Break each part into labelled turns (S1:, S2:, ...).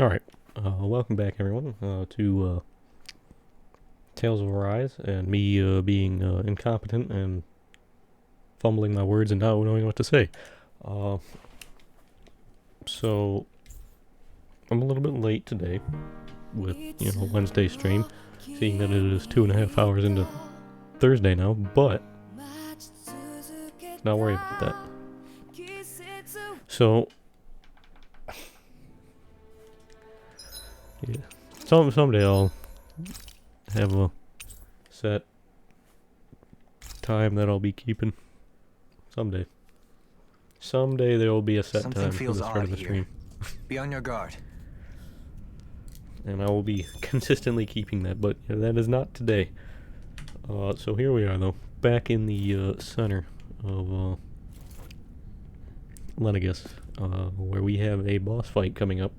S1: Alright, welcome back everyone to Tales of Arise and me being incompetent and fumbling my words and not knowing what to say. Uh, so, I'm a little bit late today with, Wednesday stream, seeing that it is 2.5 hours into Thursday now, but not worry about that. So, yeah, someday I'll have a set time that I'll be keeping. Someday there will be a set
S2: Something
S1: time for
S2: feels
S1: the start of the
S2: odd
S1: stream.
S2: Be on your guard.
S1: And I will be consistently keeping that, but that is not today. So here we are though, back in the center of Lenegus, where we have a boss fight coming up.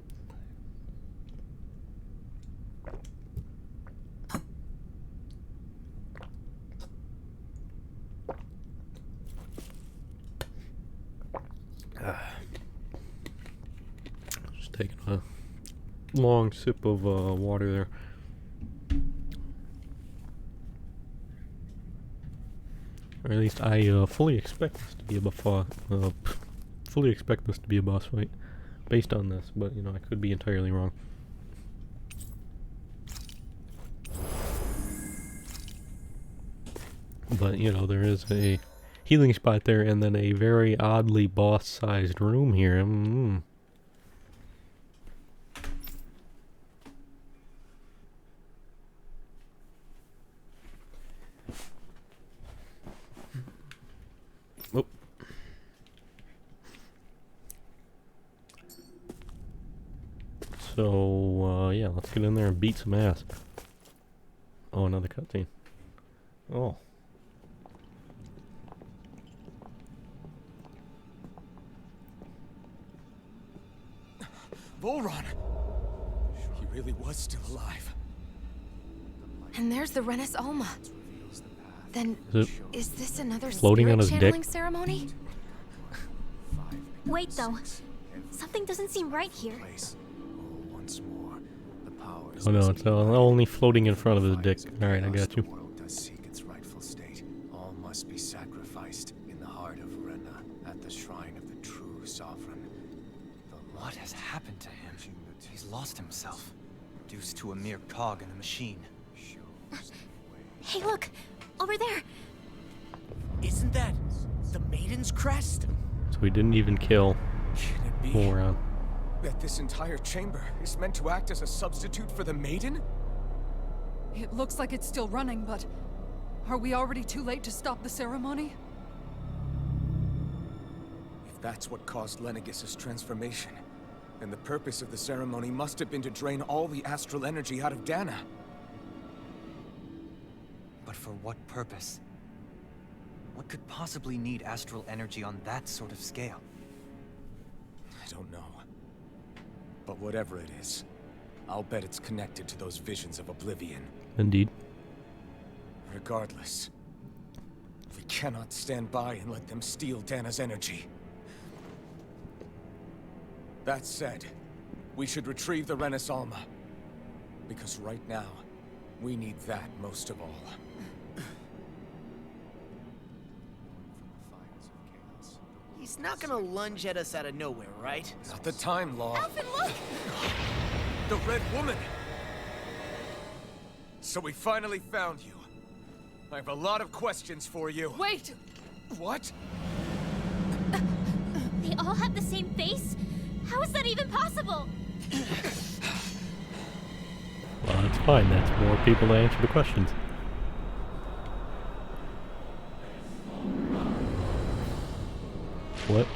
S1: Just taking a long sip of water there. Or at least I fully expect this to be a boss fight based on this, but I could be entirely wrong. But there is a healing spot there, and then a very oddly boss-sized room here. Oh. So, yeah, let's get in there and beat some ass. Oh, another cutscene. Oh.
S3: Volron! He really was still alive.
S4: And there's the Renis Alma. Then, is this another
S1: floating on his
S4: channeling
S1: dick?
S4: ceremony?
S5: Wait, though. Something doesn't seem right here.
S1: Oh no, it's only floating in front of his dick. Alright, I got you.
S3: The world does seek its rightful state. All must be sacrificed in the heart of Rena, at the shrine of the true sovereign.
S2: What has happened to him? He's lost himself, reduced to a mere cog in a machine.
S5: Hey, look! Over there!
S3: Isn't that the Maiden's crest?
S1: So we didn't even kill
S3: Can it be
S1: Moron.
S3: that this entire chamber is meant to act as a substitute for the Maiden?
S6: It looks like it's still running, but are we already too late to stop the ceremony?
S3: If that's what caused Lenegis' transformation, then the purpose of the ceremony must have been to drain all the astral energy out of Dana.
S2: But for what purpose? What could possibly need astral energy on that sort of scale?
S3: I don't know. But whatever it is, I'll bet it's connected to those visions of oblivion.
S1: Indeed.
S3: Regardless, we cannot stand by and let them steal Dana's energy. That said, we should retrieve the Renis Alma. Because right now, we need that most of all.
S7: He's not gonna lunge at us out of nowhere, right?
S3: Not the time, Law.
S5: Alvin, look!
S3: The Red Woman! So we finally found you. I have a lot of questions for you.
S6: Wait!
S3: What?
S5: They all have the same face? How is that even possible?
S1: Well, that's fine. That's more people to answer the questions. What?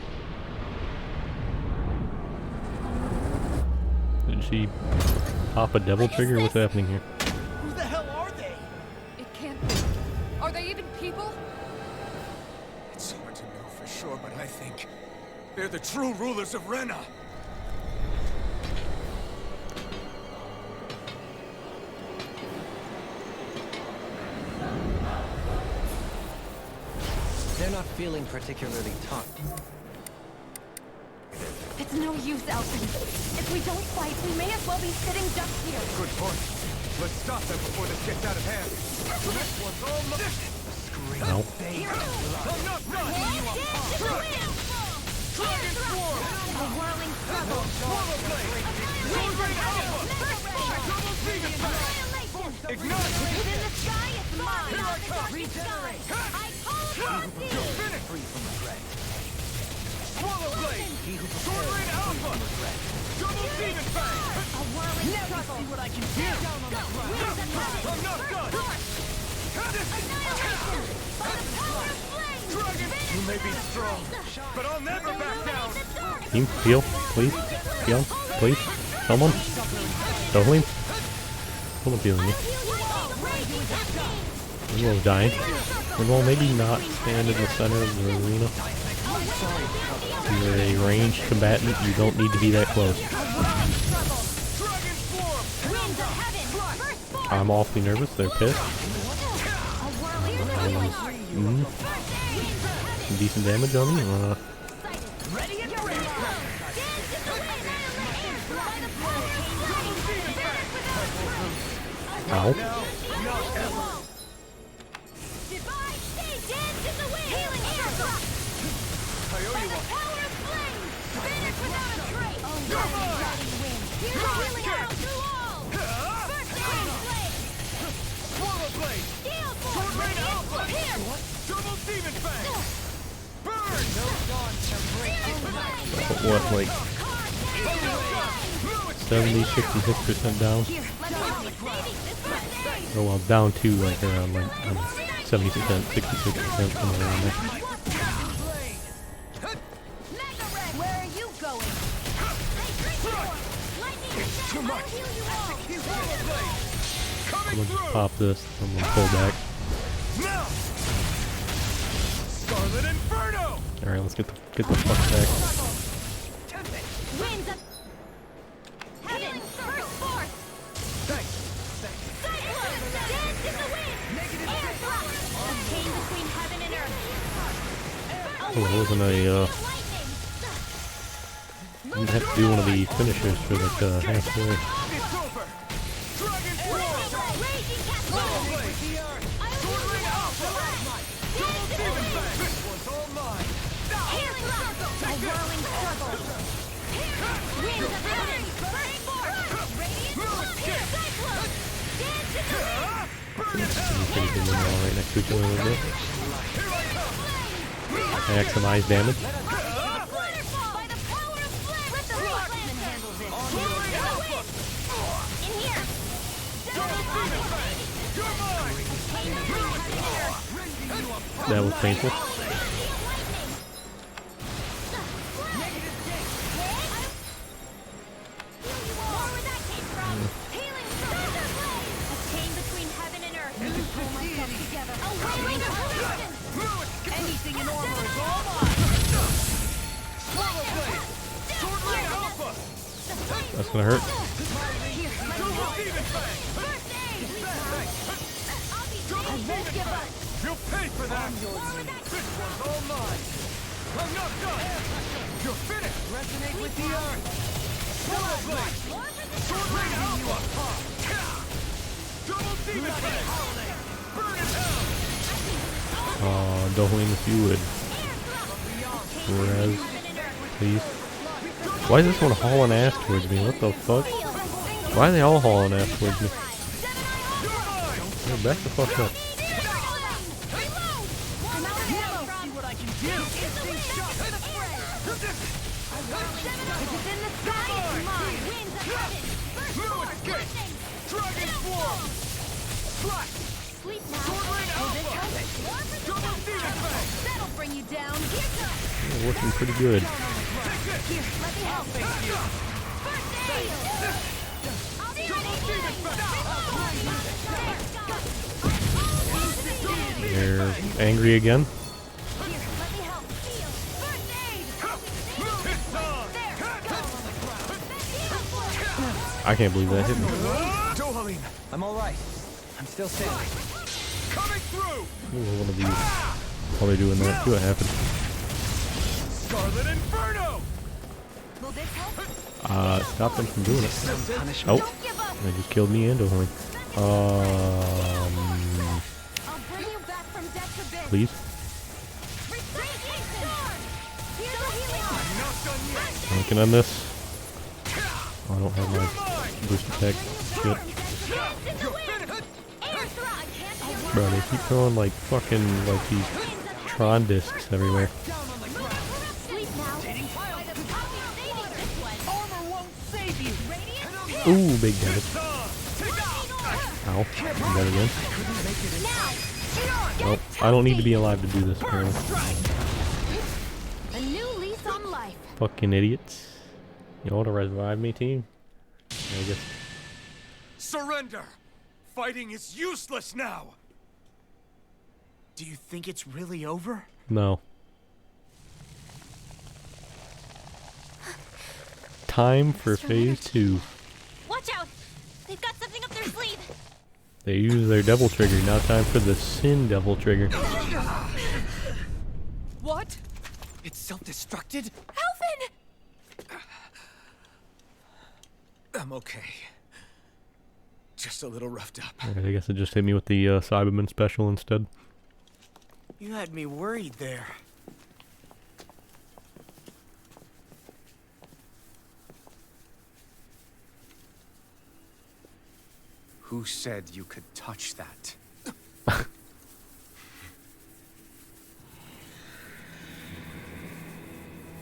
S1: Did she pop a devil trigger? What's happening here?
S7: Who the hell are they?
S6: It can't be. Are they even people?
S3: It's hard to know for sure, but I think they're the true rulers of Rena.
S2: They're not feeling particularly taut.
S4: It's no use, Elton. If we don't fight, we may as well be sitting ducks here.
S3: Good point. Let's stop them before this gets out of hand. This one's all mine.
S1: Ow.
S3: I'm not done! Dragon Swarm!
S4: A whirling struggle.
S3: Swallow Blade! Soaring Alpha! Double Demon Pack! Ignite!
S4: Within the sky, it's mine.
S3: Here I come!
S4: Regenerate. I call upon thee.
S3: You're finished! Free from regret. Swallow Blade! Soaring Alpha! Double Demon Pack!
S4: A whirling struggle.
S7: See what I can do.
S4: Down on the ground.
S3: I'm not done!
S4: Annihilation. By the power of flame.
S3: Dragon! You may be strong, but I'll never back down!
S1: Team, heal, please. Heal, please. Someone. Doubling. Hold on, healing me. Everyone's dying. Everyone, maybe not stand in the center of the arena. You're a ranged combatant. You don't need to be that close. I'm awfully nervous. They're pissed. Decent damage on me. Ow.
S3: Swallow Blade! Sword Rain Alpha! Double Demon Fang! Burn!
S1: What, like 70, 66% down? Oh well, down to like around like 70%, 66%, somewhere around there.
S4: Where are you going?
S3: Too much! Swallow Blade!
S1: I'm
S3: Coming
S1: gonna just
S3: through!
S1: pop this. I'm gonna pull back.
S3: Now! Scarlet Inferno!
S1: All right, let's get the fuck back.
S4: Winds of heaven, first force.
S3: Thanks!
S4: Cyclone, dance in the wind. Air thrust, a chain between heaven and earth.
S1: Oh, it wasn't a didn't have to do one of the finishers for like halfway.
S3: It's over! Dragon Swarm! Swallow Blade! Sword Rain Alpha! Double Demon Fang! This one's all mine!
S4: Air thrust, a whirling struggle. Winds of heaven, first force. Radiant here, cyclone, dance in the wind.
S3: Burn in hell!
S1: Pretty good one all right next to each other a little bit.
S3: Here I come!
S1: Maximize damage.
S4: Waterfall by the power of flame. Let the Rockman handle this. In here.
S3: Double Demon Fang! You're mine!
S1: That was painful.
S7: Anything in armor is all mine.
S3: Swallow Blade! Sword Rain Alpha!
S1: That's gonna hurt.
S3: Double Demon Fang! You'll pay for that! This one's all mine! I'm not done! You're finished!
S7: Resonate with the earth.
S3: Swallow Blade! Sword Rain Alpha! Double Demon Fang! Burn in hell!
S1: Doubling if you would. Whereas, please. Why is this one hauling ass towards me? What the fuck? Why are they all hauling ass towards me? Yeah, back the fuck up.
S3: Dragon Swarm! Slash!
S4: Sleep now.
S3: Sword Rain Alpha! Double Demon Fang!
S4: That'll bring you down.
S1: Yeah, working pretty good.
S4: Here, let me help. First aid.
S3: Double Demon Fang!
S1: They're angry again.
S4: Here, let me help. First aid.
S3: It's on!
S1: I can't believe that hit me.
S3: Dohalim!
S2: I'm alright. I'm still standing.
S3: Coming through!
S1: Ooh, one of these. While they're doing that, see what happens.
S3: Scarlet Inferno!
S4: Will this help?
S1: Stop them from doing it.
S2: Punishment.
S1: Oh,
S4: Don't give up.
S1: they just killed me and Ohoin.
S4: I'll bring you back from death to this.
S1: Please?
S4: Raging storm. Here's a healing arm.
S3: Not done yet.
S1: Looking on this. Oh, I don't have my boost attack. Shit. Bro, they keep throwing like fucking like these Tron discs everywhere.
S4: Sleep now.
S3: Armor won't save you.
S1: Ooh, big damage. Ow. I'm dead again. Well, I don't need to be alive to do this, apparently.
S4: A new lease on life.
S1: Fucking idiots. You want to revive me, team? I guess.
S3: Surrender. Fighting is useless now.
S7: Do you think it's really over?
S1: No. Time for phase 2.
S5: Watch out! They've got something up their sleeve!
S1: They use their devil trigger. Now time for the sin devil trigger.
S6: What?
S2: It's self-destructed?
S5: Alvin!
S7: I'm okay. Just a little roughed up.
S1: Alright, I guess it just hit me with the Cyberman special instead.
S7: You had me worried there.
S2: Who said you could touch that?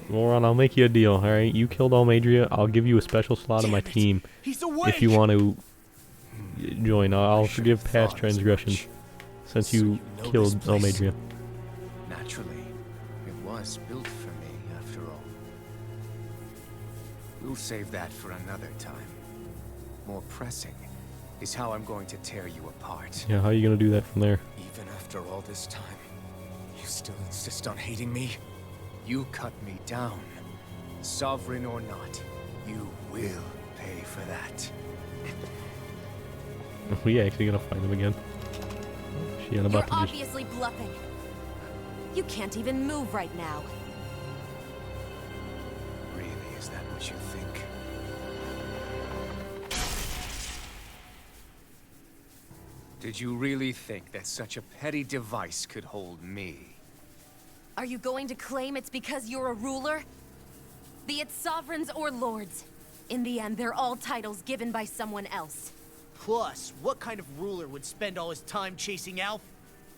S1: Moron, I'll make you a deal, alright? You killed Almadria, I'll give you a special slot on my team.
S7: He's awake.
S1: If you want to join, I'll forgive past transgressions. Since you
S7: know
S1: killed
S7: this place.
S1: Almadria.
S2: Naturally, it was built for me, after all. We'll save that for another time. More pressing is how I'm going to tear you apart.
S1: Yeah, how are you gonna do that from there?
S2: Even after all this time, you still insist on hating me? You cut me down. Sovereign or not, you will pay for that.
S1: Are we actually gonna fight him again? She ain't
S4: You're
S1: about to just...
S4: obviously bluffing. You can't even move right now.
S2: Really, is that what you think? Did you really think that such a petty device could hold me?
S4: Are you going to claim it's because you're a ruler? Be it sovereigns or lords. In the end, they're all titles given by someone else.
S7: Plus, what kind of ruler would spend all his time chasing Alf,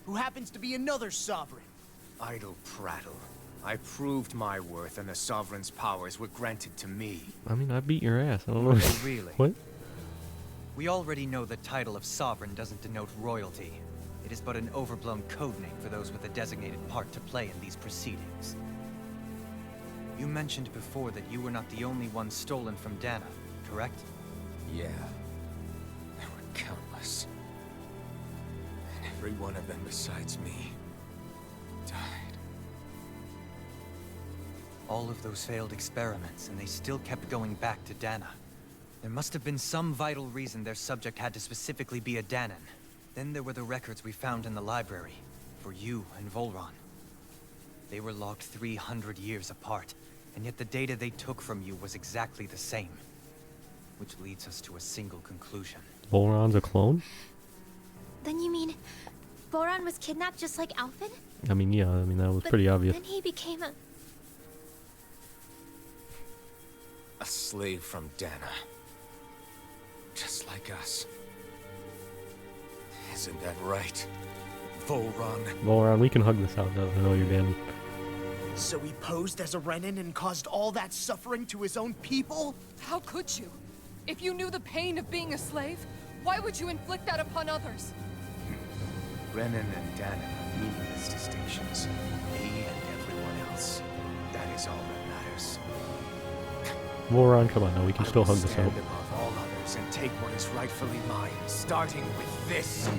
S7: who happens to be another sovereign?
S2: Idle prattle. I proved my worth and the Sovereign's powers were granted to me.
S1: I mean, I beat your ass. I don't know.
S2: Really?
S1: What?
S2: We already know the title of Sovereign doesn't denote royalty. It is but an overblown codename for those with a designated part to play in these proceedings. You mentioned before that you were not the only one stolen from Dana, correct? Yeah. There were countless. And every one of them besides me died. All of those failed experiments, and they still kept going back to Dana. There must have been some vital reason their subject had to specifically be a Danan. Then there were the records we found in the library, for you and Volron. They were logged 300 years apart, and yet the data they took from you was exactly the same. Which leads us to a single conclusion.
S1: Volron's a clone?
S5: Then you mean Boron was kidnapped just like Alvin?
S1: I mean, yeah, I mean, that was
S5: But
S1: pretty obvious.
S5: then he became a...
S2: A slave from Dana. Just like us. Isn't that right, Volron?
S1: Volron, we can hug this out. I know you're damn.
S7: So he posed as a Renin and caused all that suffering to his own people?
S6: How could you? If you knew the pain of being a slave, why would you inflict that upon others?
S2: Renin and Danan are meaningless distinctions. Me and everyone else. That is all that matters.
S1: Volron, come on, now we can
S2: I
S1: still
S2: will
S1: hug this
S2: stand
S1: out.
S2: above all others and take what is rightfully mine, starting with this.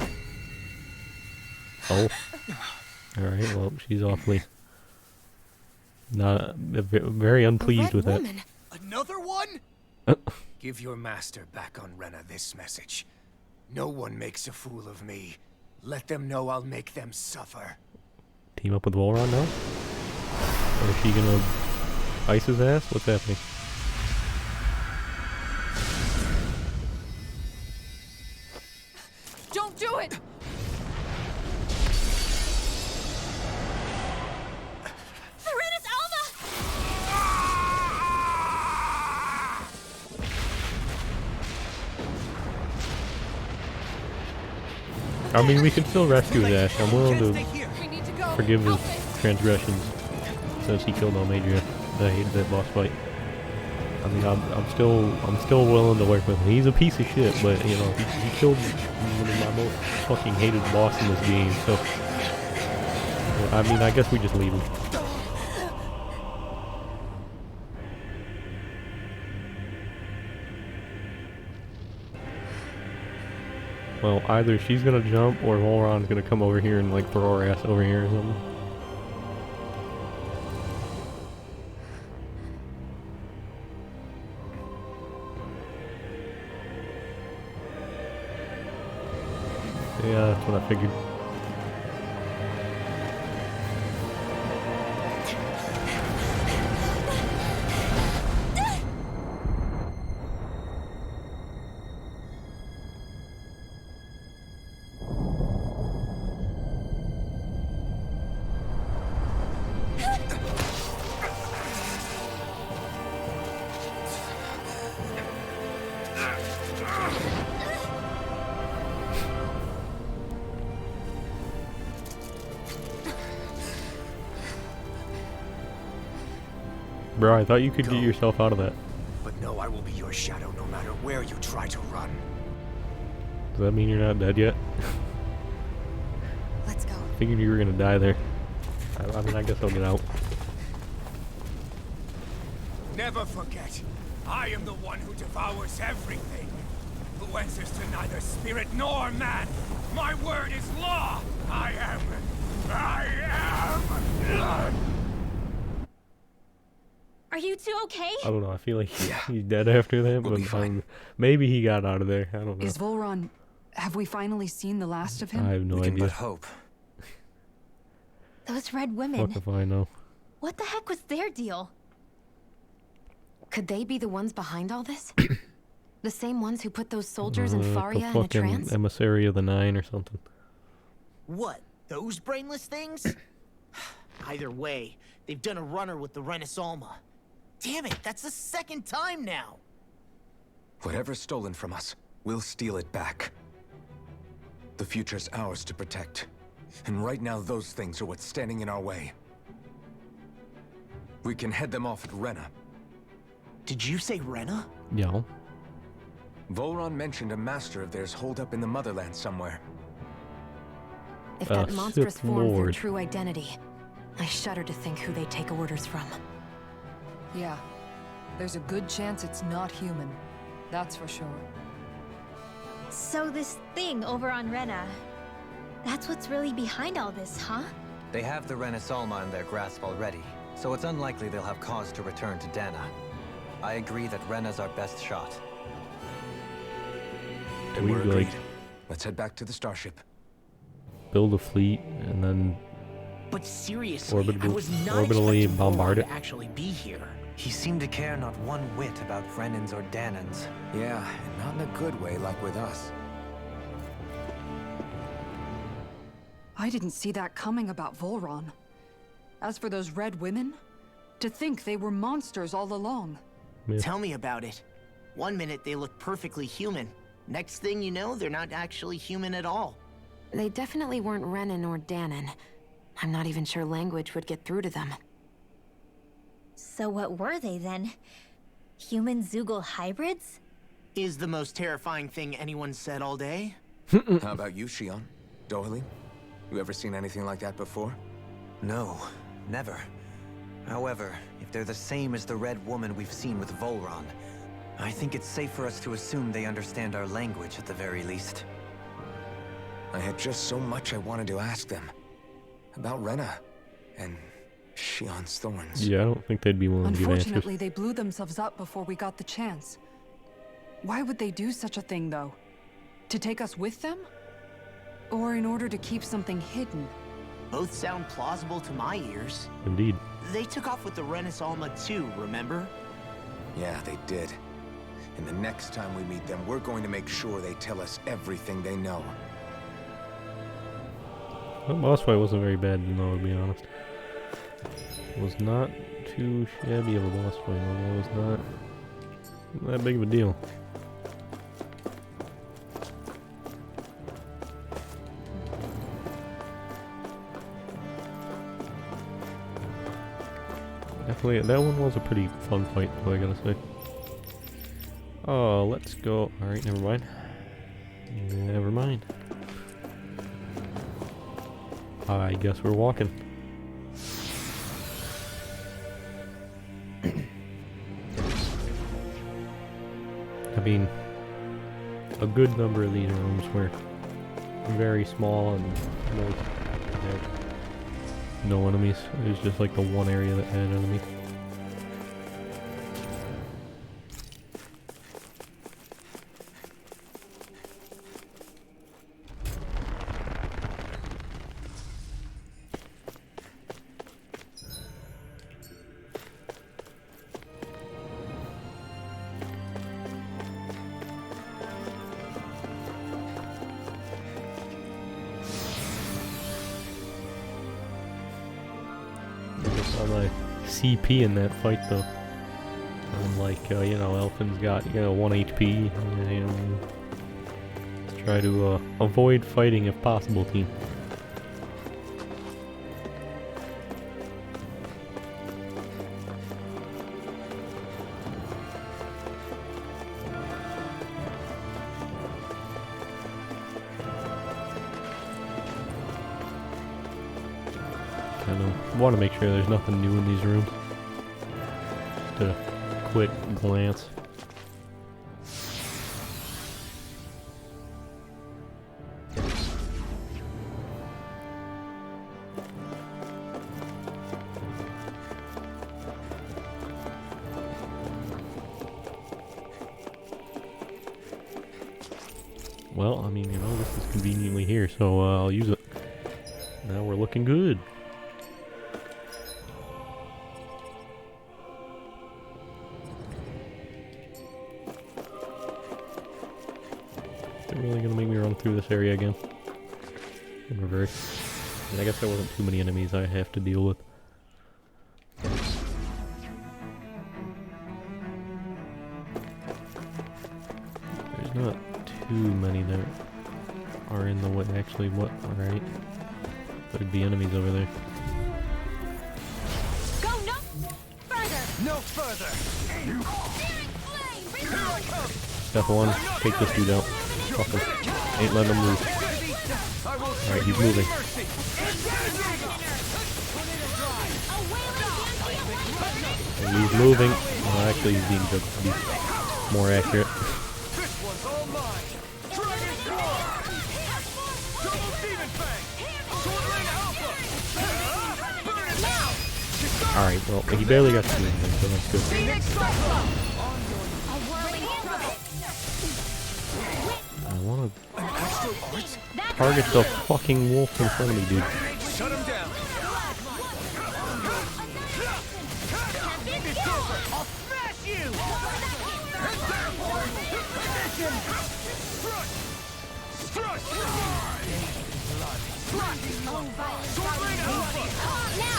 S1: Oh. Alright, well, she's awfully... not... very unpleased with that.
S4: Woman.
S7: Another one?
S2: Give your master back on Rena this message. No one makes a fool of me. Let them know I'll make them suffer.
S1: Team up with Volron now? Or is she gonna ice his ass? What's happening? I mean, we can still rescue his ass. I'm willing
S7: Can't
S1: to
S7: stay here.
S6: We need to go.
S1: forgive his
S6: Alphys.
S1: transgressions since he killed Almadria. I hated that boss fight. I mean, I'm still willing to work with him. He's a piece of shit, but you know, he killed one of my most fucking hated boss in this game. So, I mean, I guess we just leave him. Well, either she's gonna jump or Volron's gonna come over here and like throw her ass over here or something. Yeah, that's what I figured. Bro, I thought you could get yourself out of that.
S8: But no, I will be your shadow no matter where you try to run.
S1: Does that mean you're not dead yet?
S4: Let's go.
S1: Figured you were gonna die there. I mean, I guess I'll get out.
S8: Never forget, I am the one who devours everything, who answers to neither spirit nor man. My word is law. I am.
S5: Are you two okay?
S1: I don't know. I feel like he's dead after that,
S8: We'll be
S1: but
S8: fine.
S1: maybe he got out of there. I don't know.
S6: Is Volron... Have we finally seen the last of him?
S1: I have no
S2: We can but
S1: idea.
S2: hope.
S5: Those red women.
S1: Fuck if I know.
S5: What the heck was their deal?
S4: Could they be the ones behind all this? The same ones who put those soldiers in
S1: The
S4: Faria in a
S1: fucking
S4: trance?
S1: emissary of the Nine or something.
S7: What? Those brainless things? Either way, they've done a runner with the Renaissance. Damn it, that's the second time now!
S8: Whatever's stolen from us, we'll steal it back. The future's ours to protect. And right now, those things are what's standing in our way. We can head them off at Rena.
S7: Did you say Rena?
S1: Yeah.
S8: Volron mentioned a master of theirs holed up in the motherland somewhere.
S4: If that
S1: Sith
S4: monstrous forms their
S1: Lord.
S4: true identity, I shudder to think who they take orders from.
S6: Yeah. There's a good chance it's not human. That's for sure.
S5: So this thing over on Rena, that's what's really behind all this, huh?
S2: They have the Renaissance in their grasp already, so it's unlikely they'll have cause to return to Dana. I agree that Rena's our best shot.
S8: And
S1: We
S8: we're
S1: like
S8: agreed. Let's head back to the starship.
S1: build a fleet and then
S7: But seriously, I was not
S1: orbitally
S7: expecting
S1: bombard
S7: Volron
S1: it.
S7: to actually be here.
S2: He seemed to care not one whit about Renans or Danans.
S8: Yeah, and not in a good way like with us.
S6: I didn't see that coming about Volron. As for those red women, to think they were monsters all along.
S1: Yeah.
S7: Tell me about it. One minute they look perfectly human. Next thing you know, they're not actually human at all.
S4: They definitely weren't Renan or Danon. I'm not even sure language would get through to them.
S5: So what were they then? Human Zoogle hybrids?
S7: Is the most terrifying thing anyone said all day?
S8: How about you, Shion? Dohalim? You ever seen anything like that before?
S2: No, never. However, if they're the same as the Red Woman we've seen with Volron, I think it's safe for us to assume they understand our language at the very least.
S8: I had just so much I wanted to ask them. About Rena. And Shion's thorns.
S1: Yeah, I don't think they'd be willing to give answers.
S6: Unfortunately, they blew themselves up before we got the chance. Why would they do such a thing, though? To take us with them? Or in order to keep something hidden?
S7: Both sound plausible to my ears.
S1: Indeed.
S7: They took off with the Renaissance too, remember?
S8: Yeah, they did. And the next time we meet them, we're going to make sure they tell us everything they know.
S1: That boss fight wasn't very bad, you know, to be honest. It was not too shabby of a boss fight. It was not that big of a deal. Well, yeah, that one was a pretty fun fight, though, I gotta say. Oh, let's go. Alright, never mind. Never mind. I guess we're walking. I mean, a good number of these rooms were very small and no enemies. It was just like the one area that had enemies. All my CP in that fight though. Unlike, you know, Elfin's got, 1 HP. And let's try to avoid fighting if possible, team. I want to make sure there's nothing new in these rooms. Just a quick glance. Well, I mean, this is conveniently here, so I'll use it. Now we're looking good. They're really gonna make me run through this area again. In reverse. And I guess there wasn't too many enemies I have to deal with. There's not too many that are in the way. Actually, what? Alright. There'd be enemies over there.
S4: Go no further!
S8: No further!
S4: Searing flame! Reload!
S1: Step one, take this dude out. Fuck him. Ain't letting him move. Alright, he's moving. And he's moving. Well, actually, he's being good to be more accurate.
S8: This one's all mine! Dragon Claw! Double Demon Fang! Sword Rain Alpha! Burn it now!
S1: Alright, well, he barely got to do anything, so that's good.
S8: Phoenix Cyclone!
S1: I want to target the fucking wolf in front of me, dude.
S8: Shut him down! I'll smash you! Struck! Sword Rain Alpha!
S4: Now!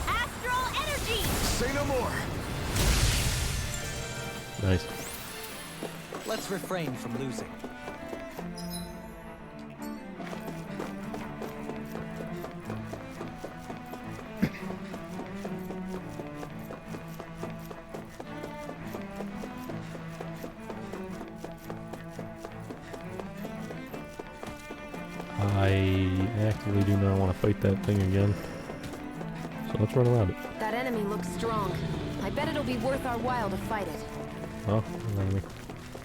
S4: Astral energy!
S8: Say no more!
S1: Nice.
S2: Let's refrain from losing.
S1: I actively do not want to fight that thing again. So let's run around it.
S9: That enemy looks strong. I bet it'll be worth our while to fight it.
S1: Oh, enemy.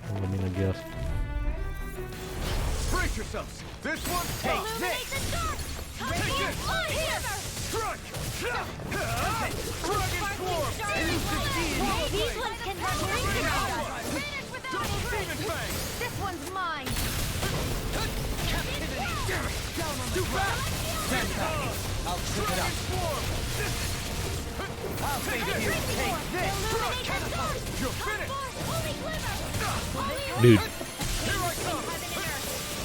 S1: I mean, I guess.
S8: Brace yourselves! This one, take this! Take it! Struck! Dragon Swarm!
S4: These ones can run rings around us!
S8: Double Demon Fang!
S4: This one's mine!
S8: Too fast!
S2: Stand back. I'll trip it up.
S8: I'll take you! Take this! You're finished!
S1: Dude.
S8: Here I come!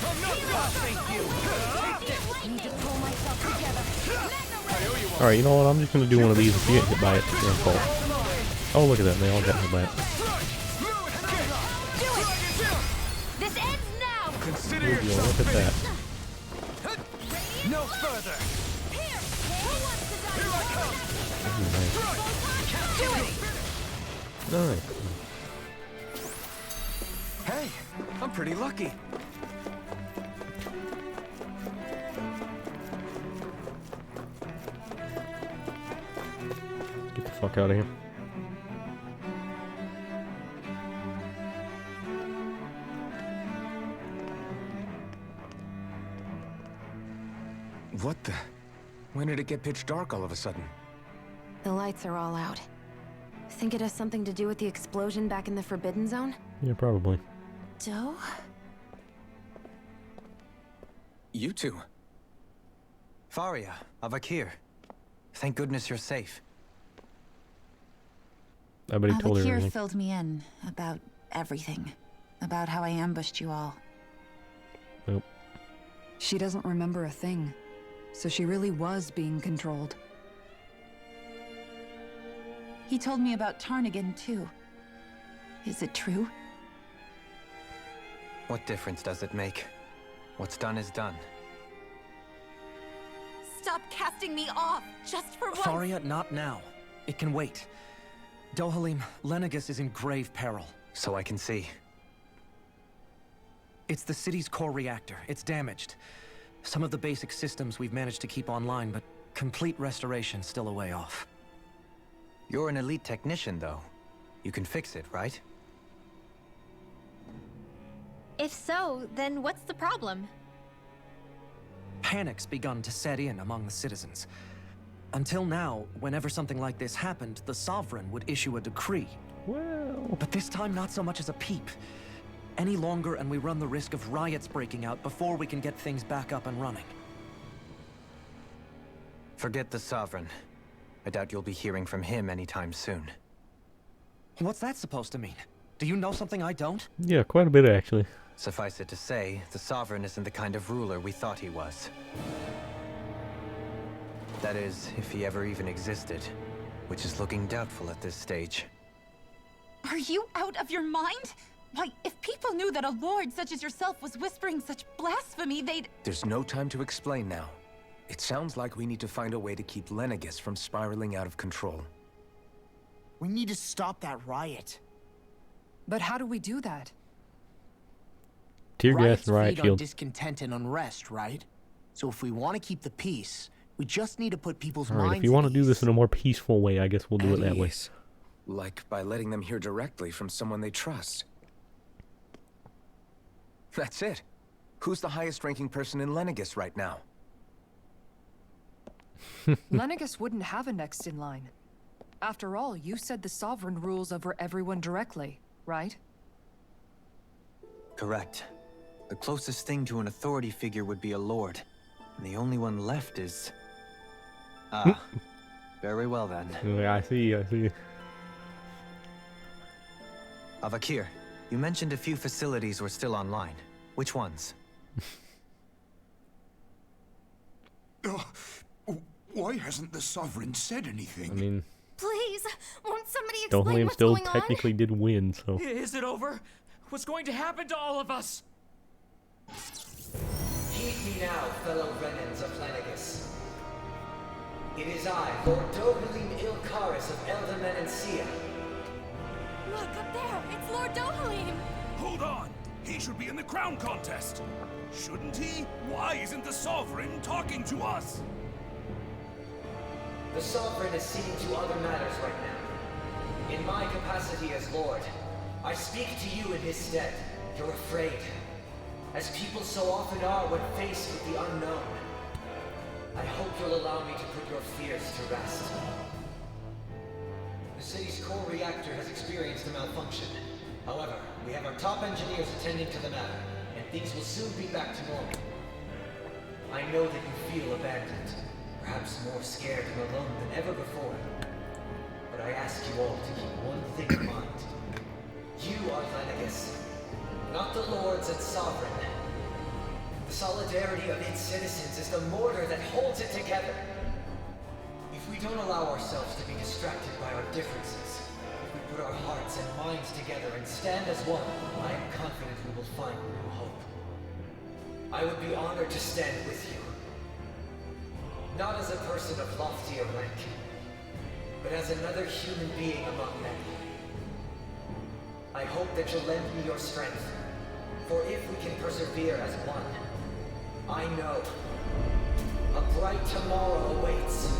S8: I'm not done! Thank you!
S4: Need to pull myself together.
S1: Alright, you know what? I'm just gonna do one of these. If you get hit by it, you're fault. Oh, look at that. They all got hit by it.
S4: This ends now!
S8: Consider
S1: Good deal.
S8: yourself
S1: Look at that.
S8: No further!
S4: Here! Who wants to die?
S8: Here I
S1: Nice.
S8: Hey, I'm pretty lucky.
S1: Get the fuck out of here.
S8: What the? When did it get pitch dark all of a sudden?
S9: The lights are all out. Think it has something to do with the explosion back in the Forbidden Zone?
S1: Yeah, probably.
S9: Doe?
S8: You two.
S2: Faria, Avakir. Thank goodness you're safe.
S1: I bet he told her
S10: Avakir
S1: everything.
S10: filled me in about everything. About how I ambushed you all.
S1: Nope.
S6: She doesn't remember a thing. So she really was being controlled.
S10: He told me about Tarnigan, too. Is it true?
S2: What difference does it make? What's done is done.
S4: Stop casting me off, just for once!
S11: Faria, not now. It can wait. Dohalim, Lenegus is in grave peril.
S2: So I can see.
S11: It's the city's core reactor. It's damaged. Some of the basic systems we've managed to keep online, but complete restoration's still a way off.
S2: You're an elite technician, though. You can fix it, right?
S5: If so, then what's the problem?
S11: Panic's begun to set in among the citizens. Until now, whenever something like this happened, the Sovereign would issue a decree.
S1: Well,
S11: But this time, not so much as a peep. Any longer, and we run the risk of riots breaking out before we can get things back up and running.
S2: Forget the Sovereign. I doubt you'll be hearing from him anytime soon.
S11: What's that supposed to mean? Do you know something I don't?
S1: yeah, quite a bit actually.
S2: Suffice it to say, the Sovereign isn't the kind of ruler we thought he was. That is, if he ever even existed, which is looking doubtful at this stage.
S10: Are you out of your mind? Why, if people knew that a lord such as yourself was whispering such blasphemy, they'd...
S8: There's no time to explain now. It sounds like we need to find a way to keep Lenegus from spiraling out of control.
S7: We need to stop that riot.
S6: But how do we do that?
S1: Tear gas
S7: Riots
S1: and riot
S7: feed on
S1: shield.
S7: discontent and unrest, right? So if we want to keep the peace, we just need to put people's
S1: Alright,
S7: minds
S1: if you want to
S7: at
S1: do this
S7: ease.
S1: in a more peaceful way, I guess we'll do it that way.
S8: ease. Like by letting them hear directly from someone they trust. That's it. Who's the highest ranking person in Lenegus right now?
S6: Lenegus wouldn't have a next in line. After all, you said the Sovereign rules over everyone directly, right?
S2: Correct. The closest thing to an authority figure would be a lord. And the only one left is... Ah. Very well then.
S1: Yeah, I see.
S2: Avakir, you mentioned a few facilities were still online. Which ones?
S8: Why hasn't the Sovereign said anything?
S1: I mean,
S4: Please, won't somebody explain
S1: Dohalim
S4: what's
S1: still
S4: going on?
S1: technically did win, so...
S12: Is it over? What's going to happen to all of us?
S13: Heed me now, fellow Renans of Lenegus. It is I, Lord Dohalim Ilkaris of Eldaman and Sia.
S4: Look up there, it's Lord Dohalim!
S8: Hold on! He should be in the crown contest! Shouldn't he? Why isn't the Sovereign talking to us?
S13: The Sovereign is seeing to other matters right now. In my capacity as Lord, I speak to you in his stead. You're afraid. As people so often are when faced with the unknown. I hope you'll allow me to put your fears to rest. The city's core reactor has experienced a malfunction. However, we have our top engineers attending to the matter, and things will soon be back to normal. I know that you feel abandoned, perhaps more scared and alone than ever before. But I ask you all to keep one thing in mind. You are Lenegus, not the Lords and Sovereign. The solidarity of its citizens is the mortar that holds it together. If we don't allow ourselves to be distracted by our differences, if we put our hearts and minds together and stand as one, I am confident we will find new hope. I would be honored to stand with you. Not as a person of loftier rank, but as another human being among men. I hope that you'll lend me your strength, for if we can persevere as one, I know a bright tomorrow awaits.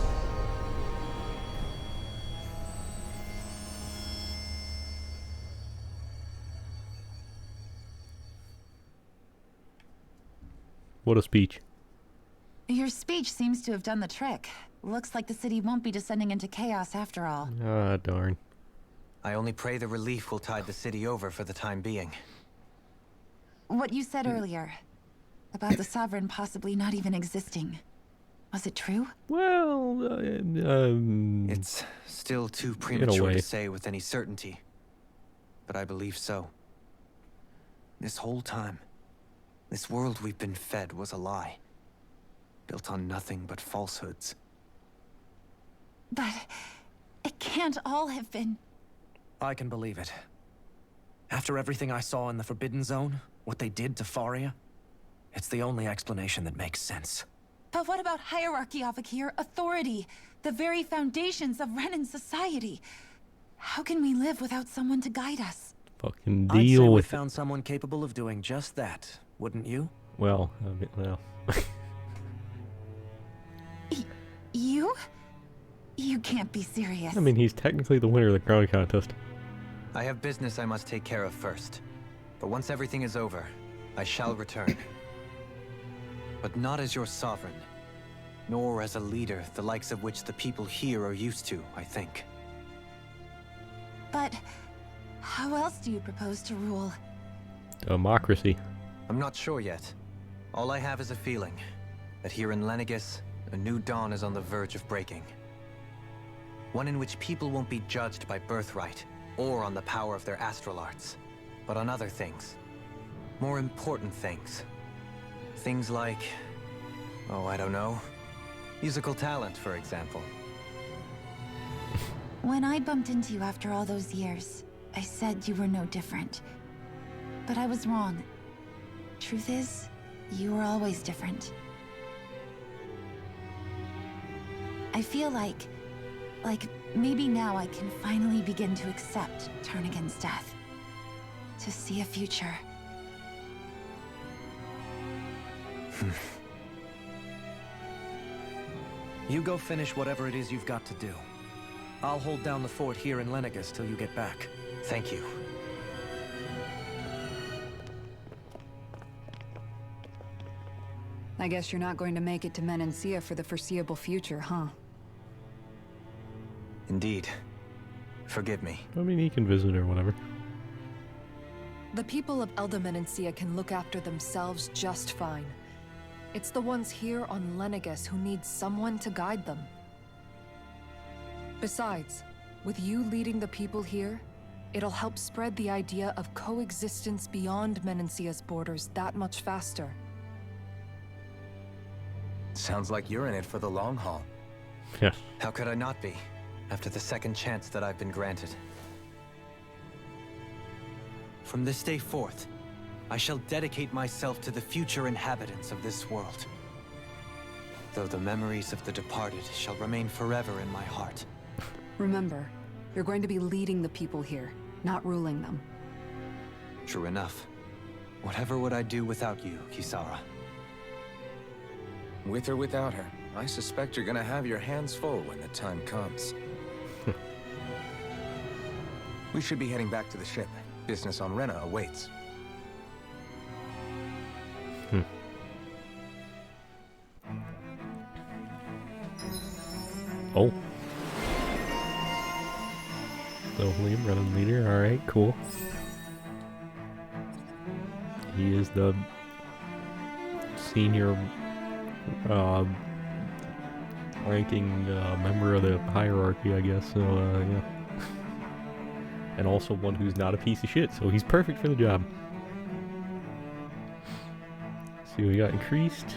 S1: What a speech.
S10: Your speech seems to have done the trick. Looks like the city won't be descending into chaos after all.
S1: Ah, darn.
S2: I only pray the relief will tide the city over for the time being.
S10: What you said earlier, about the Sovereign possibly not even existing. Was it true?
S1: Well,
S2: it's still too
S1: in a
S2: premature
S1: way.
S2: to say with any certainty. But I believe so. This whole time, this world we've been fed was a lie. Built on nothing but falsehoods.
S10: But it can't all have been.
S11: I can believe it. After everything I saw in the Forbidden Zone, what they did to Faria, it's the only explanation that makes sense.
S10: But what about hierarchy, Avakir? Authority? The very foundations of Renan society? How can we live without someone to guide us?
S1: Fucking
S11: I'd say
S1: deal
S11: we
S1: with it.
S11: found someone capable of doing just that, wouldn't you?
S1: Well, I mean, well.
S10: You? You can't be serious.
S1: I mean, he's technically the winner of the crown contest.
S2: I have business I must take care of first. But once everything is over, I shall return. But not as your sovereign, nor as a leader the likes of which the people here are used to, I think.
S10: But how else do you propose to rule?
S1: Democracy.
S2: I'm not sure yet. All I have is a feeling that here in Lenegis, a new dawn is on the verge of breaking. One in which people won't be judged by birthright or on the power of their astral arts, but on other things. More important things. Things like, oh, I don't know, musical talent, for example.
S10: When I bumped into you after all those years, I said you were no different. But I was wrong. Truth is, you were always different. I feel like maybe now I can finally begin to accept Tarnigan's death. To see a future.
S11: You go finish whatever it is you've got to do. I'll hold down the fort here in Lenegis till you get back.
S2: Thank you.
S6: I guess you're not going to make it to Menancia for the foreseeable future, huh?
S2: Indeed. Forgive me.
S1: I mean, he can visit or whatever.
S14: The people of Elda Menancia can look after themselves just fine. It's the ones here on Lenegis who need someone to guide them. Besides, with you leading the people here, it'll help spread the idea of coexistence beyond Menancia's borders that much faster.
S15: Sounds like you're in it for the long haul.
S1: Yes.
S2: How could I not be, after the second chance that I've been granted? From this day forth, I shall dedicate myself to the future inhabitants of this world. Though the memories of the departed shall remain forever in my heart.
S6: Remember, you're going to be leading the people here, not ruling them.
S2: True enough. Whatever would I do without you, Kisara?
S15: With or without her, I suspect you're gonna have your hands full when the time comes. We should be heading back to the ship. Business on Rena awaits.
S1: Oh. So, Liam, running leader. Alright, cool. He is the senior ranking member of the hierarchy, I guess. So, yeah. And also one who's not a piece of shit, so he's perfect for the job. See, we got increased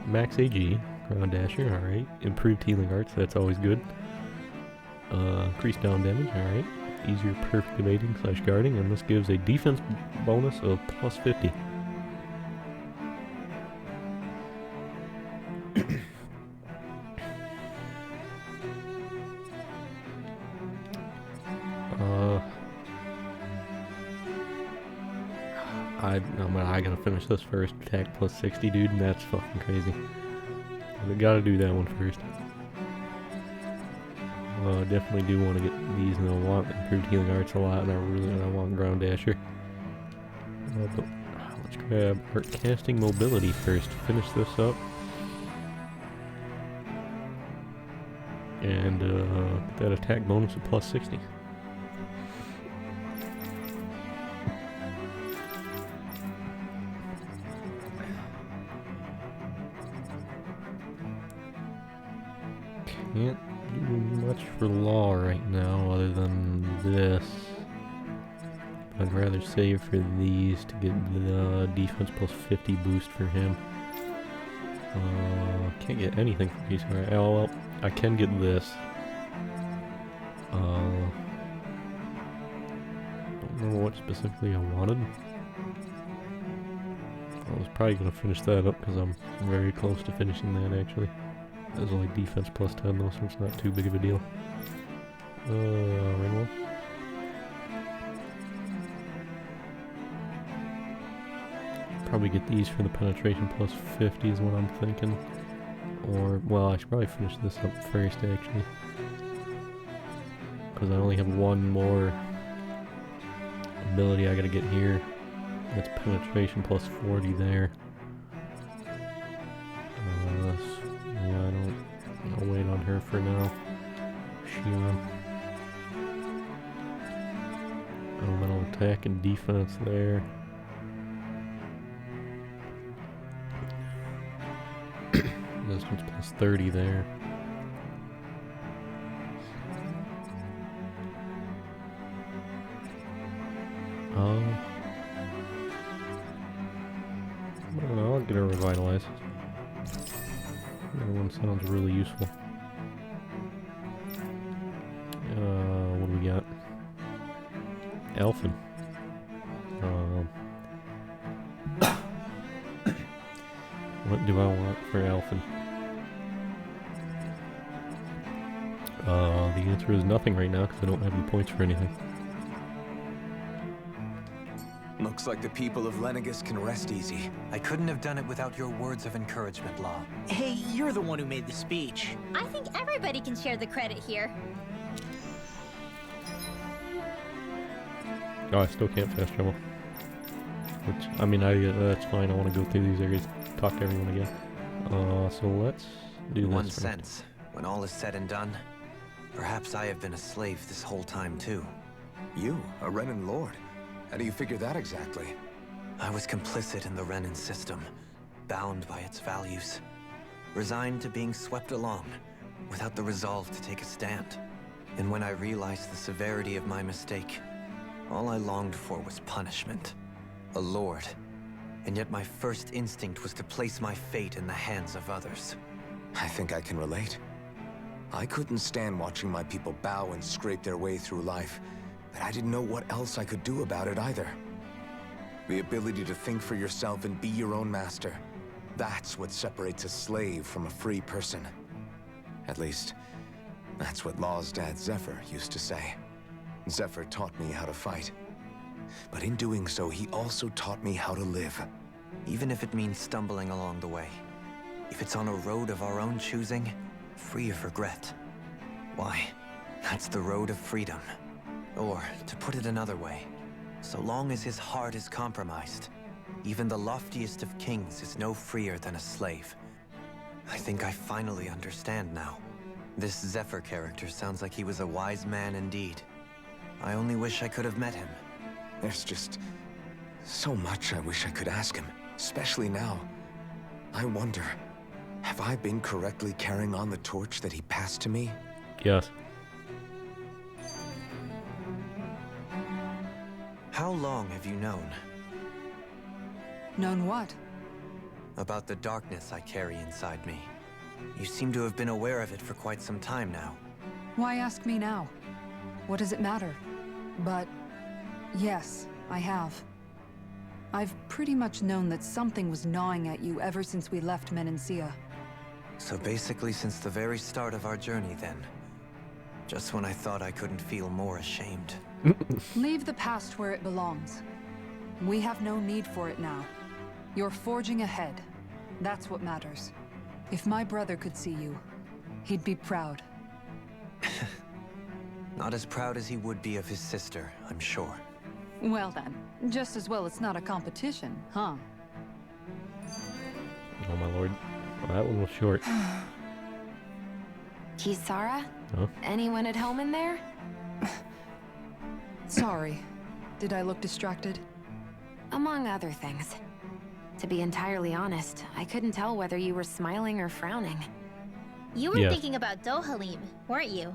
S1: max AG, ground dasher, alright. Improved healing arts, that's always good. Increased down damage, alright. Easier perfect evading / guarding, and this gives a defense bonus of plus 50. I gotta finish this first. Attack plus 60, dude, and that's fucking crazy. I gotta do that one first. Definitely do want to get these, and I want improved healing arts a lot, and I want ground dasher. But let's grab art casting mobility first. Finish this up, and get that attack bonus of plus 60. Can't do much for law right now other than this. I'd rather save for these to get the defense plus 50 boost for him. Can't get anything for these. Alright, oh well, I can get this. Don't remember what specifically I wanted. I was probably going to finish that up because I'm very close to finishing that actually. That's only defense plus 10 though, so it's not too big of a deal. Rain one. Probably get these for the penetration plus 50 is what I'm thinking. Or, well, I should probably finish this up first actually. Because I only have one more ability I gotta get here. That's penetration plus 40 there. I'll wait on her for now. Shion. Elemental attack and defense there. Resistance plus 30 there. I don't know, I'll get her revitalized. That one sounds really useful. What do we got? Elfin. What do I want for Elfin? The answer is nothing right now because I don't have the points for anything.
S15: Looks like the people of Lenegus can rest easy.
S11: I couldn't have done it without your words of encouragement, Law.
S7: Hey, you're the one who made the speech.
S5: I think everybody can share the credit here.
S1: Oh, I still can't fast travel. Which, I mean, that's fine. I want to go through these areas, talk to everyone again. So let's do this.
S11: In one sense, when all is said and done, perhaps I have been a slave this whole time too.
S15: You, a Renan Lord? How do you figure that exactly?
S11: I was complicit in the Renan system, bound by its values, resigned to being swept along, without the resolve to take a stand. And when I realized the severity of my mistake, all I longed for was punishment. A lord. And yet my first instinct was to place my fate in the hands of others.
S15: I think I can relate. I couldn't stand watching my people bow and scrape their way through life, but I didn't know what else I could do about it either. The ability to think for yourself and be your own master. That's what separates a slave from a free person. At least, that's what Law's dad Zephyr used to say. Zephyr taught me how to fight. But in doing so, he also taught me how to live.
S11: Even if it means stumbling along the way. If it's on a road of our own choosing, free of regret. Why, that's the road of freedom. Or, to put it another way, so long as his heart is compromised, even the loftiest of kings is no freer than a slave. I think I finally understand now. This Zephyr character sounds like he was a wise man indeed. I only wish I could have met him.
S15: There's just so much I wish I could ask him, especially now. I wonder, have I been correctly carrying on the torch that he passed to me?
S1: Yes.
S11: How long have you known?
S6: Known what?
S11: About the darkness I carry inside me. You seem to have been aware of it for quite some time now.
S6: Why ask me now? What does it matter? But yes, I have. I've pretty much known that something was gnawing at you ever since we left Menancia.
S11: So basically since the very start of our journey then. Just when I thought I couldn't feel more ashamed.
S6: Leave the past where it belongs. We have no need for it now. You're forging ahead. That's what matters. If my brother could see you, he'd be proud.
S11: Not as proud as he would be of his sister, I'm sure.
S6: Well then, just as well it's not a competition, huh?
S1: Oh my lord. Well, that one was short.
S9: Kisara?
S1: Huh?
S9: Anyone at home in there?
S6: Sorry. Did I look distracted?
S9: Among other things. To be entirely honest, I couldn't tell whether you were smiling or frowning.
S5: You were
S1: Yes.
S5: thinking about Dohalim, weren't you?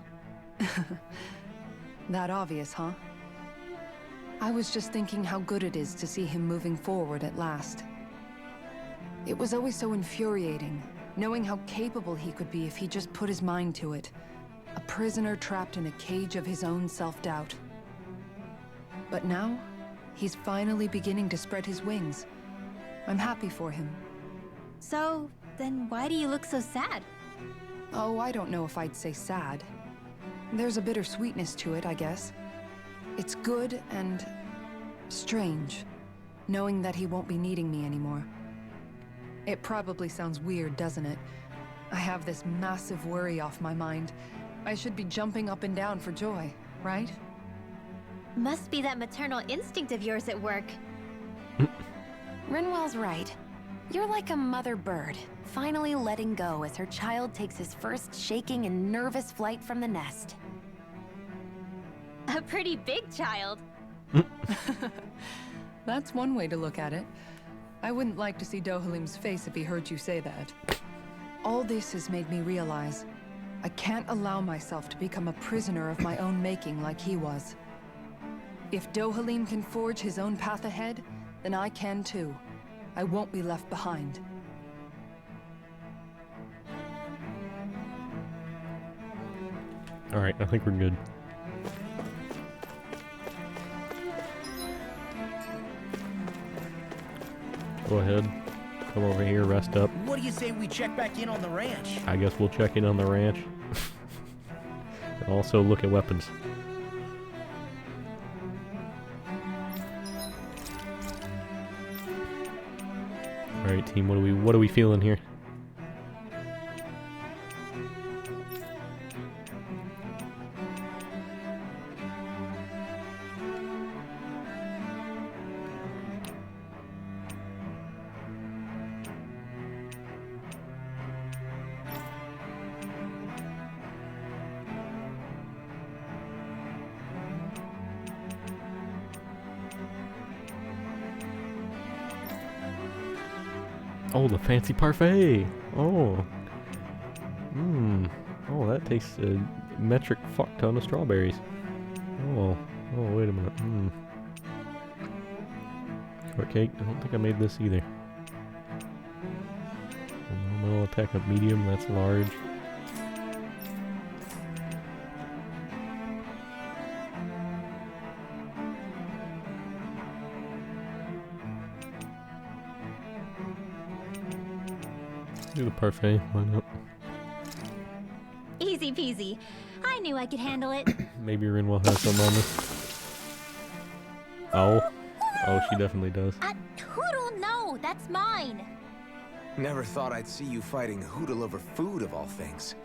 S6: That obvious, huh? I was just thinking how good it is to see him moving forward at last. It was always so infuriating, knowing how capable he could be if he just put his mind to it. A prisoner trapped in a cage of his own self-doubt. But now, he's finally beginning to spread his wings. I'm happy for him.
S5: So, then why do you look so sad?
S6: Oh, I don't know if I'd say sad. There's a bittersweetness to it, I guess. It's good and strange, knowing that he won't be needing me anymore. It probably sounds weird, doesn't it? I have this massive worry off my mind. I should be jumping up and down for joy, right?
S5: Must be that maternal instinct of yours at work.
S9: Rinwell's right. You're like a mother bird, finally letting go as her child takes his first shaking and nervous flight from the nest.
S5: A pretty big child.
S6: That's one way to look at it. I wouldn't like to see Dohalim's face if he heard you say that. All this has made me realize I can't allow myself to become a prisoner of my own making like he was. If Dohalim can forge his own path ahead, then I can too. I won't be left behind.
S1: Alright, I think we're good. Go ahead. Come over here, rest up.
S7: What do you say we check back in on the ranch?
S1: I guess we'll check in on the ranch. And also look at weapons. Alright team, what are we feeling here? Oh, the fancy parfait! Oh. Mmm. Oh, that tastes a metric fuck ton of strawberries. Oh. Oh, wait a minute. Mmm. Shortcake. I don't think I made this either. Normal attack of medium. That's large. Do the parfait, why not?
S5: Easy peasy. I knew I could handle it.
S1: Maybe Rinwell has some on this. Oh. Oh, she definitely does.
S5: Hoodle, no, that's mine.
S15: Never thought I'd see you fighting Hoodle over food of all things.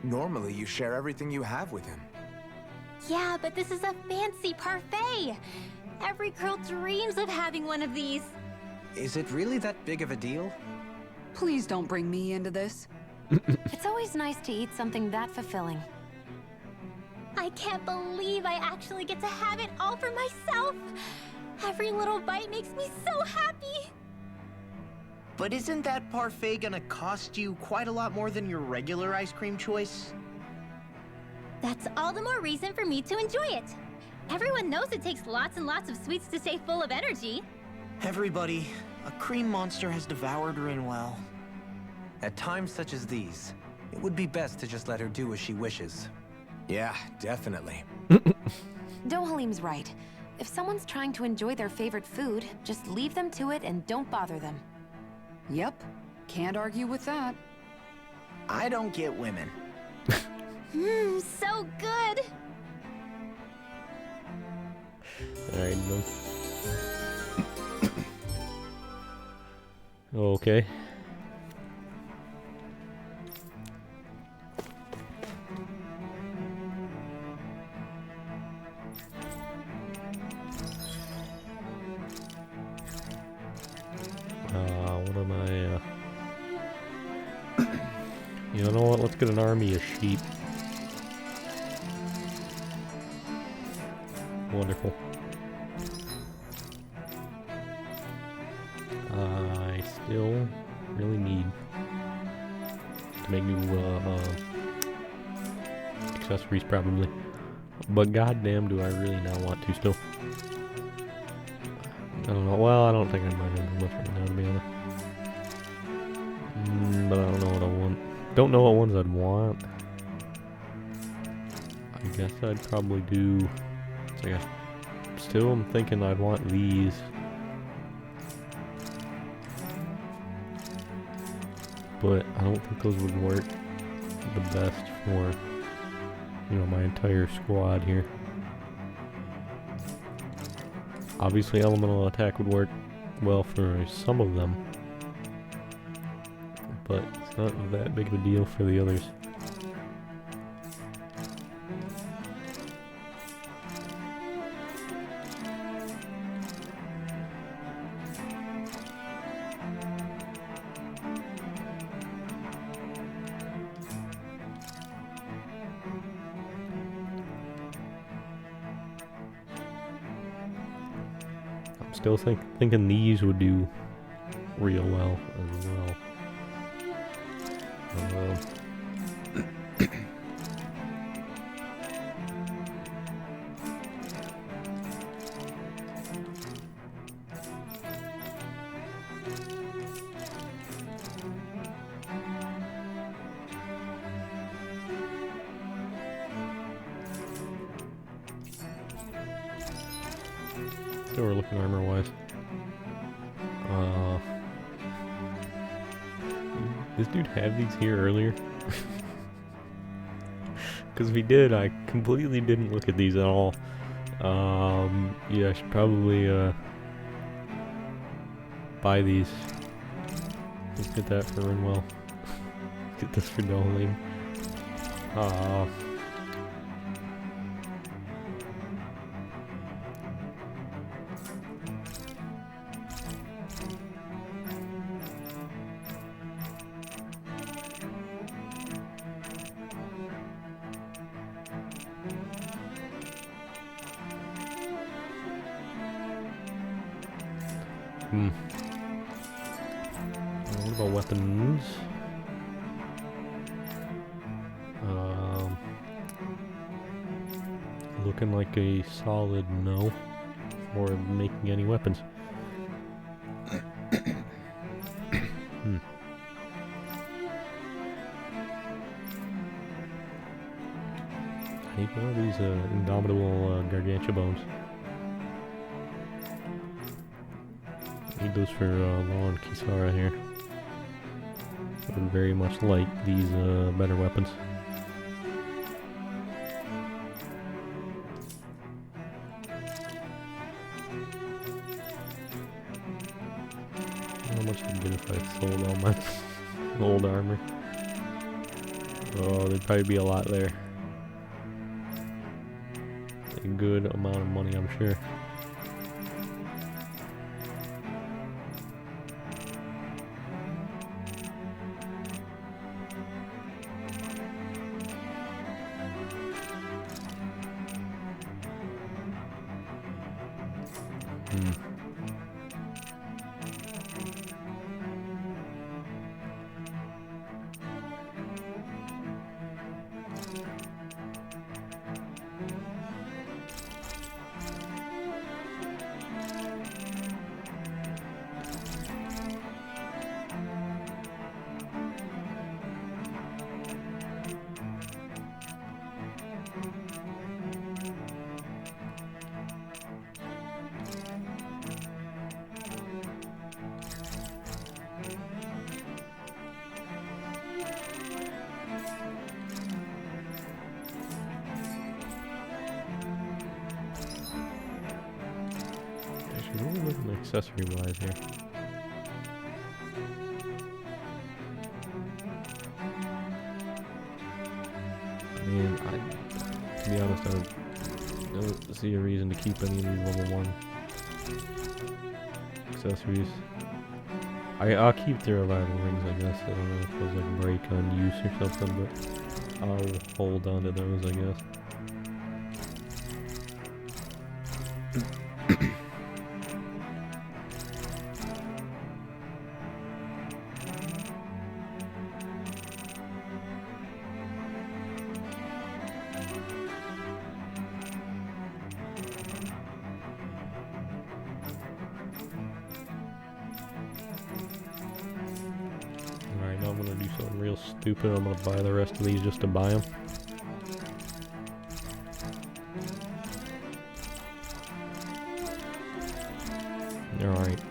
S15: Normally, you share everything you have with him.
S5: Yeah, but this is a fancy parfait. Every girl dreams of having one of these.
S11: Is it really that big of a deal?
S6: Please don't bring me into this.
S9: It's always nice to eat something that fulfilling.
S5: I can't believe I actually get to have it all for myself. Every little bite makes me so happy.
S7: But isn't that parfait gonna cost you quite a lot more than your regular ice cream choice?
S5: That's all the more reason for me to enjoy it. Everyone knows it takes lots and lots of sweets to stay full of energy.
S7: Everybody, a cream monster has devoured Rinwell.
S11: At times such as these, it would be best to just let her do as she wishes.
S15: Yeah, definitely.
S9: Dohalim's right. If someone's trying to enjoy their favorite food, just leave them to it and don't bother them.
S6: Yep, can't argue with that.
S7: I don't get women.
S5: Mmm, so good.
S1: Alright, then. Okay. What am I, You know what? Let's get an army of sheep. Wonderful. I still really need to make new accessories, probably. But goddamn, do I really now want to still. I don't know. Well, I don't think I might have much right now, to be honest. But I don't know what I want. Don't know what ones I'd want. I guess I'd probably do. So I guess still I'm thinking I'd want these. But I don't think those would work the best for, you know, my entire squad here. Obviously elemental attack would work well for some of them, but it's not that big of a deal for the others. Still thinking these would do real well as well. So we're looking armor-wise. This dude have these here earlier? Because if he did, I completely didn't look at these at all. Yeah, I should probably buy these. Let's get that for Renwell. Get this for Dolan. What about weapons? Looking like a solid no for making any weapons. I need more of these indomitable gargantua bones. Need those for Law and Kisara here. I would very much like these better weapons. How much would I get if I sold all my old armor? Oh, there'd probably be a lot there. A good amount of money, I'm sure. Really looking accessory wise here. mean, to be honest, I don't see a reason to keep any of these level 1 accessories. I'll keep the revival rings, I guess. I don't know if those like break on use or something, but I'll hold on to those, I guess. Alright, now I'm gonna do something real stupid. I'm gonna buy the rest of these just to buy them. Alright.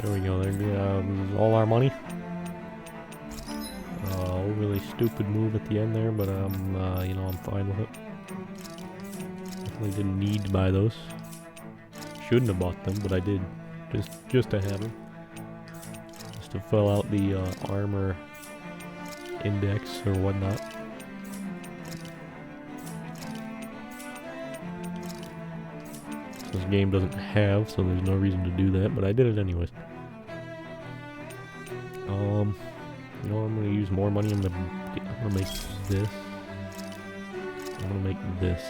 S1: There we go. There's all our money. Overly stupid move at the end there, but you know, I'm fine with it. Definitely didn't need to buy those. Shouldn't have bought them, but I did. Just to have them. Just to fill out the armor index or whatnot. This game doesn't have, so there's no reason to do that, but I did it anyways. You know, I'm gonna use more money. I'm gonna make this. I'm gonna make this.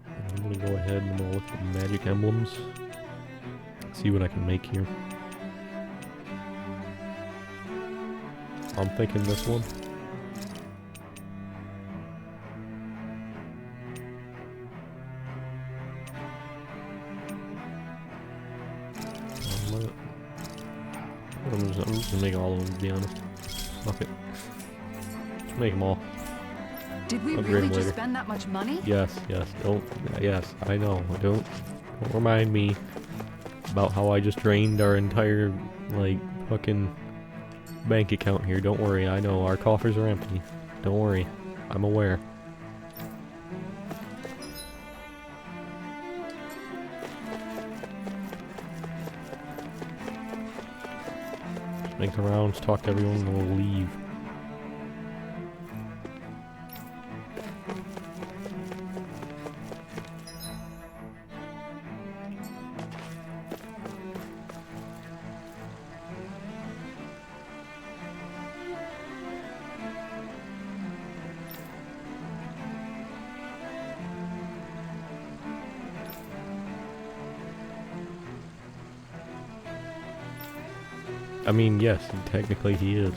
S1: And I'm gonna go ahead and I'm gonna look at the magic emblems. See what I can make here. I'm thinking this one. I'm just gonna make all of them, to be honest. Fuck it. Just make them all.
S6: Did we
S1: Upgrade
S6: really
S1: them
S6: just
S1: later.
S6: spend that much money?
S1: Yes, yes, I know. Don't remind me about how I just drained our entire, like, fucking bank account here. Don't worry, I know. Our coffers are empty. Don't worry. I'm aware. Make the rounds, talk to everyone, and we'll leave. I mean, yes, technically he is.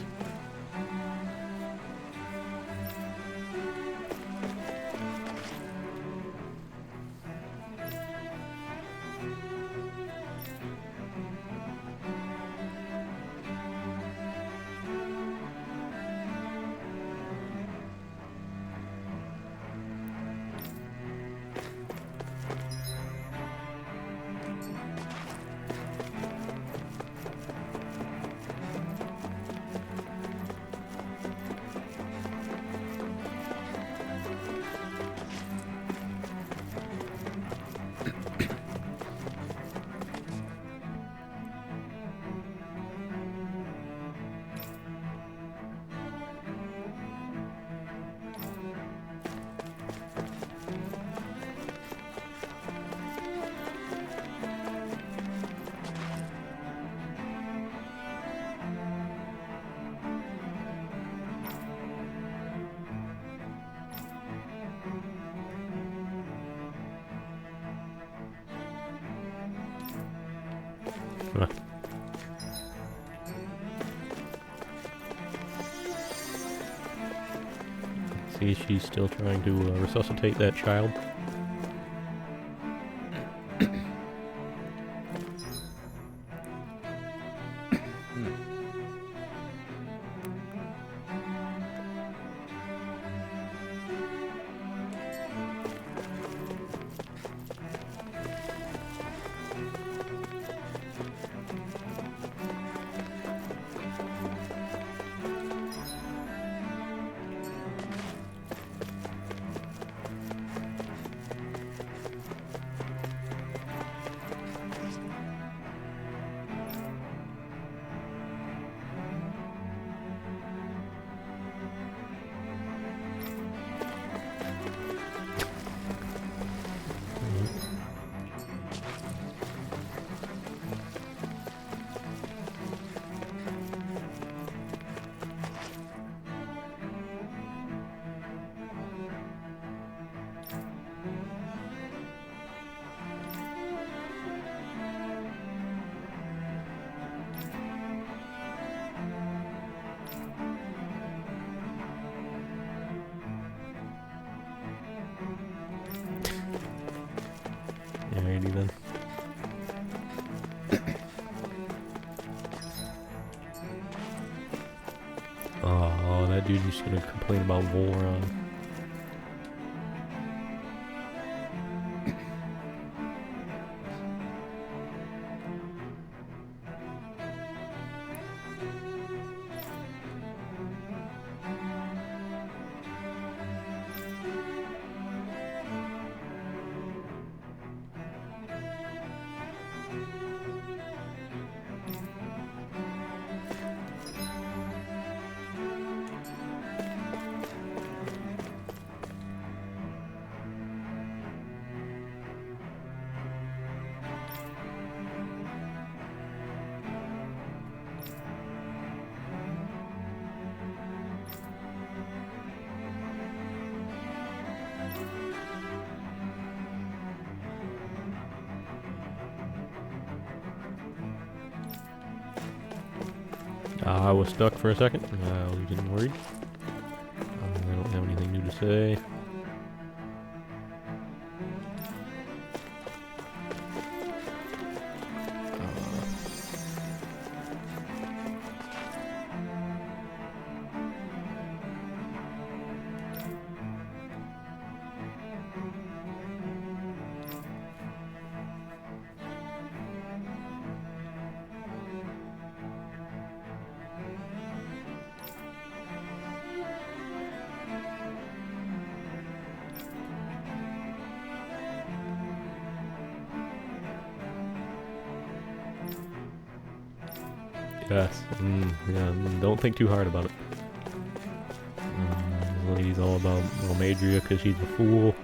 S1: See, she's still trying to resuscitate that child. dude just gonna complain about Volron. I was stuck for a second. I was getting worried. I don't have anything new to say. Yes. Yeah, don't think too hard about it. This lady's all about Romadria because she's a fool.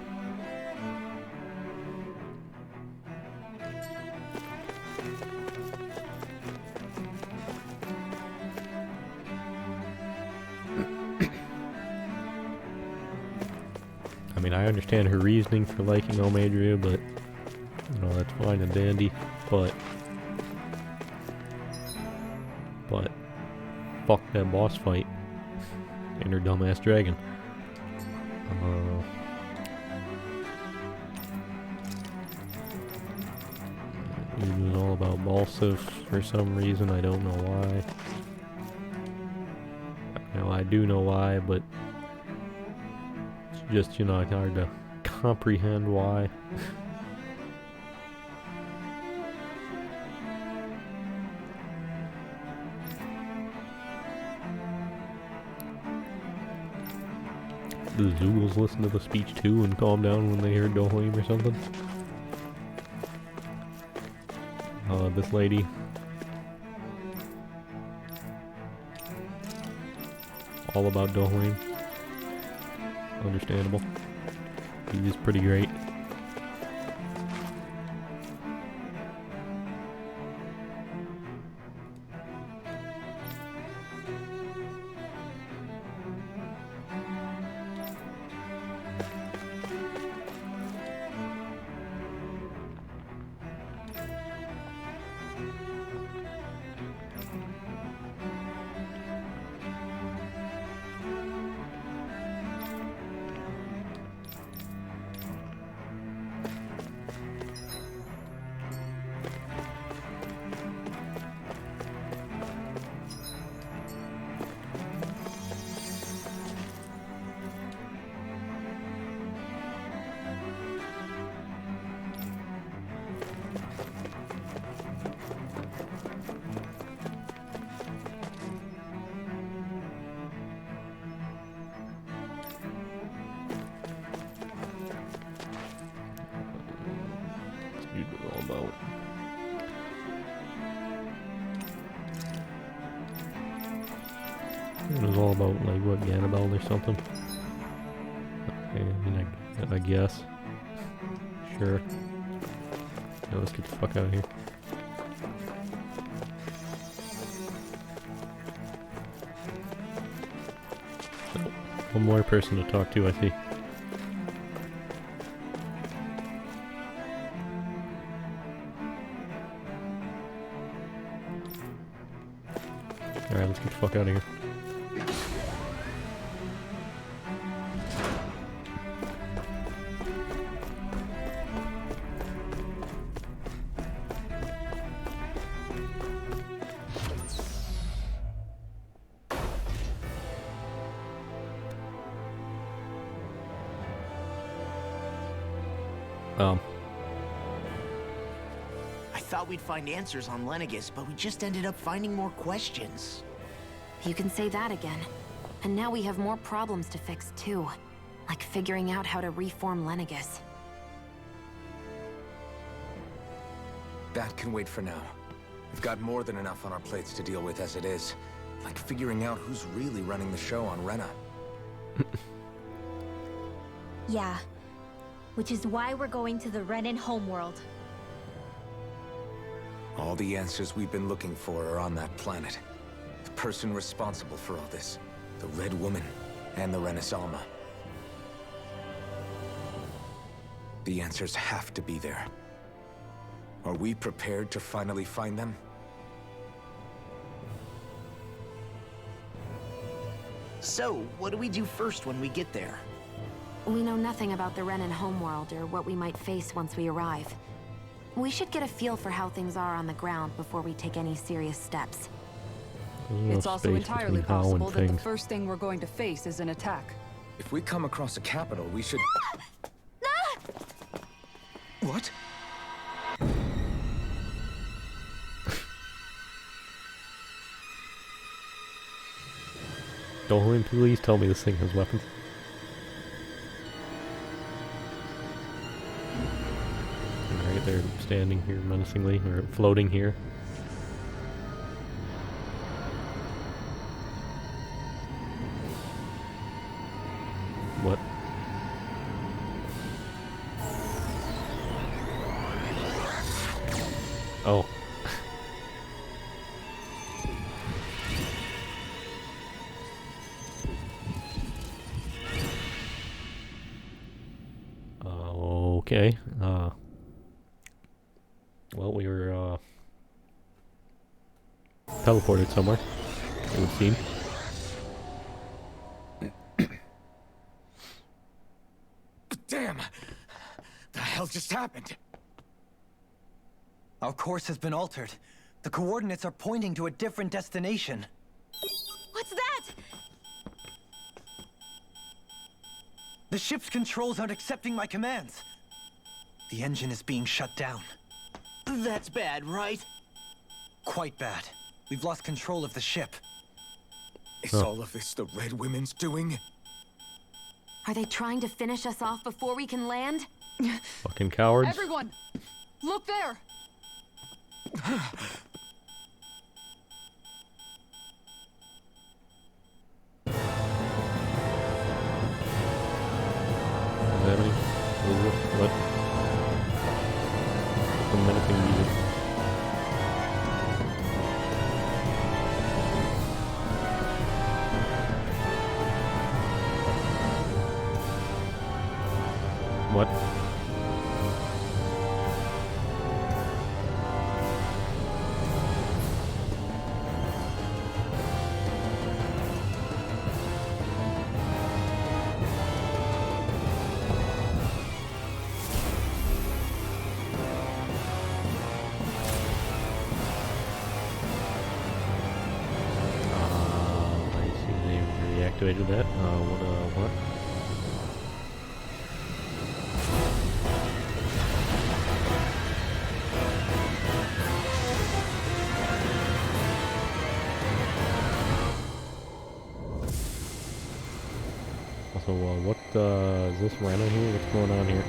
S1: I mean, I understand her reasoning for liking Romadria, but, you know, that's fine and dandy, but fuck that boss fight and her dumbass dragon. It was all about Balsif for some reason, I don't know why. Now I do know why, but it's just, you know, it's hard to comprehend why. The Zoogles listen to the speech too and calm down when they hear Dohalim or something. This lady. All about Dohalim. Understandable. He's pretty great. It was all about, like, what, Ganabel or something? Okay, I mean, I guess. Sure. Now let's get the fuck out of here. So, one more person to talk to, I see. Alright, let's get the fuck out of here. Um,
S7: I thought we'd find answers on Lenegis, but we just ended up finding more questions.
S9: You can say that again. And now we have more problems to fix, too. Like figuring out how to reform Lenegis.
S15: That can wait for now. We've got more than enough on our plates to deal with as it is. Like figuring out who's really running the show on Rena.
S5: Yeah. Which is why we're going to the Renan homeworld.
S15: All the answers we've been looking for are on that planet. The person responsible for all this. The Red Woman and the Renaissance. The answers have to be there. Are we prepared to finally find them?
S7: So, what do we do first when we get there?
S9: We know nothing about the Renan homeworld or what we might face once we arrive. We should get a feel for how things are on the ground before we take any serious steps.
S6: It's also entirely possible that the first thing we're going to face is an attack.
S15: If we come across a capital, we should... What?
S1: Don't please tell me this thing has weapons. Alright, they're standing here menacingly, or floating here. What? Oh. Okay. Well, we were teleported somewhere, it would seem.
S8: Damn! The hell just happened?
S2: Our course has been altered. The coordinates are pointing to a different destination.
S5: What's that?
S2: The ship's controls aren't accepting my commands. The engine is being shut down.
S7: That's bad, right?
S2: Quite bad. We've lost control of the ship.
S15: Is all of this the Red Women's doing?
S9: Are they trying to finish us off before we can land?
S1: Fucking cowards.
S6: Everyone! Look there!
S1: What's happening? What is this? What? Some menacing music. What? I see they reactivated that. What? So, what, is this Rena here? What's going on here?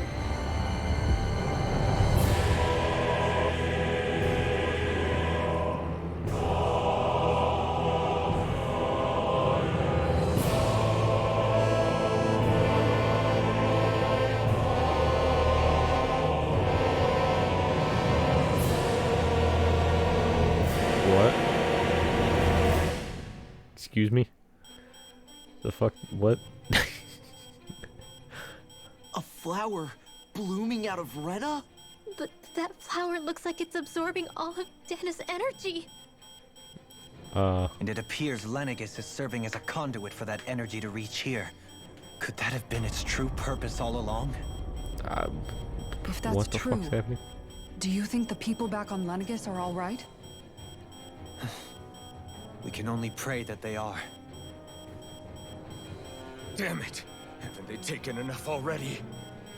S1: What? Excuse me? The fuck? What?
S7: A flower blooming out of Rena?
S5: But that flower looks like it's absorbing all of Dana's energy.
S2: And it appears Lenegis is serving as a conduit for that energy to reach here. Could that have been its true purpose all along?
S6: If that's
S1: what the
S6: true,
S1: fuck's happening?
S6: do you think the people back on Lenegis are all right?
S2: We can only pray that they are.
S8: Damn it! Haven't they taken enough already?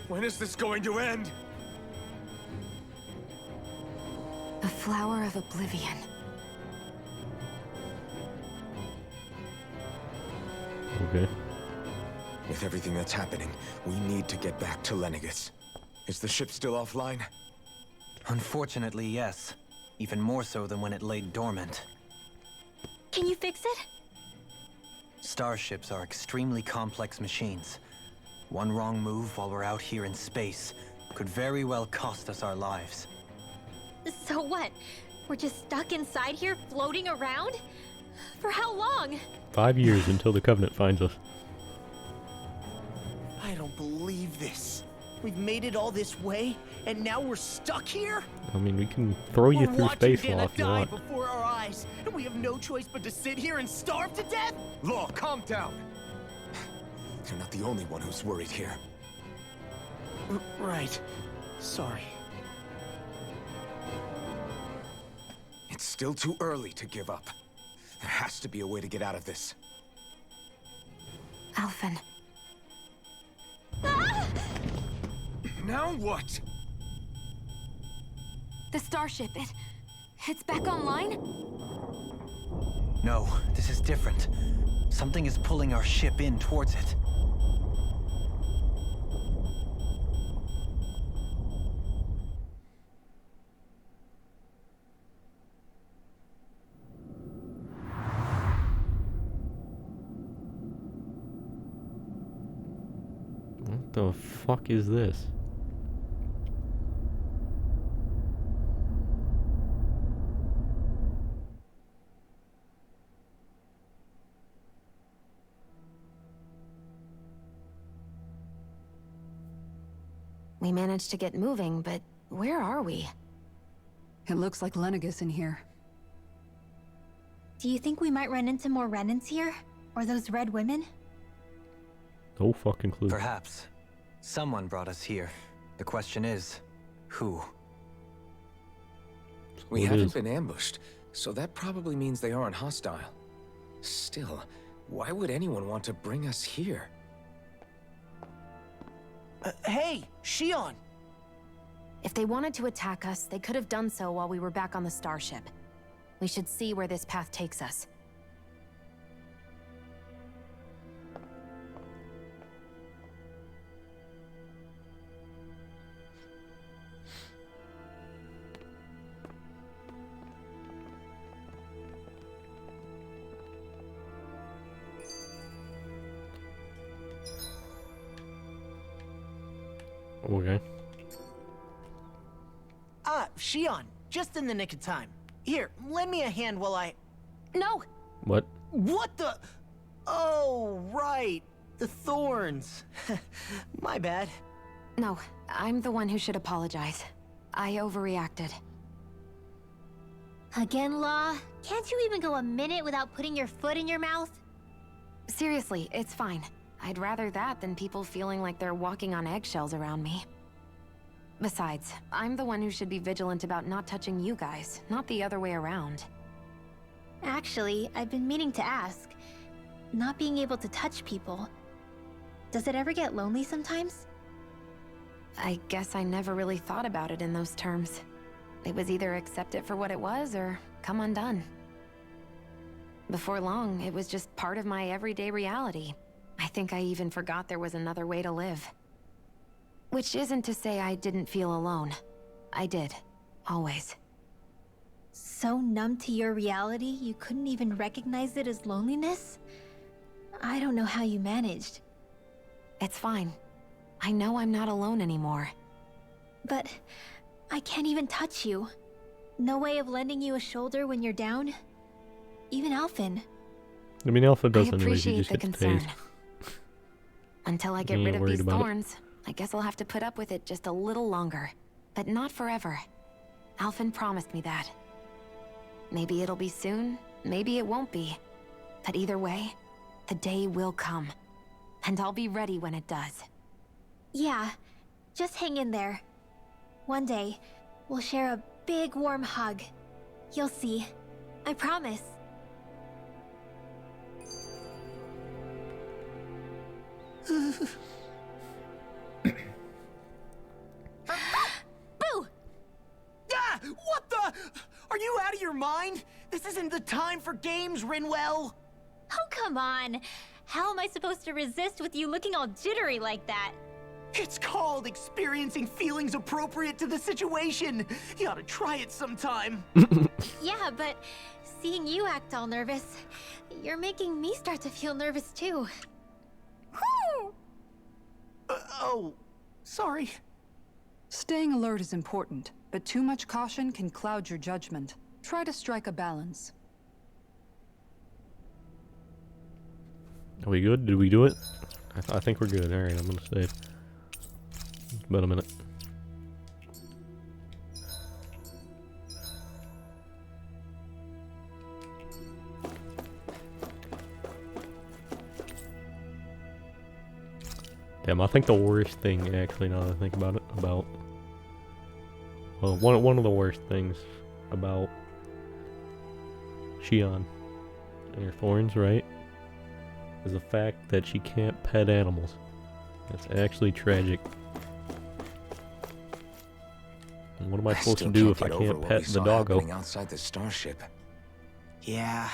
S8: When is this going to end?
S9: Flower of Oblivion.
S1: Okay.
S15: With everything that's happening, we need to get back to Lenegis. Is the ship still offline?
S11: Unfortunately, yes. Even more so than when it lay dormant.
S5: Can you fix it?
S11: Starships are extremely complex machines. One wrong move while we're out here in space could very well cost us our lives.
S5: So what? We're just stuck inside here, floating around? For how long?
S1: 5 years until the Covenant finds us.
S7: I don't believe this. We've made it all this way, and now we're stuck here?
S1: I mean, we can throw you
S7: We're
S1: through
S7: watching
S1: space
S7: Dana
S1: law if you
S7: die
S1: want.
S7: before our eyes, and we have no choice but to sit here and starve to death?
S15: Law, calm down. You're not the only one who's worried here.
S7: Right. Sorry.
S15: It's still too early to give up. There has to be a way to get out of this.
S9: Alphen.
S8: Now what?
S9: The starship, it's back online?
S11: No, this is different. Something is pulling our ship in towards it.
S1: What the fuck is this?
S9: We managed to get moving, but where are we?
S6: It looks like Lenegis in here.
S5: Do you think we might run into more Renans here? Or those red women?
S1: No fucking clue.
S11: Perhaps. Someone brought us here. The question is, who?
S15: We
S1: It
S15: haven't
S1: is.
S15: been ambushed, so that probably means they aren't hostile. Still, why would anyone want to bring us here?
S7: Hey, Shion!
S9: If they wanted to attack us, they could have done so while we were back on the starship. We should see where this path takes us.
S1: Okay.
S7: Shion, just in the nick of time. Here, lend me a hand while I...
S9: No!
S1: What?
S7: What the... Oh, right. The thorns. My bad.
S9: No, I'm the one who should apologize. I overreacted.
S5: Again, Law? Can't you even go a minute without putting your foot in your mouth?
S9: Seriously, it's fine. I'd rather that than people feeling like they're walking on eggshells around me. Besides, I'm the one who should be vigilant about not touching you guys, not the other way around.
S5: Actually, I've been meaning to ask. Not being able to touch people. Does it ever get lonely sometimes?
S9: I guess I never really thought about it in those terms. It was either accept it for what it was or come undone. Before long, it was just part of my everyday reality. I think I even forgot there was another way to live. Which isn't to say I didn't feel alone. I did. Always.
S5: So numb to your reality, you couldn't even recognize it as loneliness? I don't know how you managed.
S9: It's fine. I know I'm not alone anymore.
S5: But I can't even touch you. No way of lending you a shoulder when you're down? Even Alphen.
S1: I mean, Alpha
S9: I
S1: does anyways. He
S9: appreciate
S1: just
S9: the
S1: gets
S9: concern.
S1: tased.
S9: Until I
S1: You
S9: get
S1: ain't
S9: rid of
S1: worried
S9: these
S1: about it?
S9: thorns, I guess I'll have to put up with it just a little longer. But not forever. Alphen promised me that. Maybe it'll be soon, maybe it won't be. But either way, the day will come. And I'll be ready when it does.
S5: Yeah, just hang in there. One day, we'll share a big warm hug. You'll see. I promise.
S7: Boo! Ah! What the... your mind? This isn't the time for games, Rinwell!
S5: Oh, come on. How am I supposed to resist with you looking all jittery like that?
S7: It's called experiencing feelings appropriate to the situation. You ought to try it sometime.
S5: Yeah, but seeing you act all nervous, you're making me start to feel nervous too.
S7: Oh, sorry.
S6: Staying alert is important, but too much caution can cloud your judgment. Try to strike a balance.
S1: Are we good? Did we do it? I think we're good. Alright, I'm gonna save. It's about a minute. Damn, I think the worst thing, actually, now that I think about it, well, one of the worst things about Shion and her thorns, right, is the fact that she can't pet animals. That's actually tragic. And what am I supposed to do if I can't pet the doggo?
S15: Outside the starship.
S7: Yeah,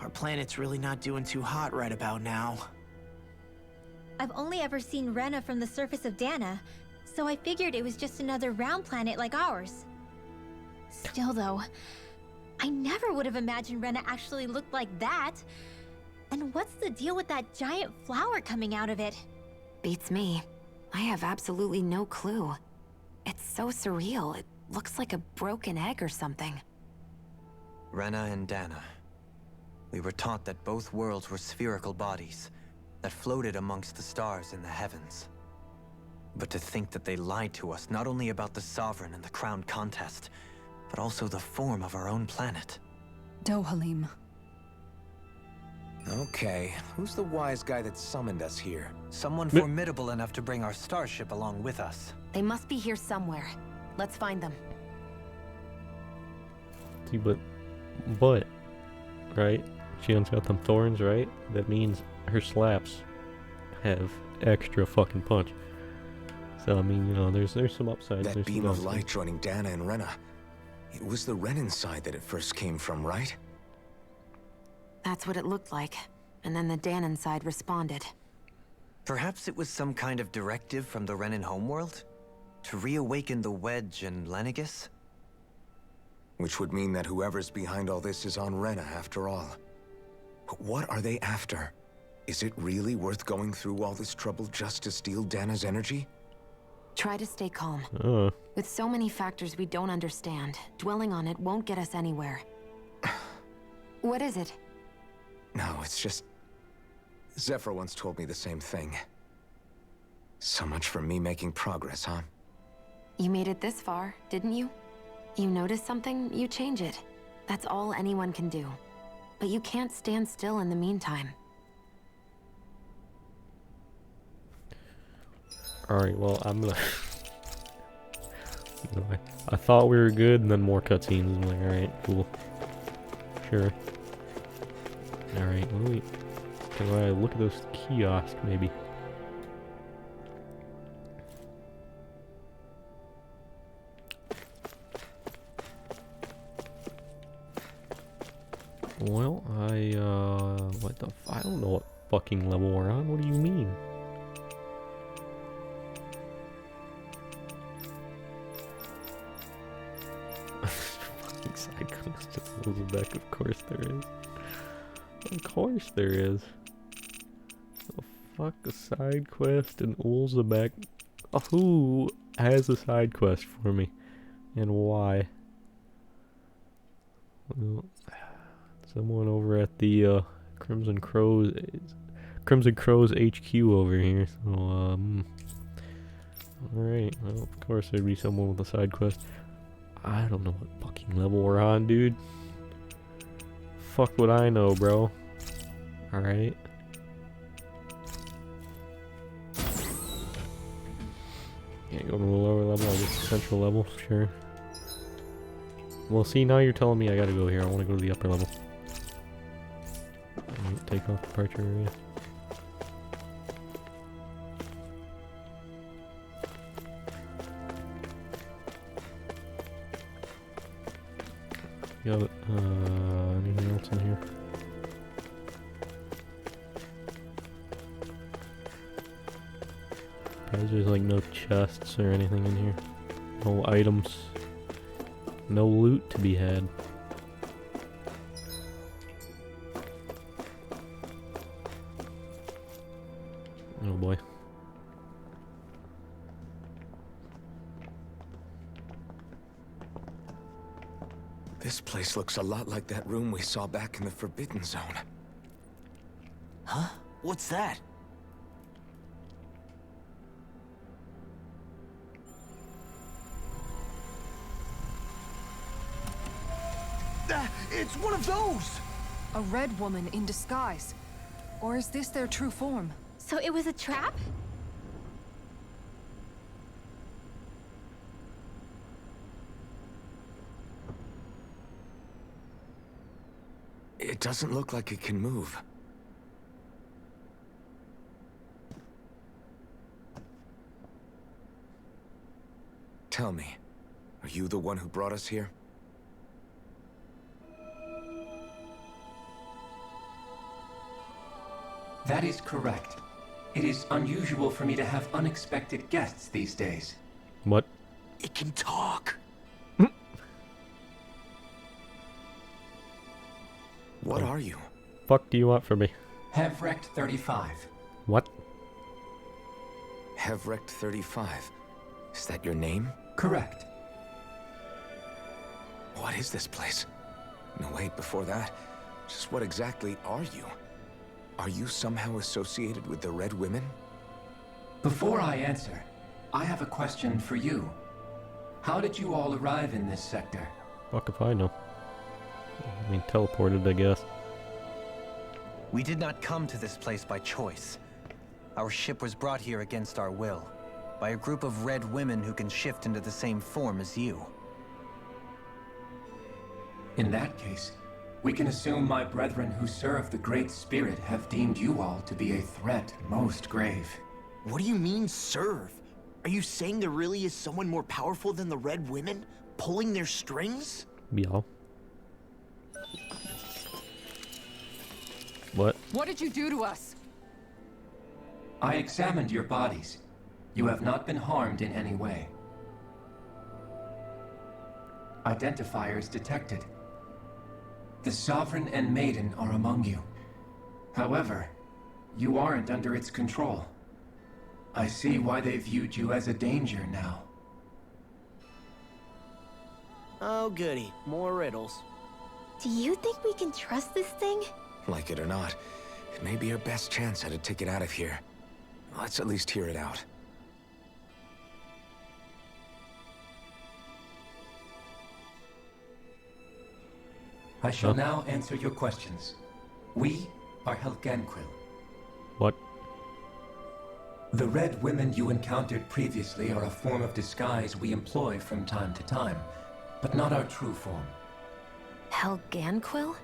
S7: our planet's really not doing too hot right about now.
S5: I've only ever seen Rena from the surface of Dana, so I figured it was just another round planet like ours. Still though, I never would have imagined Rena actually looked like that. And what's the deal with that giant flower coming out of it?
S9: Beats me. I have absolutely no clue. It's so surreal. It looks like a broken egg or something.
S11: Rena and Dana. We were taught that both worlds were spherical bodies that floated amongst the stars in the heavens. But to think that they lied to us not only about the Sovereign and the Crown contest, but also the form of our own planet.
S6: Dohalim.
S15: Okay, who's the wise guy that summoned us here?
S11: Someone formidable enough to bring our starship along with us.
S9: They must be here somewhere. Let's find them.
S1: See, but, right? Shion's got them thorns, right? That means her slaps have extra fucking punch. So, I mean, you know, there's some upsides.
S15: That beam of light joining Dana and Rena. It was the Renin side that it first came from, right?
S9: That's what it looked like. And then the Danon side responded.
S11: Perhaps it was some kind of directive from the Renin homeworld? To reawaken the Wedge and Lenegis?
S15: Which would mean that whoever's behind all this is on Rena after all. But what are they after? Is it really worth going through all this trouble just to steal Dana's energy?
S9: Try to stay calm. With so many factors we don't understand, dwelling on it won't get us anywhere. What is it?
S15: No, it's just... Zephyr once told me the same thing. So much for me making progress, huh?
S9: You made it this far, didn't you? You notice something, you change it. That's all anyone can do. But you can't stand still in the meantime.
S1: Alright, well, I'm gonna... You know, I thought we were good, and then more cutscenes. I'm like, alright, cool. Sure. Alright, what do we... Can I look at those kiosks, maybe? Well, what the I don't know what fucking level we're on. What do you mean? Fucking side quest just pulls it back. Of course there is. Of course there is. The fuck a side quest and Ulzabek. Who has a side quest for me? And why? Well, someone over at the Crimson Crows HQ over here. So alright, well of course there'd be someone with a side quest. I don't know what fucking level we're on, dude. Fuck would I know, bro. Alright. Can't go to the lower level, I guess the central level, sure. Well, see, now you're telling me I gotta go here. I want to go to the upper level. Take off departure area. Got it. Anything else in here? Probably there's like no chests or anything in here. No items. No loot to be had. Oh boy.
S15: This place looks a lot like that room we saw back in the Forbidden Zone.
S7: Huh? What's that? It's one of those!
S6: A red woman in disguise. Or is this their true form?
S5: So it was a trap?
S15: It doesn't look like it can move. Tell me, are you the one who brought us here?
S12: That is correct. It is unusual for me to have unexpected guests these days.
S1: What?
S7: It can talk.
S15: What are you?
S1: Fuck do you want from me?
S12: Hevrecht 35.
S1: What?
S15: Hevrecht 35. Is that your name?
S12: Correct.
S15: What is this place? No, wait, before that, just what exactly are you? Are you somehow associated with the Red Women?
S12: Before I answer, I have a question for you. How did you all arrive in this sector?
S1: Fuck if I know. I mean, teleported, I guess.
S2: We did not come to this place by choice. Our ship was brought here against our will, by a group of red women who can shift into the same form as you.
S12: In that case, we can assume my brethren who serve the Great Spirit have deemed you all to be a threat most grave.
S7: What do you mean, serve? Are you saying there really is someone more powerful than the Red Women, pulling their strings?
S1: Yeah. What?
S6: What did you do to us?
S12: I examined your bodies. You have not been harmed in any way. Identifiers detected. The Sovereign and Maiden are among you. However, you aren't under its control. I see why they viewed you as a danger now.
S7: Oh, goody. More riddles.
S5: Do you think we can trust this thing?
S15: Like it or not, it may be our best chance at a ticket out of here. Let's at least hear it out.
S12: I shall now answer your questions. We are Helganquil.
S1: What?
S12: The Red Women you encountered previously are a form of disguise we employ from time to time, but not our true form.
S9: Helganquil?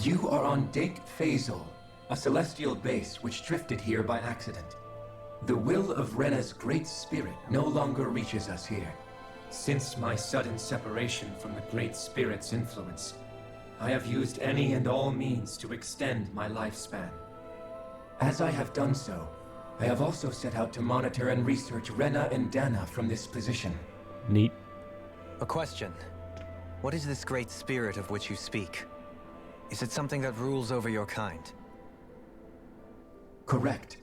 S12: You are on Dake Phasol, a celestial base which drifted here by accident. The will of Rena's great spirit no longer reaches us here. Since my sudden separation from the Great Spirit's influence, I have used any and all means to extend my lifespan. As I have done so, I have also set out to monitor and research Rena and Dana from this position.
S1: Neat.
S2: A question. What is this great spirit of which you speak? Is it something that rules over your kind?
S12: Correct.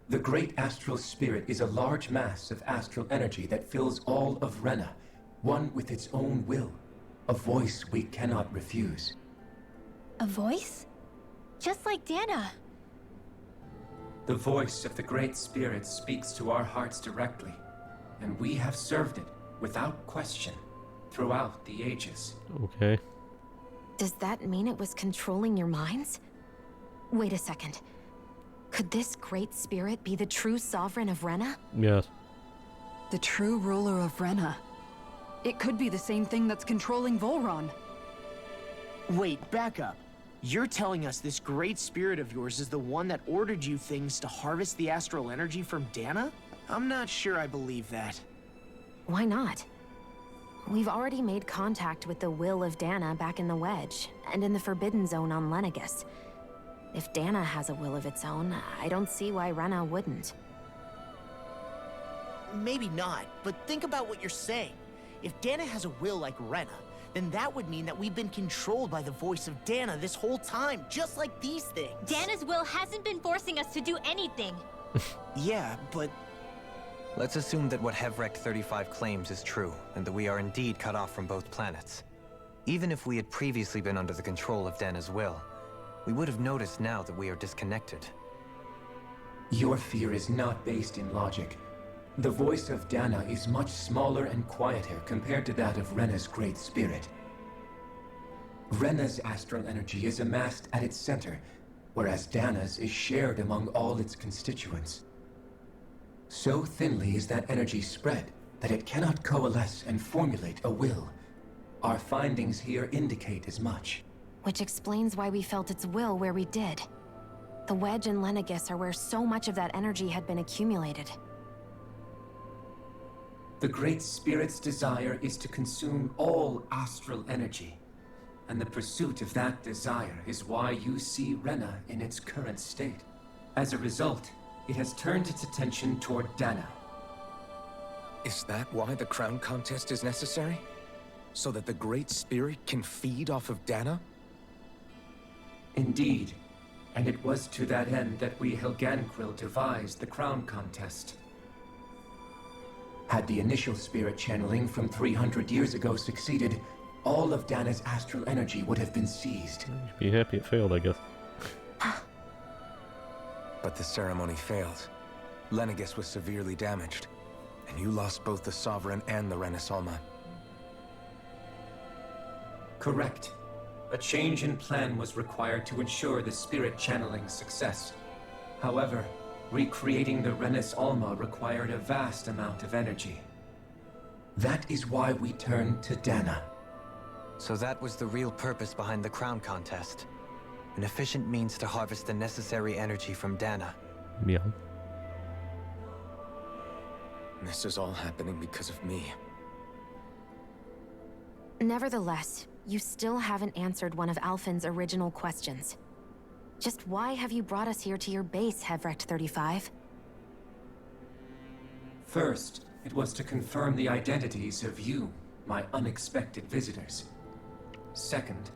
S12: The Great Astral Spirit is a large mass of astral energy that fills all of Rena, one with its own will, a voice we cannot refuse.
S5: A voice? Just like Dana.
S12: The voice of the Great Spirit speaks to our hearts directly, and we have served it without question throughout the ages.
S1: Okay.
S9: Does that mean it was controlling your minds? Wait a second. Could this Great Spirit be the true Sovereign of Rena?
S1: Yes.
S6: The true ruler of Rena. It could be the same thing that's controlling Volron.
S7: Wait, back up. You're telling us this great spirit of yours is the one that ordered you things to harvest the astral energy from Dana? I'm not sure I believe that.
S9: Why not? We've already made contact with the will of Dana back in the Wedge, and in the Forbidden Zone on Lenegus. If Dana has a will of its own, I don't see why Rena wouldn't.
S7: Maybe not, but think about what you're saying. If Dana has a will like Rena, then that would mean that we've been controlled by the voice of Dana this whole time, just like these things.
S5: Dana's will hasn't been forcing us to do anything.
S7: Yeah, but...
S11: Let's assume that what Hevrecht 35 claims is true, and that we are indeed cut off from both planets. Even if we had previously been under the control of Dana's will, we would have noticed now that we are disconnected.
S12: Your fear is not based in logic. The voice of Dana is much smaller and quieter compared to that of Rena's great spirit. Rena's astral energy is amassed at its center, whereas Dana's is shared among all its constituents. So thinly is that energy spread that it cannot coalesce and formulate a will. Our findings here indicate as much.
S9: Which explains why we felt its will where we did. The Wedge and Lenegus are where so much of that energy had been accumulated.
S12: The Great Spirit's desire is to consume all astral energy, and the pursuit of that desire is why you see Rena in its current state. As a result, it has turned its attention toward Dana.
S15: Is that why the crown contest is necessary? So that the Great Spirit can feed off of Dana?
S12: Indeed, and it was to that end that we Helganquil devised the crown contest. Had the initial spirit channeling from 300 years ago succeeded, all of Dana's astral energy would have been seized.
S1: Be happy it failed, I guess.
S15: But the ceremony failed. Lenegus was severely damaged, and you lost both the Sovereign and the Renasolma.
S12: Correct. A change in plan was required to ensure the spirit channeling's success. However, recreating the Renis Alma required a vast amount of energy. That is why we turned to Dana.
S11: So that was the real purpose behind the crown contest. An efficient means to harvest the necessary energy from Dana.
S1: Yeah.
S15: This is all happening because of me.
S9: Nevertheless, you still haven't answered one of Alphen's original questions. Just why have you brought us here to your base, Hevrecht 35?
S12: First, it was to confirm the identities of you, my unexpected visitors. Second,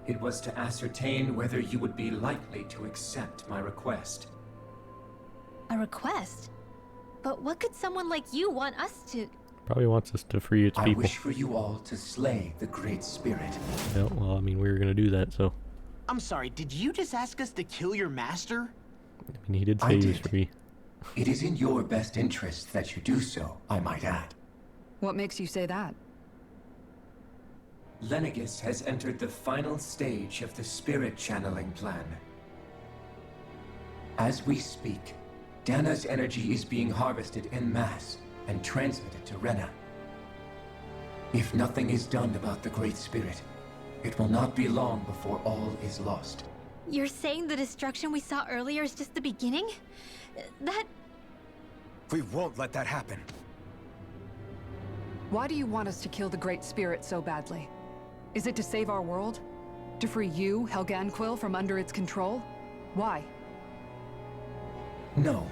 S12: it was to ascertain whether you would be likely to accept my request.
S5: A request? But what could someone like you want us to...
S1: Probably wants us to free its
S12: I
S1: people.
S12: wish for you all to slay the Great Spirit.
S1: Yeah, well, I mean, we were gonna do that, so...
S7: I'm sorry, did you just ask us to kill your master?
S1: I mean, he did say he was free.
S12: It is in your best interest that you do so, I might add.
S6: What makes you say that?
S12: Lenegus has entered the final stage of the spirit channeling plan. As we speak, Dana's energy is being harvested en masse and transmitted to Rena. If nothing is done about the Great Spirit, it will not be long before all is lost.
S5: You're saying the destruction we saw earlier is just the beginning? That...
S15: We won't let that happen.
S6: Why do you want us to kill the Great Spirit so badly? Is it to save our world? To free you, Helganquil, from under its control? Why?
S12: No.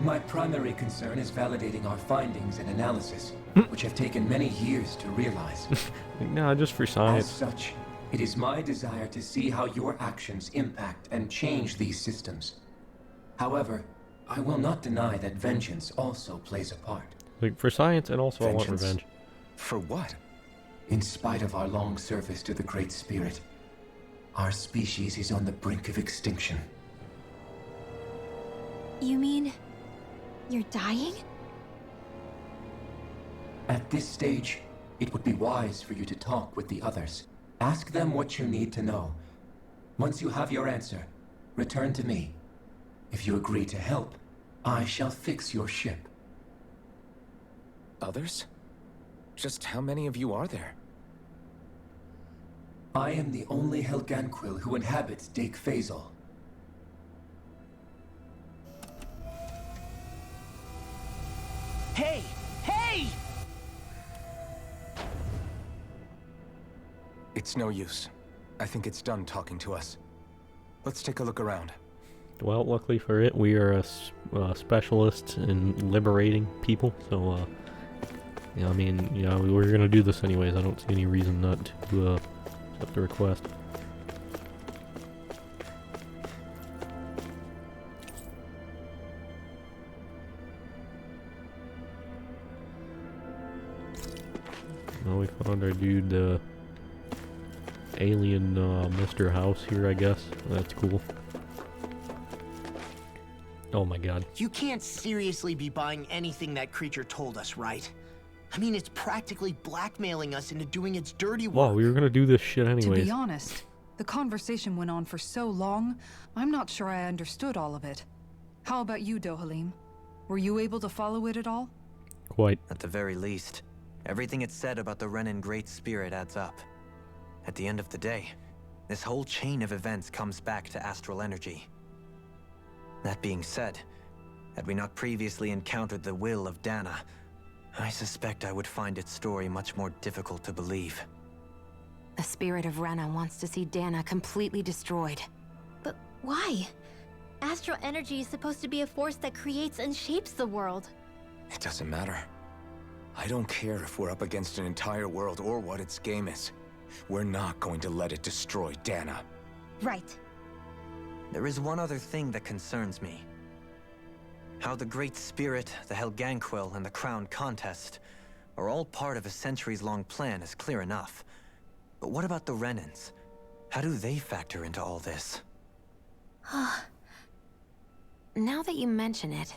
S12: My primary concern is validating our findings and analysis, which have taken many years to realize.
S1: No, just for science.
S12: As such, it is my desire to see how your actions impact and change these systems. However, I will not deny that vengeance also plays a part.
S1: Like, for science, and also
S12: Vengeance?
S1: I want revenge.
S15: For what?
S12: In spite of our long service to the Great Spirit, our species is on the brink of extinction.
S5: You mean... you're dying?
S12: At this stage, it would be wise for you to talk with the others. Ask them what you need to know. Once you have your answer, return to me. If you agree to help, I shall fix your ship.
S15: Others? Just how many of you are there?
S12: I am the only Helganquil who inhabits Dake Phasal.
S7: Hey! Hey!
S15: It's no use. I think it's done talking to us. Let's take a look around.
S1: Well, luckily for it, we are specialists in liberating people, so, yeah, I mean, yeah, we're gonna do this anyways. I don't see any reason not to, accept the request. Well, we found our dude, alien, Mr. House here, I guess. That's cool. Oh my god.
S7: You can't seriously be buying anything that creature told us, right? I mean, it's practically blackmailing us into doing its dirty work.
S1: Wow, we were gonna do this shit anyways.
S6: To be honest, the conversation went on for so long, I'm not sure I understood all of it. How about you, Dohalim? Were you able to follow it at all?
S1: Quite.
S11: At the very least, everything it said about the Renan Great Spirit adds up. At the end of the day, this whole chain of events comes back to astral energy. That being said, had we not previously encountered the will of Dana, I suspect I would find its story much more difficult to believe.
S9: The spirit of Rena wants to see Dana completely destroyed.
S5: But why? Astral energy is supposed to be a force that creates and shapes the world.
S15: It doesn't matter. I don't care if we're up against an entire world or what its game is. We're not going to let it destroy Dana.
S5: Right.
S11: There is one other thing that concerns me. How the Great Spirit, the Helganquil, and the Crown Contest are all part of a centuries-long plan is clear enough. But what about the Renans? How do they factor into all this?
S9: Now that you mention it,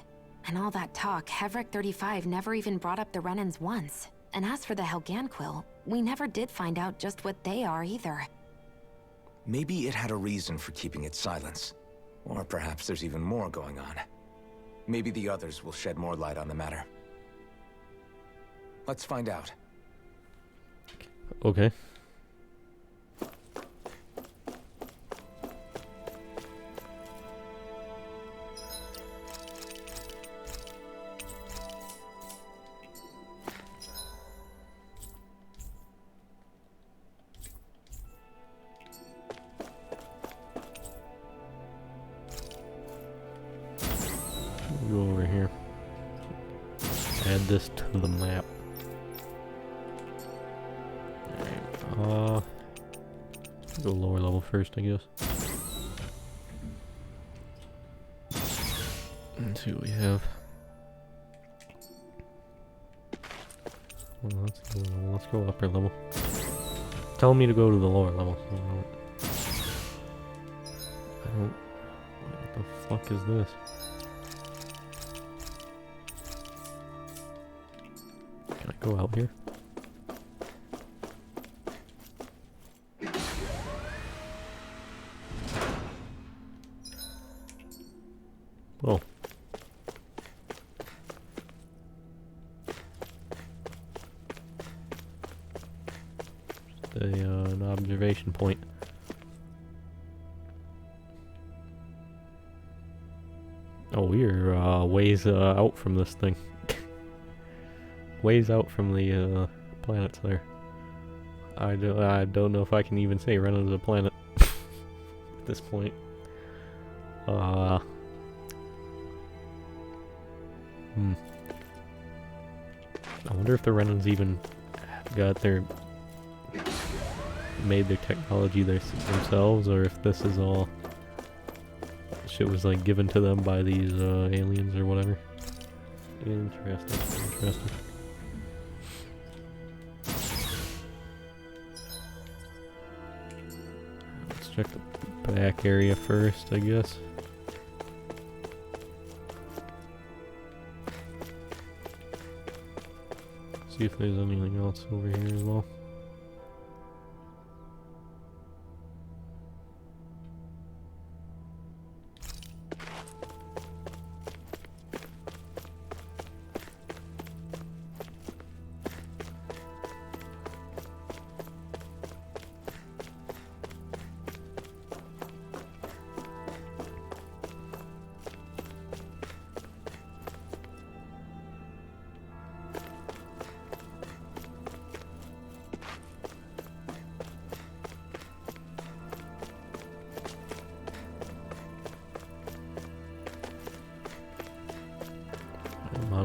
S9: and all that talk, Hevric 35 never even brought up the Renans once. And as for the Helganquil, we never did find out just what they are either.
S15: Maybe it had a reason for keeping its silence. Or perhaps there's even more going on. Maybe the others will shed more light on the matter. Let's find out.
S1: Okay. Go over here. Add this to the map. Alright, go lower level first, I guess. Let's see what we have. Well, let's go upper level. Tell me to go to the lower level. I don't. What the fuck is this? Can I go out here? Oh. An observation point. Oh, we're ways out from this thing. Ways out from the planets there. I don't know if I can even say Rena's a planet at this point. I wonder if the Renans even got their made their technology themselves, or if this is all shit was like given to them by these aliens or whatever. Interesting. Let's check the back area first, I guess. See if there's anything else over here as well.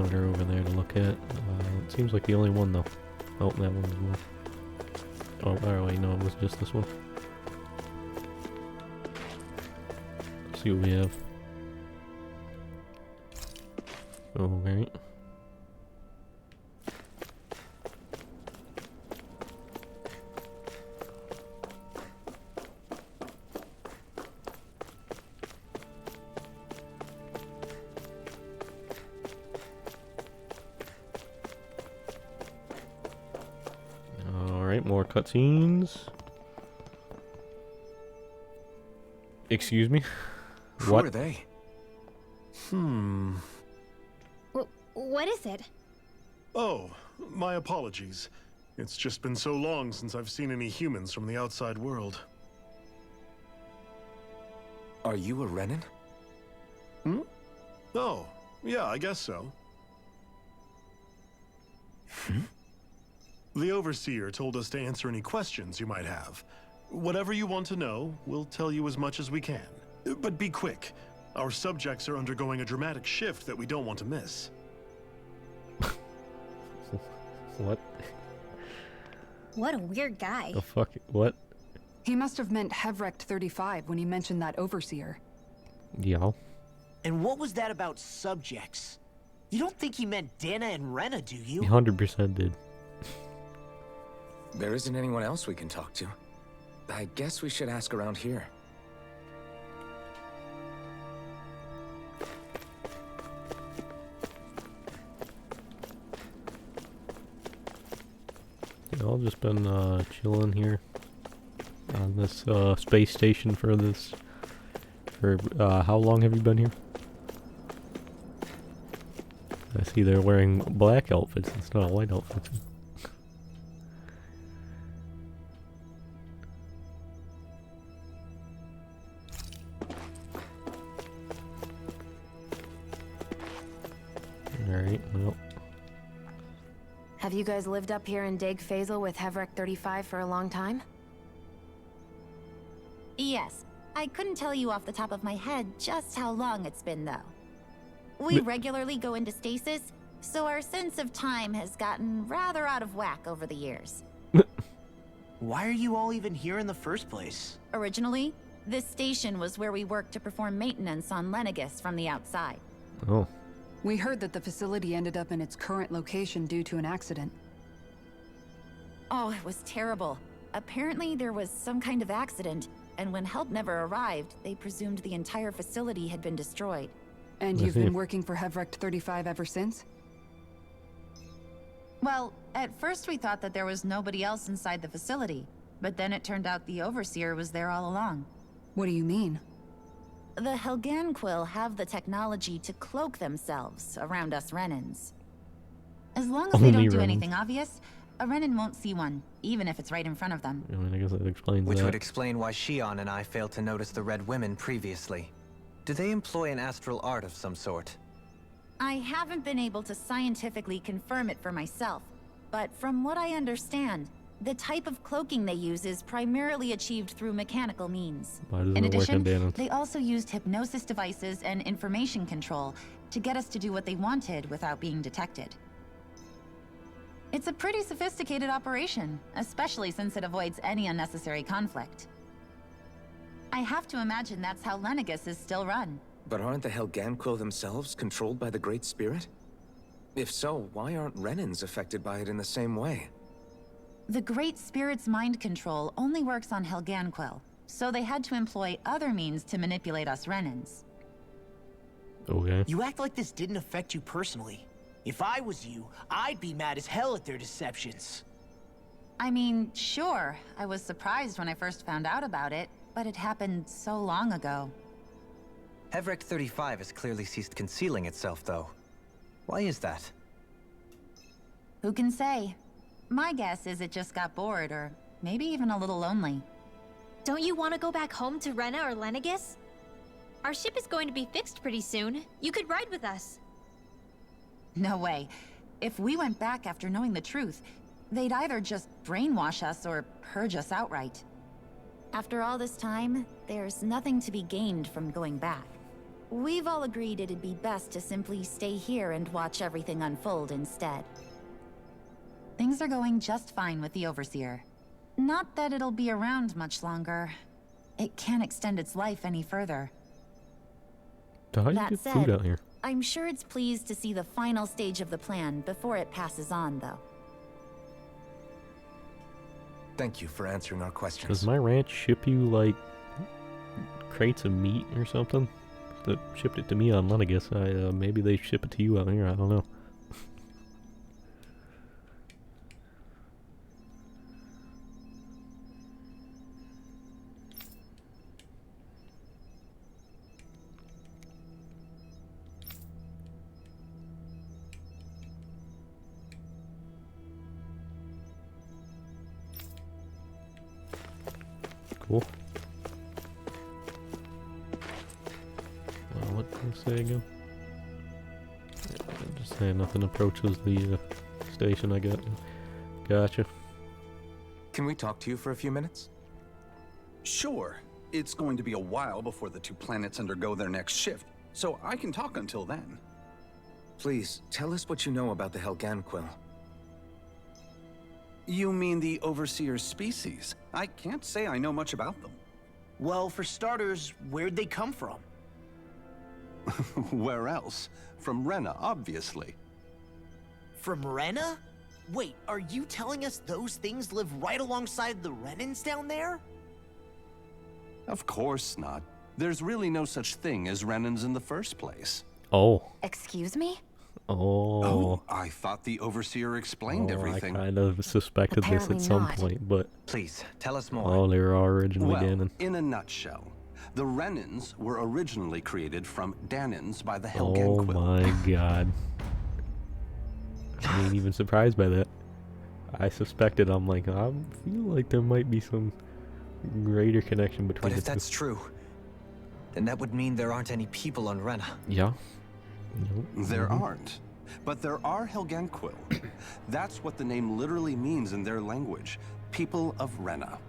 S1: monitor over there to look at. It seems like the only one though. Oh, that one as well. Oh, wait, no, it was just this one. Let's see what we have. Alright. Alright, more cutscenes. Excuse me?
S15: Who
S1: What?
S15: are they?
S5: What is it?
S16: Oh, my apologies. It's just been so long since I've seen any humans from the outside world.
S15: Are you a Renan?
S16: Hmm? Oh, yeah, I guess so. The Overseer told us to answer any questions you might have. Whatever you want to know, we'll tell you as much as we can. But be quick. Our subjects are undergoing a dramatic shift that we don't want to miss.
S1: What?
S5: What a weird guy.
S1: The fuck? What?
S6: He must have meant Hevrecht 35 when he mentioned that Overseer.
S1: Yeah.
S7: And what was that about subjects? You don't think he meant Dana and Rena, do you?
S1: He 100% did.
S15: There isn't anyone else we can talk to. I guess we should ask around here.
S1: I've just been chilling here on this space station for this. For how long have you been here? I see they're wearing black outfits. It's not a white outfit. Alright, well.
S9: Have you guys lived up here in Dig Faisal with Hevrecht 35 for a long time?
S10: Yes. I couldn't tell you off the top of my head just how long it's been, though. We regularly go into stasis, so our sense of time has gotten rather out of whack over the years.
S7: Why are you all even here in the first place?
S10: Originally, this station was where we worked to perform maintenance on Lenegis from the outside.
S1: Oh.
S6: We heard that the facility ended up in its current location due to an accident.
S10: Oh, it was terrible. Apparently there was some kind of accident, and when help never arrived, they presumed the entire facility had been destroyed.
S6: And you've been working for Hevrecht 35 ever since?
S10: Well, at first we thought that there was nobody else inside the facility, but then it turned out the Overseer was there all along.
S6: What do you mean?
S10: The Helganquil have the technology to cloak themselves around us Renans. As long as they don't do anything obvious, a Renan won't see one, even if it's right in front of them.
S1: I mean, I guess that explains
S11: Which
S1: that.
S11: would explain why Shion and I failed to notice the Red Women previously. Do they employ an astral art of some sort?
S10: I haven't been able to scientifically confirm it for myself, but from what I understand, the type of cloaking they use is primarily achieved through mechanical means.
S1: Why doesn't
S10: In
S1: it work on
S10: addition,
S1: Dana?
S10: they also used hypnosis devices and information control to get us to do what they wanted without being detected. It's a pretty sophisticated operation, especially since it avoids any unnecessary conflict. I have to imagine that's how Lenegis is still run.
S15: But aren't the Helganquil themselves controlled by the Great Spirit? If so, why aren't Renans affected by it in the same way?
S10: The Great Spirit's mind control only works on Helganquil, so they had to employ other means to manipulate us Renans.
S1: Okay.
S7: You act like this didn't affect you personally. If I was you, I'd be mad as hell at their deceptions.
S10: I mean, sure, I was surprised when I first found out about it, but it happened so long ago.
S11: Hevrecht 35 has clearly ceased concealing itself, though. Why is that?
S10: Who can say? My guess is it just got bored, or maybe even a little lonely.
S5: Don't you want to go back home to Rena or Lenegis? Our ship is going to be fixed pretty soon. You could ride with us.
S10: No way. If we went back after knowing the truth, they'd either just brainwash us or purge us outright. After all this time, there's nothing to be gained from going back. We've all agreed it'd be best to simply stay here and watch everything unfold instead. Things are going just fine with the Overseer. Not that it'll be around much longer. It can't extend its life any further.
S1: So how do you
S10: That
S1: get
S10: said,
S1: food out here?
S10: I'm sure it's pleased to see the final stage of the plan before it passes on, though.
S15: Thank you for answering our questions.
S1: Does my ranch ship you, like, crates of meat or something? That shipped it to me on Lenegus. Maybe they ship it to you out here, I don't know. Cool. What did I say again? I'm just saying nothing approaches the station I got. Gotcha.
S15: Can we talk to you for a few minutes?
S17: Sure. It's going to be a while before the two planets undergo their next shift, so I can talk until then.
S15: Please, tell us what you know about the Helganquil.
S17: You mean the Overseer species? I can't say I know much about them.
S7: Well, for starters, where'd they come from?
S17: Where else? From Rena, obviously.
S7: From Rena? Wait, are you telling us those things live right alongside the Renans down there?
S17: Of course not. There's really no such thing as Renans in the first place.
S1: Oh.
S9: Excuse me?
S1: Oh.
S17: I thought the Overseer explained everything.
S1: I kind of suspected this at some point, but...
S11: Please, tell us more.
S1: Oh, they were all originally Danon.
S17: In a nutshell, the Renans were originally created from Danans by the Helganquil.
S1: Oh my god. I ain't even surprised by that. I suspected, I feel like there might be some greater connection between
S11: But
S1: the
S11: if that's true, then that would mean there aren't any people on Rena.
S1: Yeah.
S17: Nope. There aren't. But there are Helganquil. That's what the name literally means in their language. People of Rena.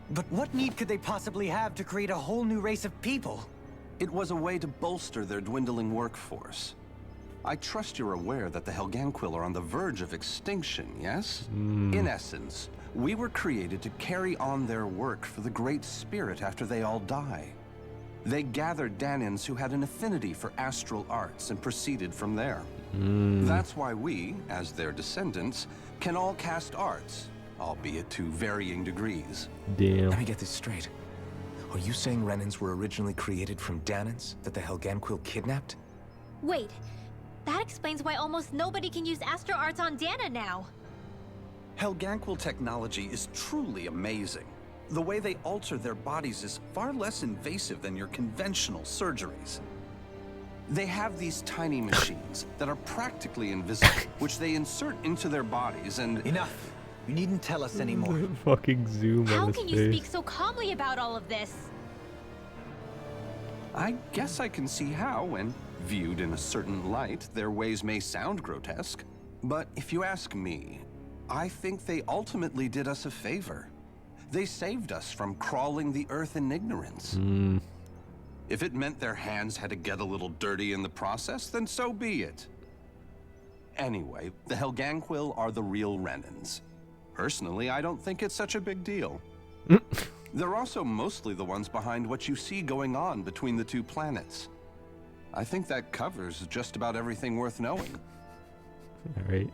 S11: But what need could they possibly have to create a whole new race of people?
S17: It was a way to bolster their dwindling workforce. I trust you're aware that the Helganquil are on the verge of extinction, yes? In essence, we were created to carry on their work for the Great Spirit after they all die. They gathered Danans who had an affinity for astral arts and proceeded from there. That's why we, as their descendants, can all cast arts, albeit to varying degrees.
S1: Damn.
S15: Let me get this straight. Are you saying Renans were originally created from Danans that the Helganquil kidnapped?
S5: Wait, that explains why almost nobody can use Astro Arts on Dana now.
S17: Helganquil technology is truly amazing. The way they alter their bodies is far less invasive than your conventional surgeries. They have these tiny machines that are practically invisible, which they insert into their bodies and...
S11: Enough! You needn't tell us anymore.
S1: Fucking zoom
S5: How
S1: on his
S5: can
S1: face.
S5: you speak so calmly about all of this?
S17: I guess I can see how, when viewed in a certain light, their ways may sound grotesque. But if you ask me, I think they ultimately did us a favor. They saved us from crawling the earth in ignorance. If it meant their hands had to get a little dirty in the process, then so be it. Anyway, the Helganquil are the real Renans. Personally, I don't think it's such a big deal. They're also mostly the ones behind what you see going on between the two planets. I think that covers just about everything worth knowing.
S1: Alright.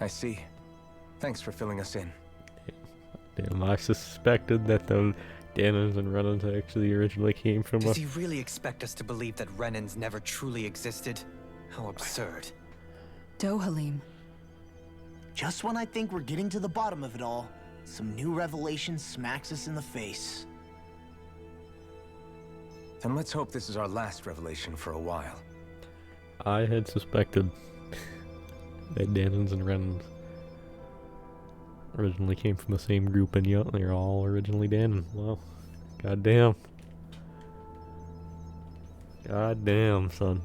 S15: I see. Thanks for filling us in.
S1: Damn, I suspected that the Danons and Renans actually originally came from
S11: Does he really expect us to believe that Renans never truly existed? How absurd.
S6: Dohalim.
S7: Just when I think we're getting to the bottom of it all, some new revelation smacks us in the face.
S15: Then let's hope this is our last revelation for a while.
S1: I had suspected that Danons and Renans originally came from the same group, and yet they're all originally Danon. Well, goddamn. Goddamn, son.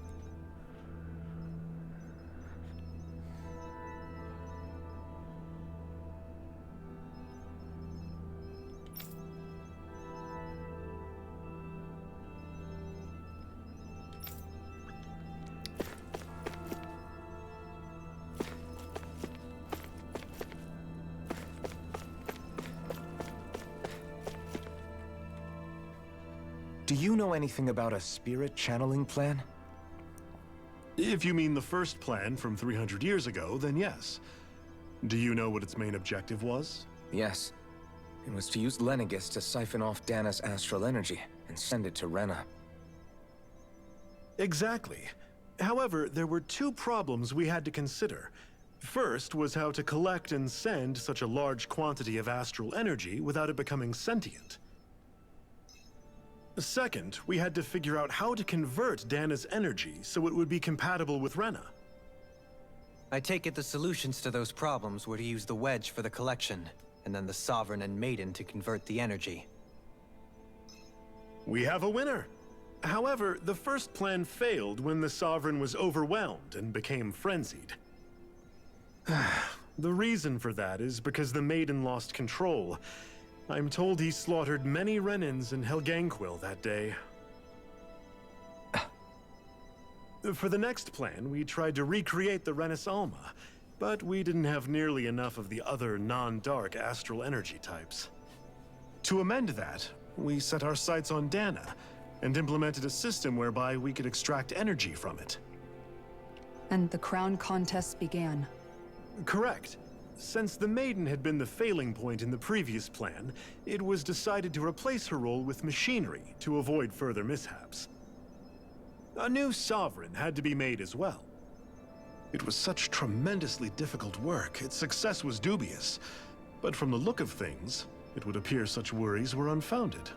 S15: Do you know anything about a spirit channeling plan?
S16: If you mean the first plan from 300 years ago, then yes. Do you know what its main objective was?
S15: Yes. It was to use Lenegis to siphon off Dana's astral energy and send it to Rena.
S16: Exactly. However, there were two problems we had to consider. First was how to collect and send such a large quantity of astral energy without it becoming sentient. Second, we had to figure out how to convert Dana's energy so it would be compatible with Rena.
S2: I take it the solutions to those problems were to use the wedge for the collection, and then the Sovereign and Maiden to convert the energy.
S16: We have a winner! However, the first plan failed when the Sovereign was overwhelmed and became frenzied. The reason for that is because the Maiden lost control. I'm told he slaughtered many Renans in Helganquil that day. For the next plan, we tried to recreate the Renis Alma, but we didn't have nearly enough of the other non-dark astral energy types. To amend that, we set our sights on Dana, and implemented a system whereby we could extract energy from it.
S6: And the crown contests began.
S16: Correct. Since the Maiden had been the failing point in the previous plan, it was decided to replace her role with machinery to avoid further mishaps. A new Sovereign had to be made as well. It was such tremendously difficult work, its success was dubious. But from the look of things, it would appear such worries were unfounded.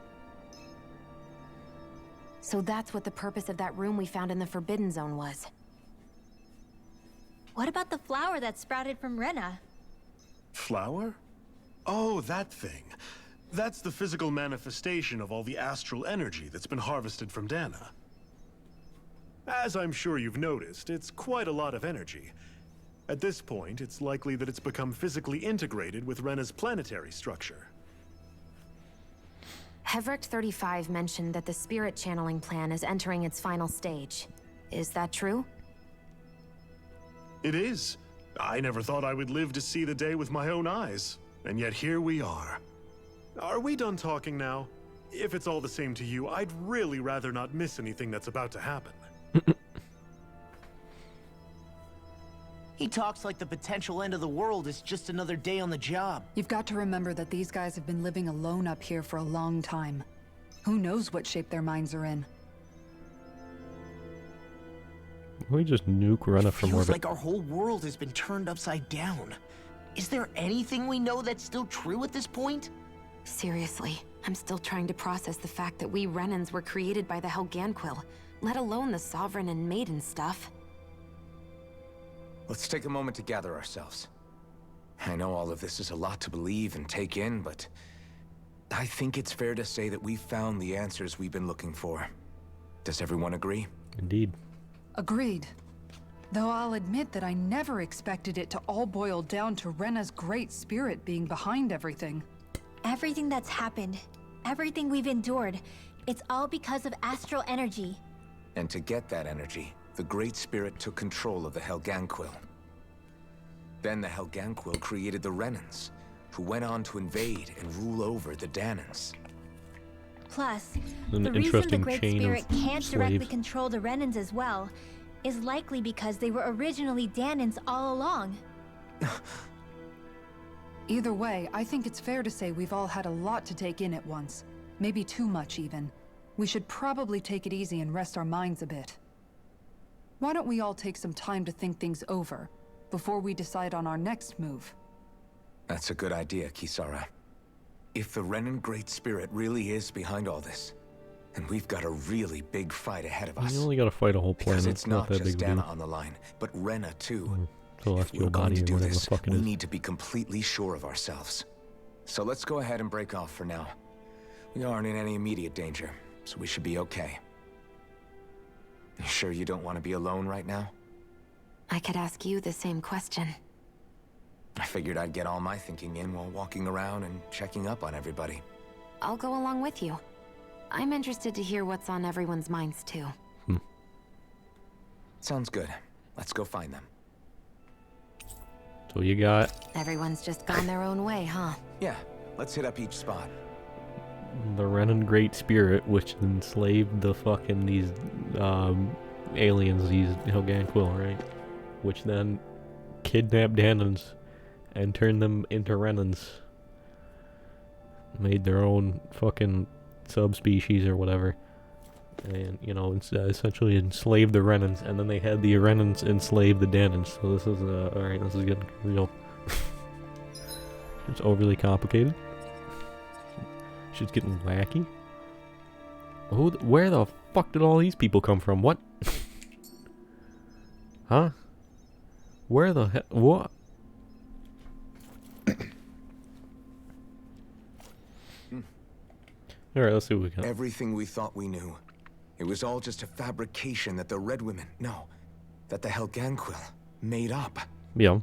S9: So that's what the purpose of that room we found in the Forbidden Zone was.
S5: What about the flower that sprouted from Rena?
S16: Flower? Oh, that thing. That's the physical manifestation of all the astral energy that's been harvested from Dana. As I'm sure you've noticed, it's quite a lot of energy. At this point, it's likely that it's become physically integrated with Rena's planetary structure.
S9: Hevrecht 35 mentioned that the spirit channeling plan is entering its final stage. Is that true?
S16: It is. I never thought I would live to see the day with my own eyes, and yet here we are. Are we done talking now? If it's all the same to you, I'd really rather not miss anything that's about to happen.
S7: He talks like the potential end of the world is just another day on the job.
S6: You've got to remember that these guys have been living alone up here for a long time. Who knows what shape their minds are in?
S1: We just nuke Rena from
S7: Feels
S1: orbit.
S7: like our whole world has been turned upside down. Is there anything we know that's still true at this point?
S9: Seriously, I'm still trying to process the fact that we Renans were created by the Helganquil, let alone the Sovereign and Maiden stuff.
S15: Let's take a moment to gather ourselves. I know all of this is a lot to believe and take in, but I think it's fair to say that we've found the answers we've been looking for. Does everyone agree?
S1: Indeed.
S6: Agreed. Though I'll admit that I never expected it to all boil down to Rena's great spirit being behind everything.
S5: Everything that's happened, everything we've endured, it's all because of astral energy.
S15: And to get that energy, the Great Spirit took control of the Helganquil. Then the Helganquil created the Renans, who went on to invade and rule over the Danans.
S5: Plus,
S1: An
S5: the reason the
S1: interesting
S5: Great
S1: chain
S5: Spirit
S1: of
S5: can't directly
S1: slaves.
S5: control the Renans as well is likely because they were originally Danans all along.
S6: Either way, I think it's fair to say we've all had a lot to take in at once. Maybe too much, even. We should probably take it easy and rest our minds a bit. Why don't we all take some time to think things over, before we decide on our next move?
S15: That's a good idea, Kisara. If the Renan Great Spirit really is behind all this, and we've got a really big fight ahead of us.
S1: You only gotta fight a whole
S15: Because
S1: planet.
S15: it's not
S1: that
S15: just
S1: big a
S15: Dana
S1: deal.
S15: on the line, but Rena too. If
S1: Celestial
S15: we're going
S1: body
S15: to
S1: or
S15: do
S1: whatever the
S15: this,
S1: fuck it
S15: we
S1: is.
S15: need to be completely sure of ourselves. So let's go ahead and break off for now. We aren't in any immediate danger, so we should be okay. You sure you don't want to be alone right now?
S9: I could ask you the same question.
S15: I figured I'd get all my thinking in while walking around and checking up on everybody.
S9: I'll go along with you. I'm interested to hear what's on everyone's minds, too.
S15: Sounds good. Let's go find them.
S1: So you got...
S9: Everyone's just gone their own way, huh?
S15: Yeah, let's hit up each spot.
S1: the Renan Great Spirit, which enslaved the fucking these aliens, these Helganquil, right? Which then kidnapped Danans and turned them into Renans. Made their own fucking subspecies or whatever. And, you know, essentially enslaved the Renans, and then they had the Renans enslave the Danans. So this is, alright, this is getting real. It's overly complicated. Shit's getting wacky. Where the fuck did all these people come from? What? Huh? Where the heck? What? Alright, let's see what we got.
S15: Everything we thought we knew. It was all just a fabrication that the Red Women, no, that the Helganquil made up.
S1: Yeah.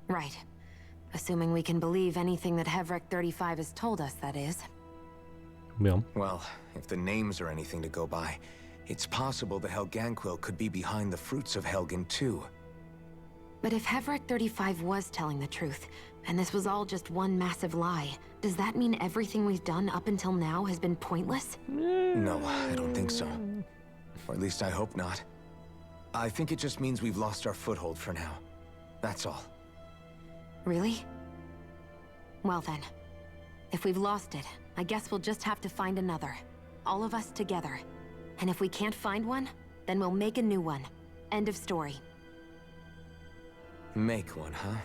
S9: Right. Assuming we can believe anything that Hevrek 35 has told us, that is.
S1: Yeah.
S15: Well, if the names are anything to go by, it's possible the Helganquil could be behind the fruits of Helgen too.
S9: But if Hevrek 35 was telling the truth, and this was all just one massive lie, does that mean everything we've done up until now has been pointless?
S15: No, I don't think so. Or at least I hope not. I think it just means we've lost our foothold for now. That's all.
S9: Really? Well then, if we've lost it, I guess we'll just have to find another. All of us together. And if we can't find one, then we'll make a new one. End of story.
S15: Make one, huh?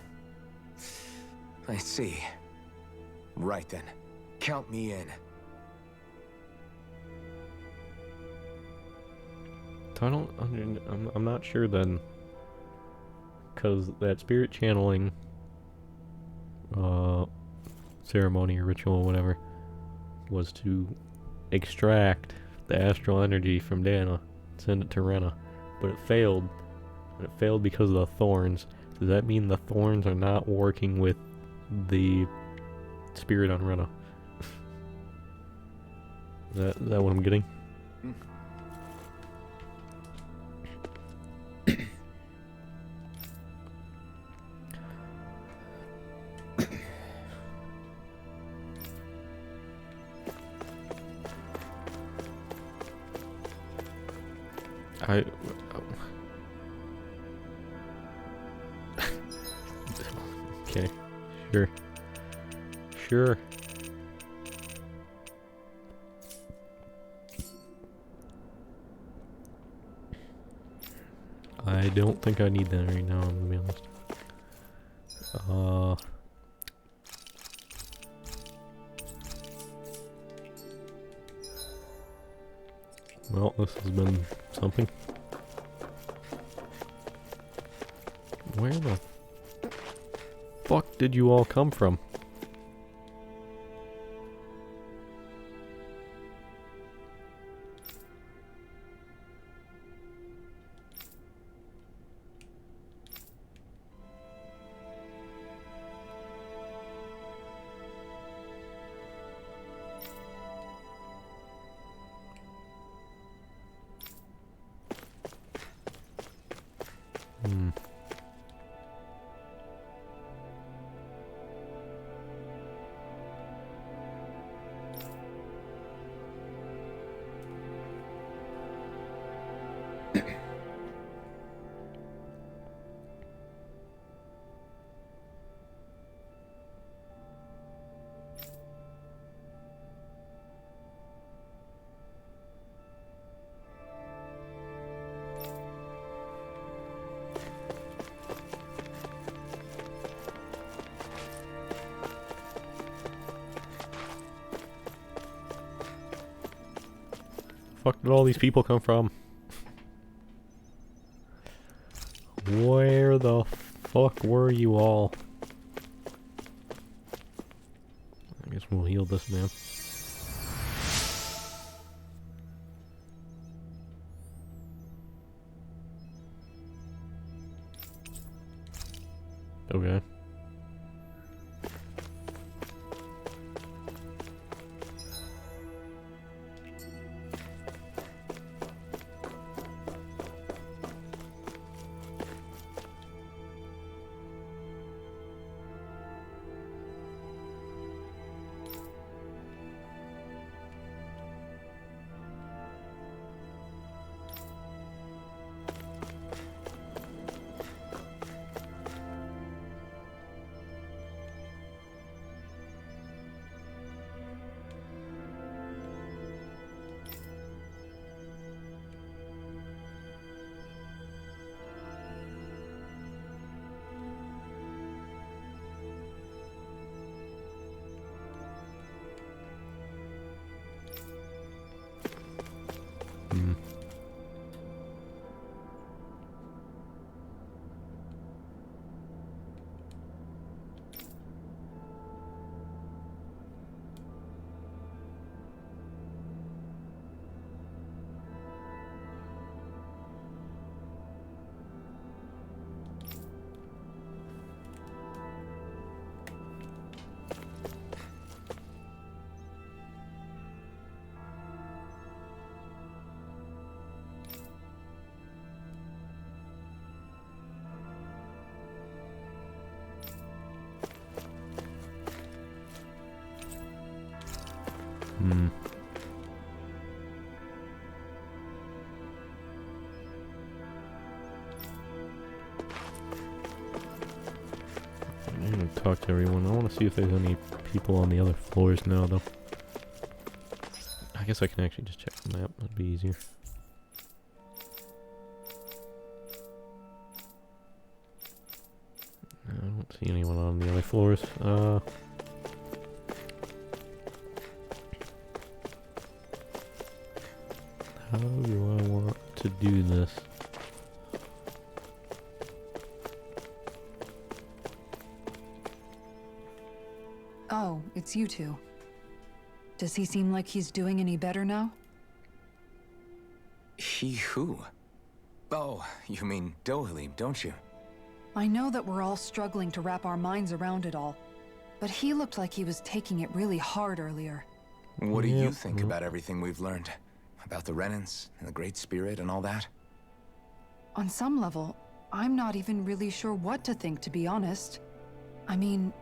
S15: I see. Right then. Count me in.
S1: I don't. I'm not sure then, because that spirit channeling ceremony or ritual or whatever was to extract the astral energy from Dana, send it to Rena, but it failed. And it failed because of the thorns. Does that mean the thorns are not working with the spirit on Rena? Is that what I'm getting? Okay, sure. Sure. I don't think I need that right now, I'm gonna be honest. Well, this has been something. Where the fuck did you all come from? Fuck did all these people come from? Where the fuck were you all? I guess we'll heal this man. Okay. gonna talk to everyone. I want to see if there's any people on the other floors now, though. I guess I can actually just check the map. That'd be easier. I don't see anyone on the other floors. How do I want to do this?
S6: Oh, it's you two. Does he seem like he's doing any better now?
S15: He who? Oh, you mean Dohalim, don't you?
S6: I know that we're all struggling to wrap our minds around it all, but he looked like he was taking it really hard earlier.
S15: What do you think about everything we've learned? About the Renans and the Great Spirit and all that?
S6: On some level, I'm not even really sure what to think, to be honest. I mean,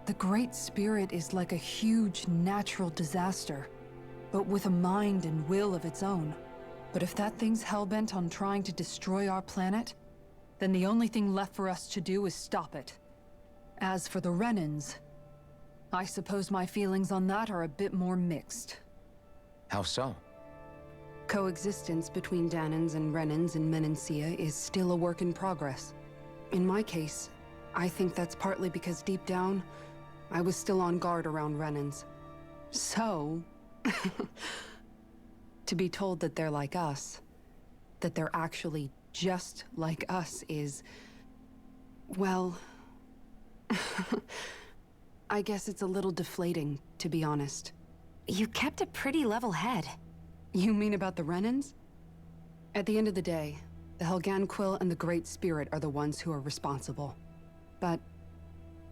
S6: the Great Spirit is like a huge natural disaster, but with a mind and will of its own. But if that thing's hellbent on trying to destroy our planet, then the only thing left for us to do is stop it. As for the Renans, I suppose my feelings on that are a bit more mixed.
S15: How so?
S6: Coexistence between Danans and Renans in Menancia is still a work in progress. In my case, I think that's partly because deep down, I was still on guard around Renans. So, to be told that they're like us, that they're actually just like us is, well, I guess it's a little deflating, to be honest.
S9: You kept a pretty level head.
S6: You mean about the Renans? At the end of the day, the Helganquil and the Great Spirit are the ones who are responsible. But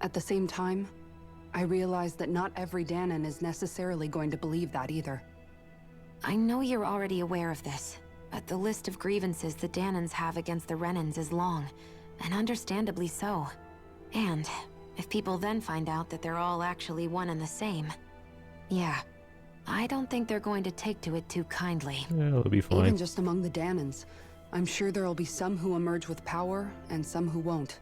S6: at the same time, I realize that not every Danan is necessarily going to believe that either.
S9: I know you're already aware of this, but the list of grievances the Danans have against the Renans is long, and understandably so. And if people then find out that they're all actually one and the same, yeah, I don't think they're going to take to it too kindly.
S1: Yeah, it'll be fine.
S6: Even just among the Danans, I'm sure there'll be some who emerge with power and some who won't.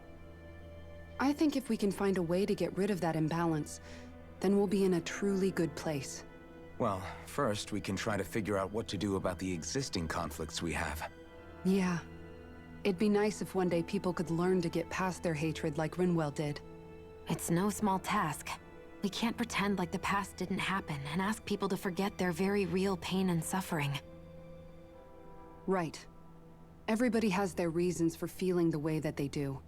S6: I think if we can find a way to get rid of that imbalance, then we'll be in a truly good place.
S15: Well, first we can try to figure out what to do about the existing conflicts we have.
S6: Yeah. It'd be nice if one day people could learn to get past their hatred like Rinwell did.
S9: It's no small task. We can't pretend like the past didn't happen and ask people to forget their very real pain and suffering.
S6: Right. Everybody has their reasons for feeling the way that they do.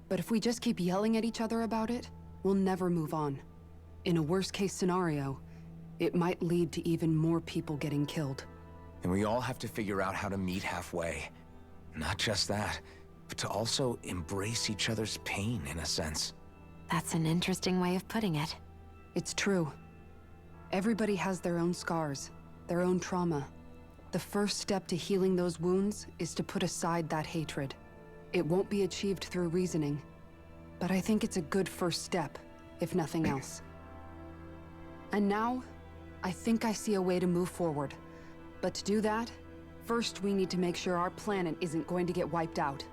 S6: But if we just keep yelling at each other about it, we'll never move on. In a worst-case scenario, it might lead to even more people getting killed.
S15: And we all have to figure out how to meet halfway. Not just that, but to also embrace each other's pain, in a sense.
S9: That's an interesting way of putting it.
S6: It's true. Everybody has their own scars, their own trauma. The first step to healing those wounds is to put aside that hatred. It won't be achieved through reasoning, but I think it's a good first step, if nothing else. And now, I think I see a way to move forward. But to do that, first we need to make sure our planet isn't going to get wiped out.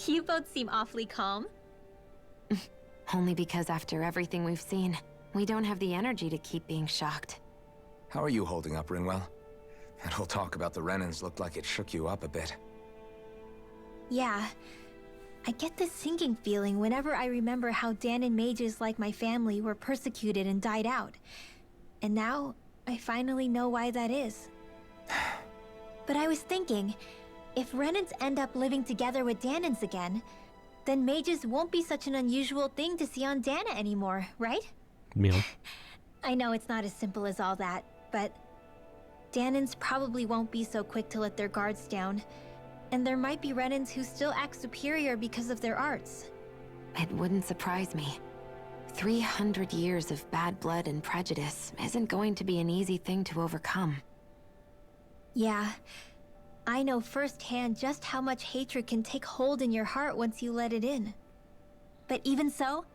S5: You both seem awfully calm.
S9: Only because after everything we've seen, we don't have the energy to keep being shocked.
S15: How are you holding up, Rinwell? That whole talk about the Renans looked like it shook you up a bit.
S5: Yeah. I get this sinking feeling whenever I remember how Danan mages like my family were persecuted and died out. And now, I finally know why that is. But I was thinking, if Renans end up living together with Danans again, then mages won't be such an unusual thing to see on Dana anymore, right?
S1: Yeah.
S5: I know it's not as simple as all that, but Danans probably won't be so quick to let their guards down. And there might be Renans who still act superior because of their arts.
S9: It wouldn't surprise me. 300 years of bad blood and prejudice isn't going to be an easy thing to overcome.
S5: Yeah. I know firsthand just how much hatred can take hold in your heart once you let it in. But even so,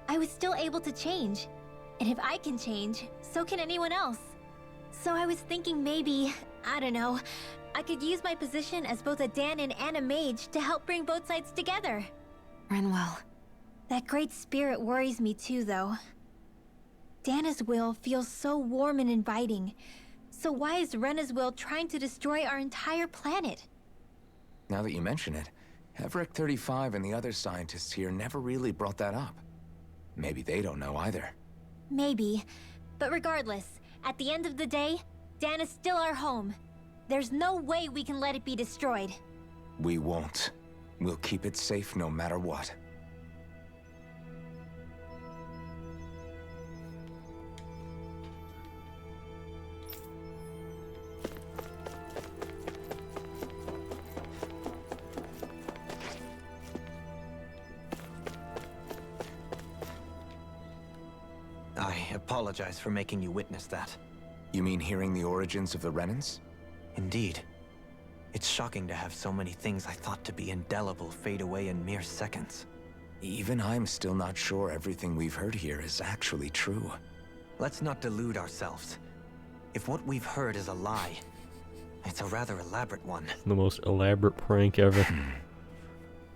S5: I was still able to change. And if I can change, so can anyone else. So I was thinking maybe, I don't know, I could use my position as both a Danon and a mage to help bring both sides together.
S9: Renwell.
S5: That great spirit worries me too, though. Dana's will feels so warm and inviting. So why is Rena's will trying to destroy our entire planet?
S15: Now that you mention it, Everett 35 and the other scientists here never really brought that up. Maybe they don't know either.
S5: Maybe. But regardless, at the end of the day, Dana's still our home. There's no way we can let it be destroyed.
S15: We won't. We'll keep it safe no matter what.
S11: I apologize for making you witness that.
S15: You mean hearing the origins of the Renans?
S11: Indeed. It's shocking to have so many things I thought to be indelible fade away in mere seconds.
S15: Even I'm still not sure everything we've heard here is actually true.
S11: Let's not delude ourselves. If what we've heard is a lie, it's a rather elaborate one.
S1: The most elaborate prank ever.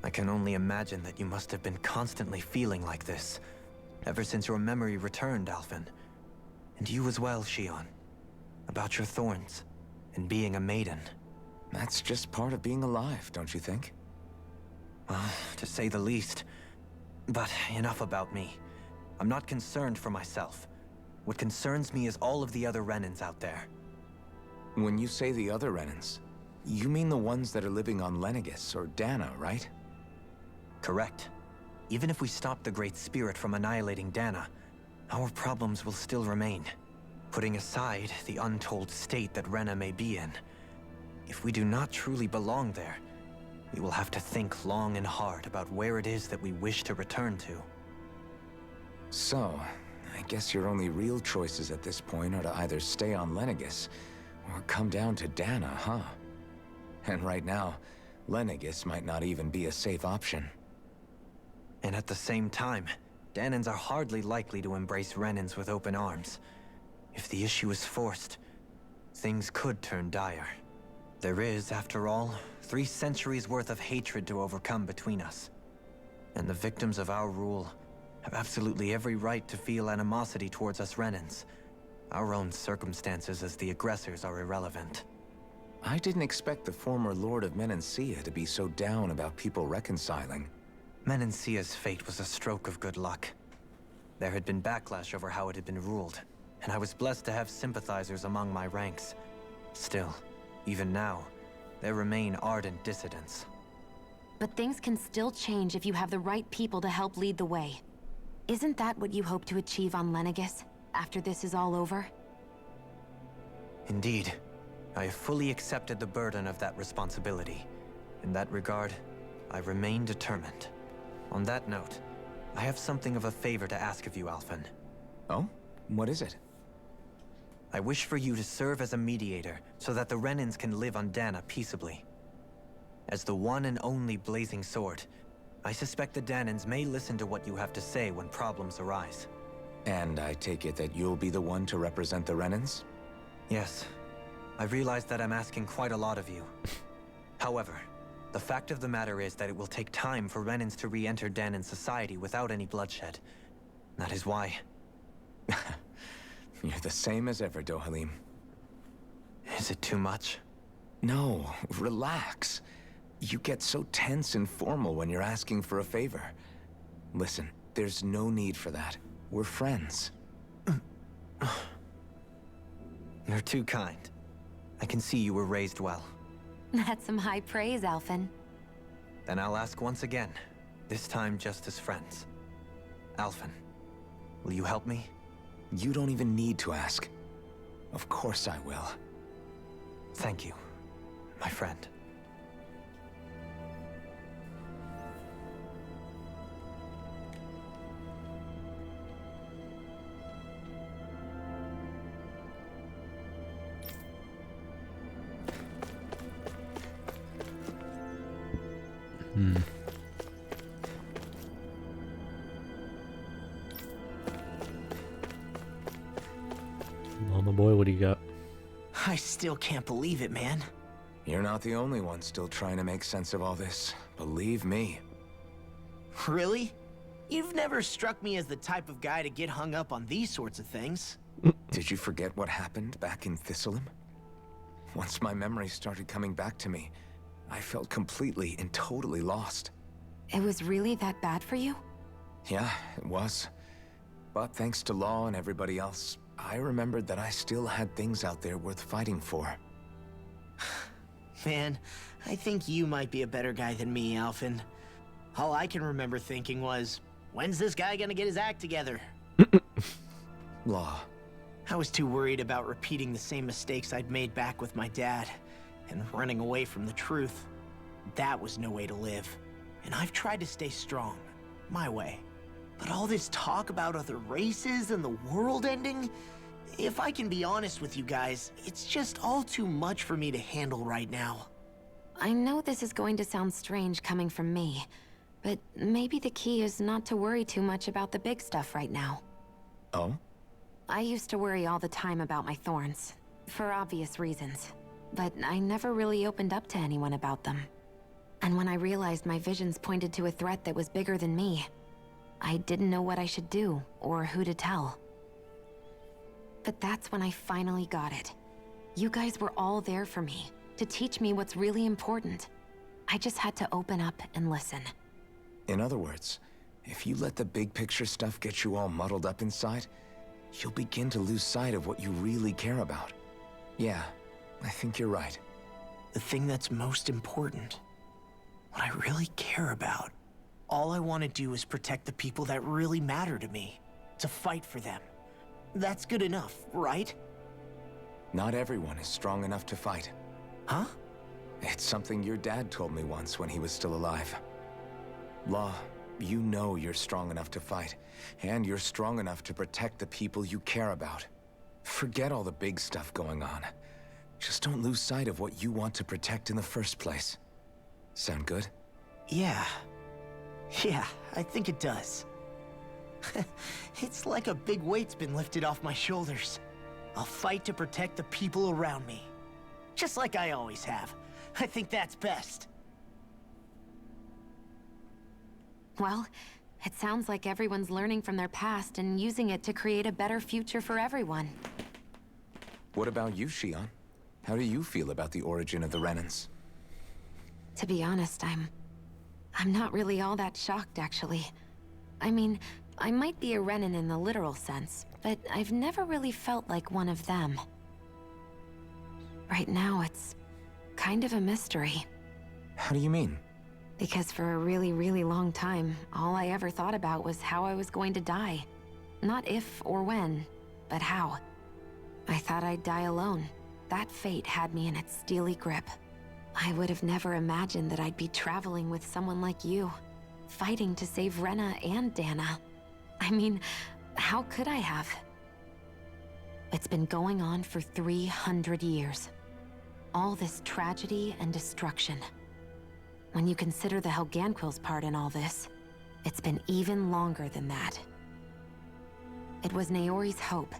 S11: I can only imagine that you must have been constantly feeling like this, ever since your memory returned, Alphen. And you as well, Shion. About your thorns, and being a maiden.
S15: That's just part of being alive, don't you think?
S11: Well, to say the least. But enough about me. I'm not concerned for myself. What concerns me is all of the other Renans out there.
S15: When you say the other Renans, you mean the ones that are living on Lenegis or Dana, right?
S11: Correct. Even if we stop the Great Spirit from annihilating Dana, our problems will still remain. Putting aside the untold state that Rena may be in, if we do not truly belong there, we will have to think long and hard about where it is that we wish to return to.
S15: So, I guess your only real choices at this point are to either stay on Lenegis or come down to Dana, huh? And right now, Lenegis might not even be a safe option.
S11: And at the same time, Danans are hardly likely to embrace Renans with open arms. If the issue is forced, things could turn dire. There is, after all, 3 centuries worth of hatred to overcome between us. And the victims of our rule have absolutely every right to feel animosity towards us Renans. Our own circumstances as the aggressors are irrelevant.
S15: I didn't expect the former Lord of Menancia to be so down about people reconciling.
S11: Menancia's fate was a stroke of good luck. There had been backlash over how it had been ruled, and I was blessed to have sympathizers among my ranks. Still, even now, there remain ardent dissidents.
S9: But things can still change if you have the right people to help lead the way. Isn't that what you hope to achieve on Lenegis, after this is all over?
S11: Indeed. I have fully accepted the burden of that responsibility. In that regard, I remain determined. On that note, I have something of a favor to ask of you, Alphen.
S15: Oh? What is it?
S11: I wish for you to serve as a mediator so that the Renans can live on Dana peaceably. As the one and only Blazing Sword, I suspect the Danans may listen to what you have to say when problems arise.
S15: And I take it that you'll be the one to represent the Renans?
S11: Yes. I realize that I'm asking quite a lot of you. However, the fact of the matter is that it will take time for Renans to re-enter Danan society without any bloodshed. That is why...
S15: You're the same as ever, Dohalim.
S11: Is it too much?
S15: No, relax. You get so tense and formal when you're asking for a favor. Listen, there's no need for that. We're friends.
S11: You're too kind. I can see you were raised well.
S9: That's some high praise, Alphen.
S11: Then I'll ask once again, this time just as friends. Alphen, will you help me?
S15: You don't even need to ask. Of course I will.
S11: Thank you, my friend.
S1: Hmm. Mama boy, what do you got?
S7: I still can't believe it, man.
S15: You're not the only one still trying to make sense of all this. Believe me.
S7: Really? You've never struck me as the type of guy to get hung up on these sorts of things.
S15: Did you forget what happened back in Thistleum? Once my memories started coming back to me, I felt completely and totally lost.
S9: It was really that bad for you?
S15: Yeah, it was. But thanks to Law and everybody else, I remembered that I still had things out there worth fighting for.
S7: Man, I think you might be a better guy than me, Alphen. All I can remember thinking was, when's this guy gonna get his act together?
S15: Law.
S7: I was too worried about repeating the same mistakes I'd made back with my dad, and running away from the truth. That was no way to live. And I've tried to stay strong, my way. But all this talk about other races and the world ending, if I can be honest with you guys, it's just all too much for me to handle right now.
S9: I know this is going to sound strange coming from me, but maybe the key is not to worry too much about the big stuff right now.
S15: Oh?
S9: I used to worry all the time about my thorns, for obvious reasons, but I never really opened up to anyone about them. And when I realized my visions pointed to a threat that was bigger than me, I didn't know what I should do, or who to tell. But that's when I finally got it. You guys were all there for me, to teach me what's really important. I just had to open up and listen.
S15: In other words, if you let the big picture stuff get you all muddled up inside, you'll begin to lose sight of what you really care about. Yeah, I think you're right.
S7: The thing that's most important, what I really care about, all I want to do is protect the people that really matter to me, to fight for them. That's good enough, right?
S15: Not everyone is strong enough to fight.
S7: Huh?
S15: It's something your dad told me once when he was still alive. Law, you know you're strong enough to fight, and you're strong enough to protect the people you care about. Forget all the big stuff going on. Just don't lose sight of what you want to protect in the first place. Sound good?
S7: Yeah. Yeah, I think it does. It's like a big weight's been lifted off my shoulders. I'll fight to protect the people around me. Just like I always have. I think that's best.
S9: Well, it sounds like everyone's learning from their past and using it to create a better future for everyone.
S15: What about you, Shion? How do you feel about the origin of the Renans?
S9: To be honest, I'm not really all that shocked, actually. I mean, I might be a Renan in the literal sense, but I've never really felt like one of them. Right now, it's kind of a mystery.
S15: How do you mean?
S9: Because for a really, really long time, all I ever thought about was how I was going to die. Not if or when, but how. I thought I'd die alone. That fate had me in its steely grip. I would have never imagined that I'd be traveling with someone like you, fighting to save Rena and Dana. I mean, how could I have? It's been going on for 300 years. All this tragedy and destruction. When you consider the Helganquil's part in all this, it's been even longer than that. It was Naori's hope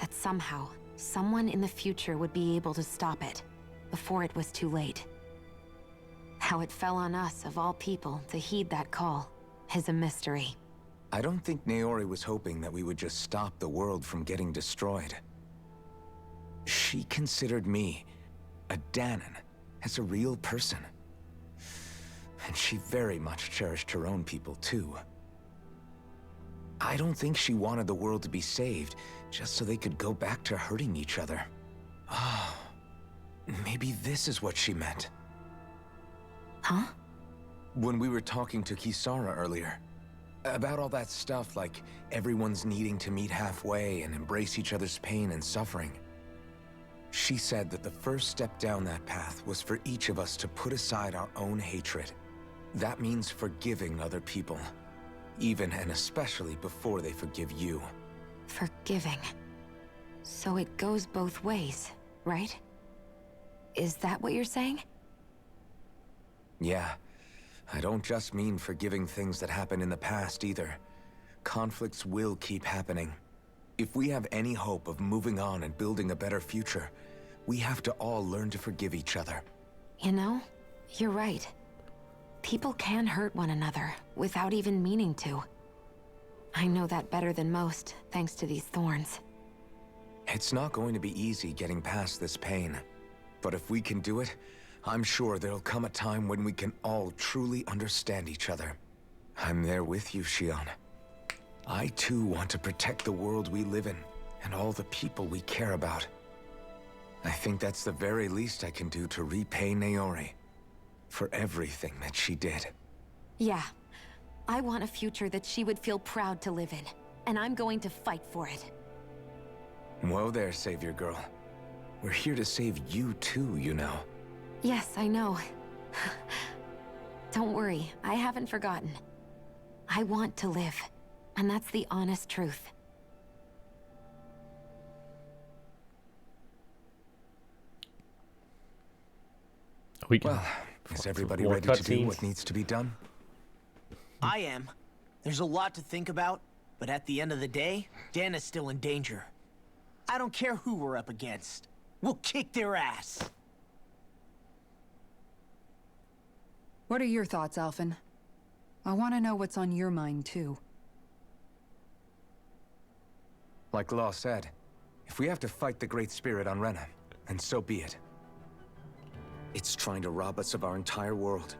S9: that somehow, someone in the future would be able to stop it, before it was too late. How it fell on us, of all people, to heed that call, is a mystery.
S15: I don't think Naori was hoping that we would just stop the world from getting destroyed. She considered me, a Danan, as a real person. And she very much cherished her own people, too. I don't think she wanted the world to be saved, just so they could go back to hurting each other. Oh, maybe this is what she meant.
S9: Huh?
S15: When we were talking to Kisara earlier, about all that stuff like everyone's needing to meet halfway and embrace each other's pain and suffering. She said that the first step down that path was for each of us to put aside our own hatred. That means forgiving other people, even and especially before they forgive you.
S9: Forgiving. So it goes both ways, right? Is that what you're saying?
S15: Yeah. I don't just mean forgiving things that happened in the past either. Conflicts will keep happening. If we have any hope of moving on and building a better future, we have to all learn to forgive each other.
S9: You know, you're right. People can hurt one another without even meaning to. I know that better than most, thanks to these thorns.
S15: It's not going to be easy getting past this pain. But if we can do it, I'm sure there'll come a time when we can all truly understand each other. I'm there with you, Shion. I too want to protect the world we live in, and all the people we care about. I think that's the very least I can do to repay Naori for everything that she did.
S9: Yeah. I want a future that she would feel proud to live in, and I'm going to fight for it.
S15: Whoa there, Savior Girl. We're here to save you too, you know.
S9: Yes, I know. Don't worry, I haven't forgotten. I want to live, and that's the honest truth.
S15: Well, is everybody ready to do what needs to be done?
S7: I am. There's a lot to think about, but at the end of the day, Dana's still in danger. I don't care who we're up against. We'll kick their ass.
S6: What are your thoughts, Alphen? I want to know what's on your mind, too.
S15: Like Law said, if we have to fight the Great Spirit on Rena, then so be it. It's trying to rob us of our entire world.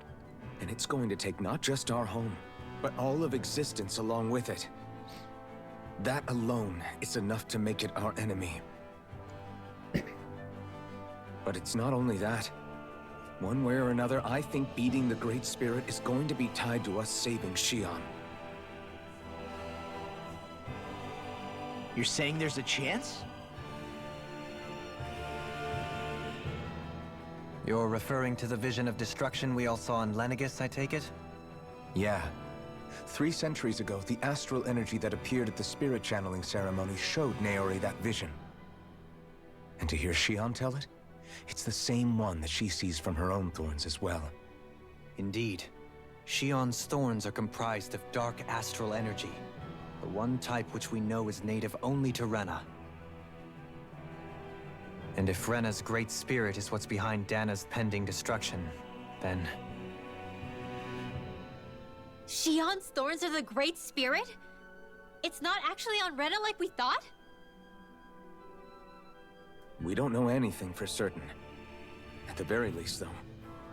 S15: And it's going to take not just our home, but all of existence along with it. That alone is enough to make it our enemy. But it's not only that. One way or another, I think beating the Great Spirit is going to be tied to us saving Shion.
S7: You're saying there's a chance?
S11: You're referring to the vision of destruction we all saw in Lenegis, I take it?
S15: Yeah. 3 centuries ago, the astral energy that appeared at the spirit channeling ceremony showed Naori that vision. And to hear Shion tell it, it's the same one that she sees from her own thorns as well.
S11: Indeed. Shion's thorns are comprised of dark astral energy, the one type which we know is native only to Rena. And if Rena's great spirit is what's behind Dana's pending destruction, then...
S5: Shion's thorns are the Great Spirit? It's not actually on Rena like we thought?
S15: We don't know anything for certain. At the very least, though,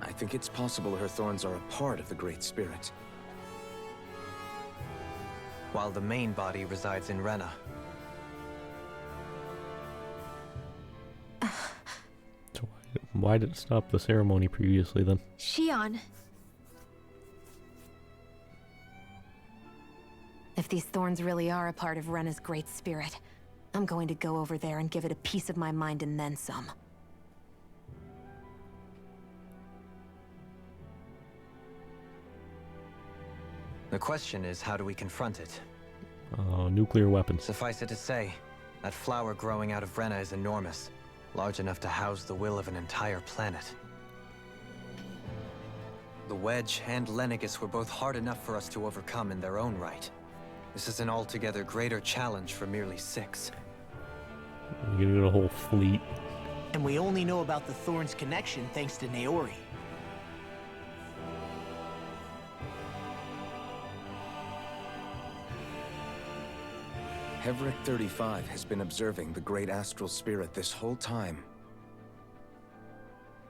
S15: I think it's possible her thorns are a part of the Great Spirit.
S11: While the main body resides in Rena.
S1: So why did it stop the ceremony previously then?
S5: Shion.
S9: If these thorns really are a part of Rena's great spirit, I'm going to go over there and give it a piece of my mind and then some.
S11: The question is, how do we confront it?
S1: Nuclear weapons.
S11: Suffice it to say, that flower growing out of Rena is enormous, large enough to house the will of an entire planet. The Wedge and Lenegis were both hard enough for us to overcome in their own right. This is an altogether greater challenge for merely 6.
S1: You get a whole fleet.
S7: And we only know about the Thorns connection thanks to Naori.
S15: Hevric 35 has been observing the Great Astral Spirit this whole time.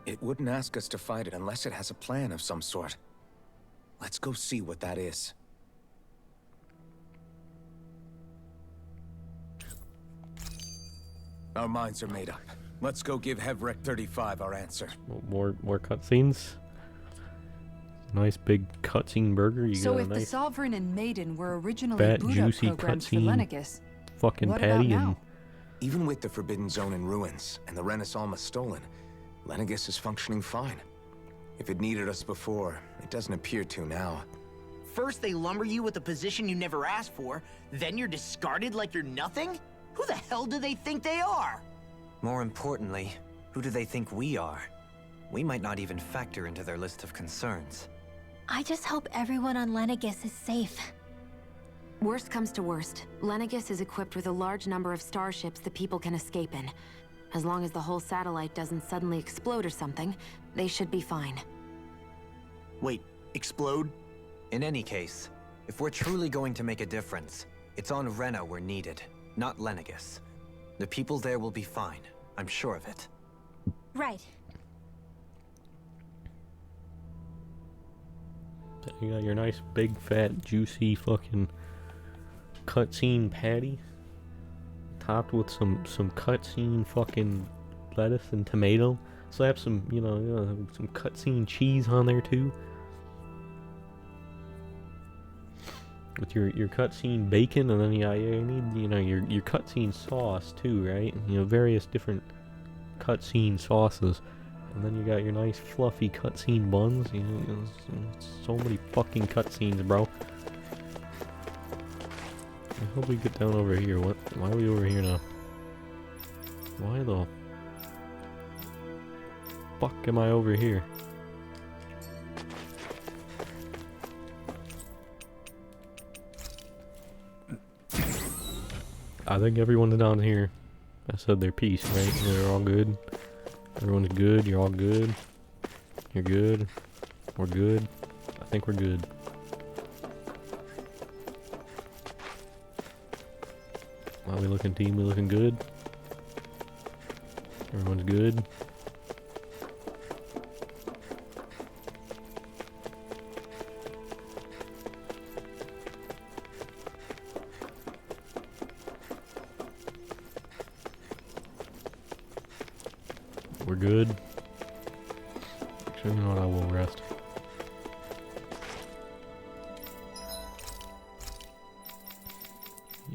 S15: It wouldn't ask us to fight it unless it has a plan of some sort. Let's go see what that is. Our minds are made up. Let's go give Hevric 35 our answer.
S1: More cutscenes. Nice big cutscene burger. You
S6: So
S1: got a
S6: if the
S1: nice
S6: Sovereign and Maiden were originally
S1: fat,
S6: boot-up
S1: juicy
S6: programs for
S1: cutscene
S6: Lenegis,
S1: fucking
S6: what about
S1: patty
S6: now?
S1: and
S15: Even with the Forbidden Zone in ruins and the Renis Alma stolen, Lenegis is functioning fine. If it needed us before, it doesn't appear to now.
S7: First they lumber you with a position you never asked for, then you're discarded like you're nothing? Who the hell do they think they are?
S11: More importantly, who do they think we are? We might not even factor into their list of concerns.
S5: I just hope everyone on Lenegis is safe.
S9: Worst comes to worst, Lenegis is equipped with a large number of starships the people can escape in. As long as the whole satellite doesn't suddenly explode or something, they should be fine.
S7: Wait, explode?
S11: In any case, if we're truly going to make a difference, it's on Rena we're needed, not Lenegis. The people there will be fine. I'm sure of it.
S5: Right.
S1: You got your nice, big, fat, juicy fucking cutscene patty, topped with some cutscene fucking lettuce and tomato. Slap some, some cutscene cheese on there too. With your cutscene bacon, and then you need your cutscene sauce too, right? Various different cutscene sauces, and then you got your nice fluffy cutscene buns. So many fucking cutscenes, bro. I hope we get down over here. What? Why are we over here now? Why the fuck am I over here? I think everyone down here has said their piece, right? They're all good. Everyone's good. You're all good. You're good. We're good. I think we're good. How we looking, team? We looking good? Everyone's good. We're good. Actually, you know what? I will rest.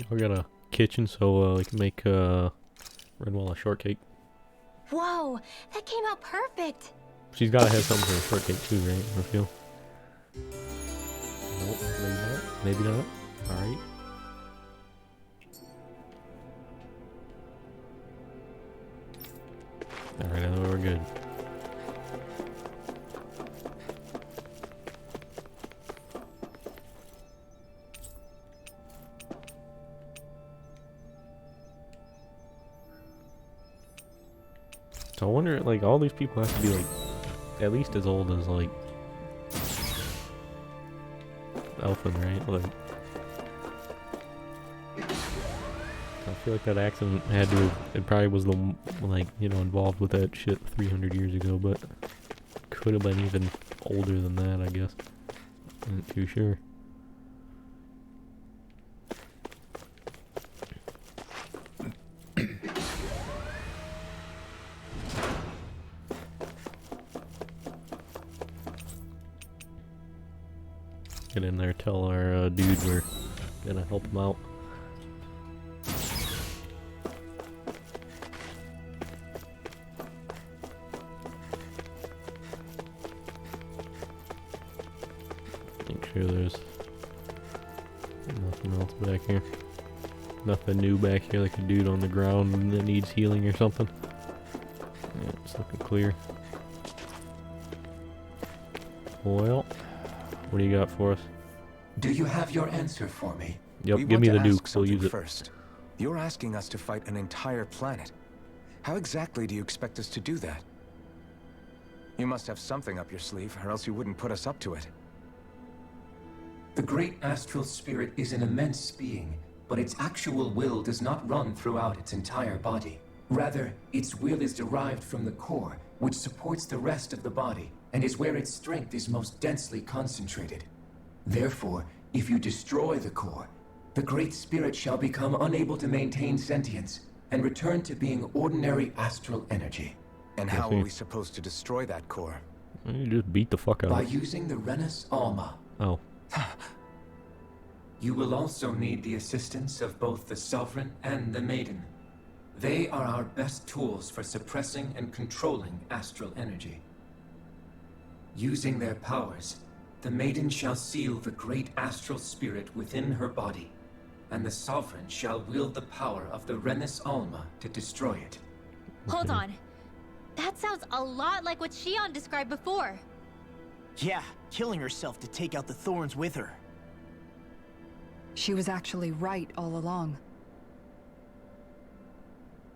S1: We got a kitchen, so we can make Redwall a shortcake.
S5: Whoa, that came out perfect.
S1: She's gotta have something for a shortcake too, right? I feel. Nope, maybe not. Maybe not. All right. Alright, I know we're good. So I wonder, like, all these people have to be, like, at least as old as, like, Elfin, right? Like, I feel like that accident had to, it probably was the, like, involved with that shit 300 years ago, but could have been even older than that, I guess. Not too sure. Get in there, tell our dude we're gonna help him out. Make sure there's nothing else back here. Nothing new back here, like a dude on the ground that needs healing or something. Yeah, it's looking clear. Well, what do you got for us?
S12: Do you have your answer for me?
S1: Yep, give me the nuke, so use it.
S15: First. You're asking us to fight an entire planet. How exactly do you expect us to do that? You must have something up your sleeve, or else you wouldn't put us up to it.
S12: The great astral spirit is an immense being, but its actual will does not run throughout its entire body. Rather, its will is derived from the core, which supports the rest of the body, and is where its strength is most densely concentrated. Therefore, if you destroy the core, the Great Spirit shall become unable to maintain sentience, and return to being ordinary astral energy.
S15: And how are we supposed to destroy that core?
S1: You just beat the fuck out of it.
S12: By using the Renus Alma.
S1: Oh.
S12: You will also need the assistance of both the Sovereign and the Maiden. They are our best tools for suppressing and controlling astral energy. Using their powers, the Maiden shall seal the great astral spirit within her body, and the Sovereign shall wield the power of the Renus Alma to destroy it.
S5: Hold on. That sounds a lot like what Shion described before.
S7: Yeah, killing herself to take out the thorns with her.
S6: She was actually right all along.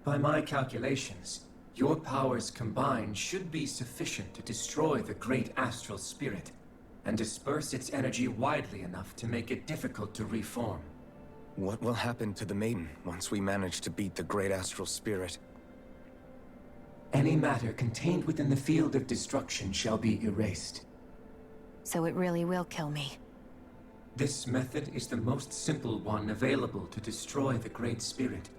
S12: By my calculations, your powers combined should be sufficient to destroy the great astral spirit and disperse its energy widely enough to make it difficult to reform.
S15: What will happen to the maiden once we manage to beat the great astral spirit?
S12: Any matter contained within the field of destruction shall be erased.
S9: So it really will kill me.
S12: This method is the most simple one available to destroy the great spirit,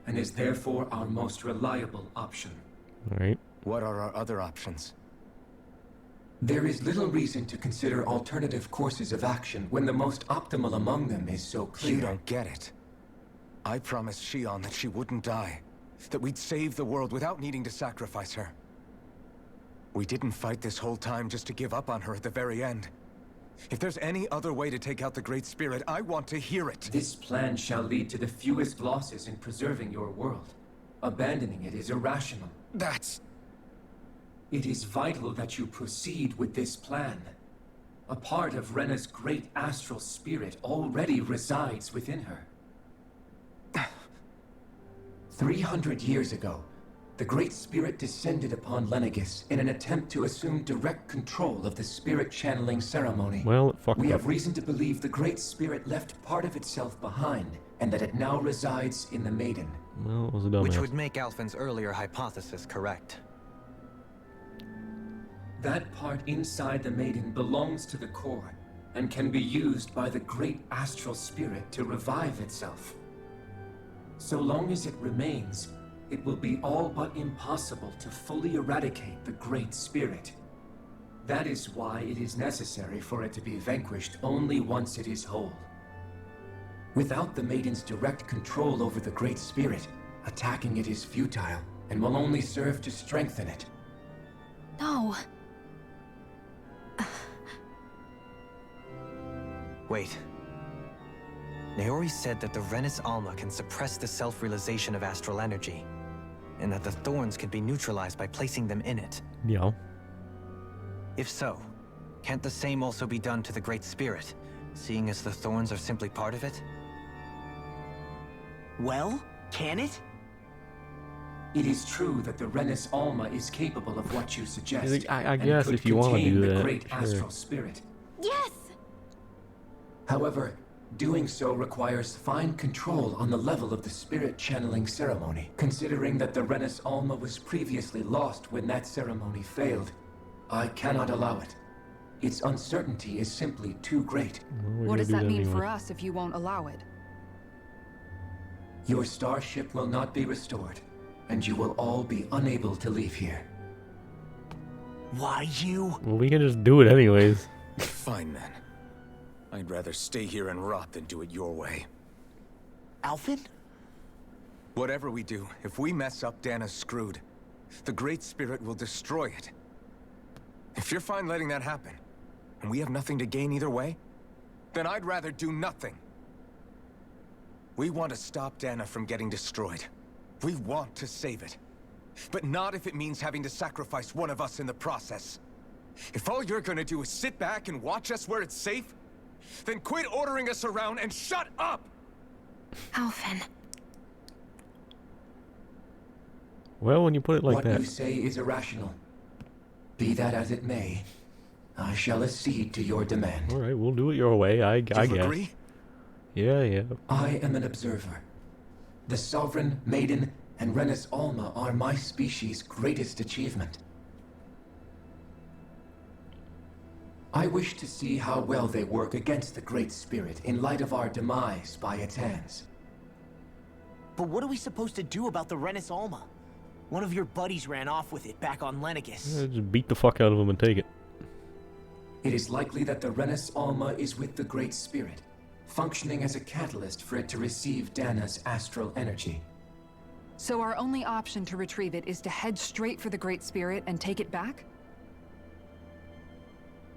S12: and is therefore our most reliable option.
S1: Alright.
S15: What are our other options?
S12: There is little reason to consider alternative courses of action when the most optimal among them is so clear.
S15: You don't get it. I promised Shion that she wouldn't die, that we'd save the world without needing to sacrifice her. We didn't fight this whole time just to give up on her at the very end. If there's any other way to take out the Great Spirit, I want to hear it.
S12: This plan shall lead to the fewest losses in preserving your world. Abandoning it is irrational.
S15: That's...
S12: It is vital that you proceed with this plan. A part of Rena's great astral spirit already resides within her. 300 years ago, the Great Spirit descended upon Lenegis in an attempt to assume direct control of the spirit channeling ceremony.
S1: Well, it fucked
S12: We
S1: up.
S12: have reason to believe the Great Spirit left part of itself behind, and that it now resides in the Maiden.
S1: Well, it was a dumbass.
S11: Which would make Alphen's earlier hypothesis correct.
S12: That part inside the Maiden belongs to the core, and can be used by the great astral spirit to revive itself. So long as it remains, it will be all but impossible to fully eradicate the great spirit. That is why it is necessary for it to be vanquished only once it is whole. Without the Maiden's direct control over the great spirit, attacking it is futile, and will only serve to strengthen it.
S5: No.
S11: Wait. Naori said that the Renis Alma can suppress the self-realization of astral energy, and that the thorns can be neutralized by placing them in it.
S1: Yeah.
S11: If so, can't the same also be done to the Great Spirit, seeing as the thorns are simply part of it?
S7: Well, can it?
S12: It is true that the Renis Alma is capable of what you suggest.
S1: I
S12: and
S1: guess
S12: could
S1: if you want to
S12: contain
S1: do
S12: the
S1: that,
S12: great
S1: sure.
S12: astral spirit.
S5: Yes!
S12: However, doing so requires fine control on the level of the spirit channeling ceremony. Considering that the Renis Alma was previously lost when that ceremony failed, I cannot allow it. Its uncertainty is simply too great.
S6: What does that mean for us if you won't allow it?
S12: Your starship will not be restored, and you will all be unable to leave here.
S7: Why you?
S1: Well, we can just do it anyways.
S15: Fine then. I'd rather stay here and rot than do it your way.
S7: Alphen?
S15: Whatever we do, if we mess up, Dana's screwed. The Great Spirit will destroy it. If you're fine letting that happen, and we have nothing to gain either way, then I'd rather do nothing. We want to stop Dana from getting destroyed. We want to save it. But not if it means having to sacrifice one of us in the process. If all you're gonna do is sit back and watch us where it's safe, then quit ordering us around and shut up!
S9: Alphen.
S1: Well, when you put it like
S12: what
S1: that.
S12: you say is irrational. Be that as it may, I shall accede to your demand.
S1: Alright, we'll do it your way, I guess.
S12: Agree?
S1: Yeah, yeah.
S12: I am an observer. The Sovereign, Maiden, and Renis Alma are my species' greatest achievement. I wish to see how well they work against the Great Spirit in light of our demise by its hands.
S7: But what are we supposed to do about the Renis Alma? One of your buddies ran off with it back on Lenegis.
S1: Yeah, just beat the fuck out of him and take it.
S12: It is likely that the Renis Alma is with the Great Spirit, functioning as a catalyst for it to receive Dana's astral energy.
S6: So our only option to retrieve it is to head straight for the Great Spirit and take it back?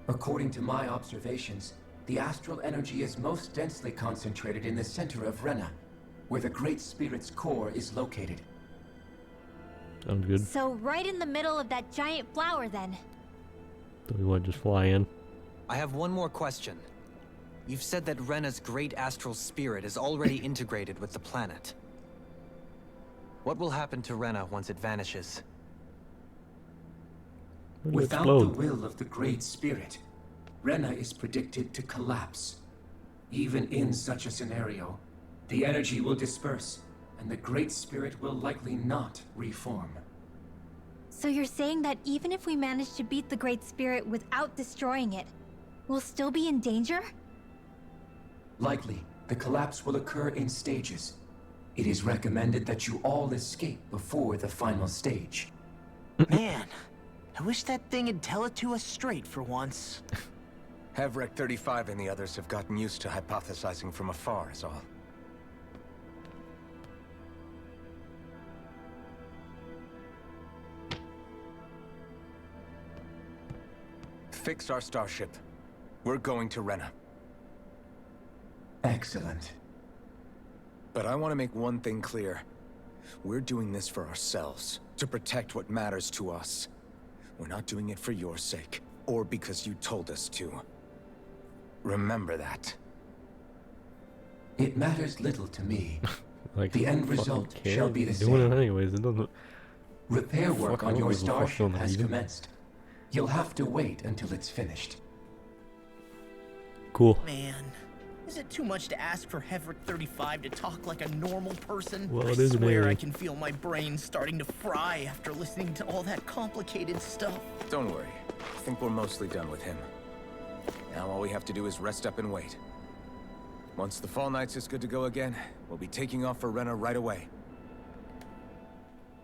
S12: According to my observations, the astral energy is most densely concentrated in the center of Rena, where the Great Spirit's core is located.
S1: Sounds good.
S5: So right in the middle of that giant flower then.
S1: Do we want to just fly in?
S2: I have one more question. You've said that Rena's great astral spirit is already integrated with the planet. What will happen to Rena once it vanishes?
S1: It'll
S12: Without
S1: explode.
S12: the will of the Great Spirit, Rena is predicted to collapse. Even in such a scenario, the energy will disperse, and the Great Spirit will likely not reform.
S5: So you're saying that even if we manage to beat the Great Spirit without destroying it, we'll still be in danger?
S12: Likely, the collapse will occur in stages. It is recommended that you all escape before the final stage.
S7: Man, I wish that thing would tell it to us straight for once.
S15: Havrek 35 and the others have gotten used to hypothesizing from afar, is all. Fix our starship. We're going to Rena.
S12: Excellent.
S15: But I want to make one thing clear. We're doing this for ourselves, to protect what matters to us. We're not doing it for your sake, or because you told us to. Remember that.
S12: It matters little to me.
S1: Like,
S12: the end
S1: fucking
S12: result
S1: care.
S12: shall be the
S1: Doing
S12: same.
S1: it anyways. It doesn't.
S12: Repair work
S1: Fuck, I
S12: on
S1: don't
S12: your
S1: give a fuck
S12: starship
S1: on
S12: has
S1: either.
S12: commenced. You'll have to wait until it's finished.
S1: Cool.
S7: Man, is it too much to ask for Havrek 35 to talk like a normal person?
S1: Well,
S7: I
S1: it is an
S7: swear I
S1: alien.
S7: can feel my brain starting to fry after listening to all that complicated stuff.
S15: Don't worry. I think we're mostly done with him. Now all we have to do is rest up and wait. Once the Fall Knights is good to go again, we'll be taking off for Rena right away.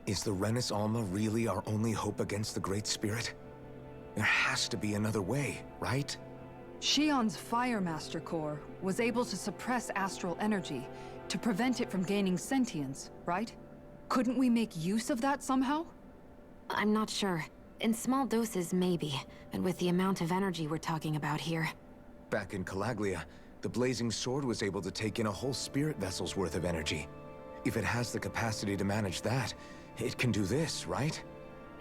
S15: Is the Renis Alma really our only hope against the Great Spirit? There has to be another way, right?
S6: Shion's Fire Master Core was able to suppress astral energy to prevent it from gaining sentience, right? Couldn't we make use of that somehow?
S9: I'm not sure. In small doses, maybe. And with the amount of energy we're talking about here.
S15: Back in Calaglia, the Blazing Sword was able to take in a whole spirit vessel's worth of energy. If it has the capacity to manage that, it can do this, right?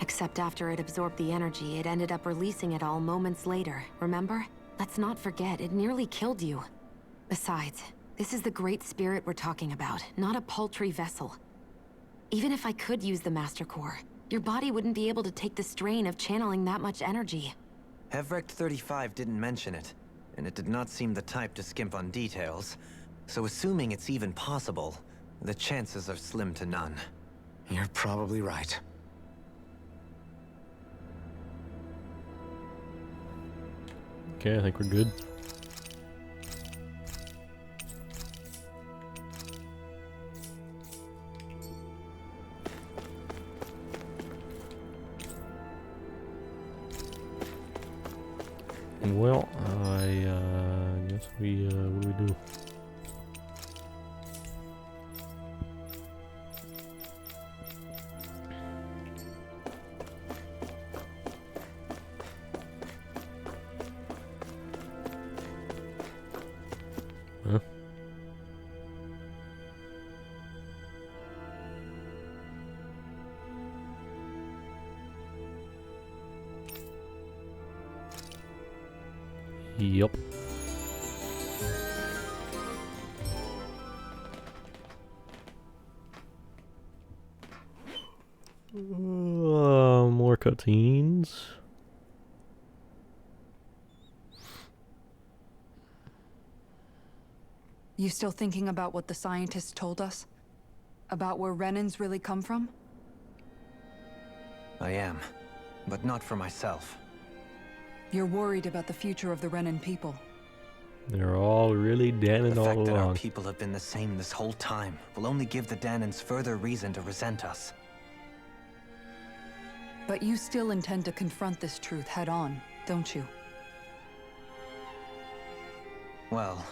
S9: Except after it absorbed the energy, it ended up releasing it all moments later, remember? Let's not forget, it nearly killed you. Besides, this is the Great Spirit we're talking about, not a paltry vessel. Even if I could use the Master Core, your body wouldn't be able to take the strain of channeling that much energy.
S2: Havrek 35 didn't mention it, and it did not seem the type to skimp on details. So assuming it's even possible, the chances are slim to none.
S15: You're probably right.
S1: Okay, I think we're good. Well, I guess we, what do we do? Huh? Yup. More cutscenes.
S6: You still thinking about what the scientists told us? About where Renans really come from?
S2: I am, but not for myself.
S6: You're worried about the future of the Renan people.
S1: They're all really Danon
S2: The
S1: all
S2: fact that our
S1: along.
S2: people have been the same this whole time will only give the Danans further reason to resent us.
S6: But you still intend to confront this truth head-on, don't you?
S2: Well,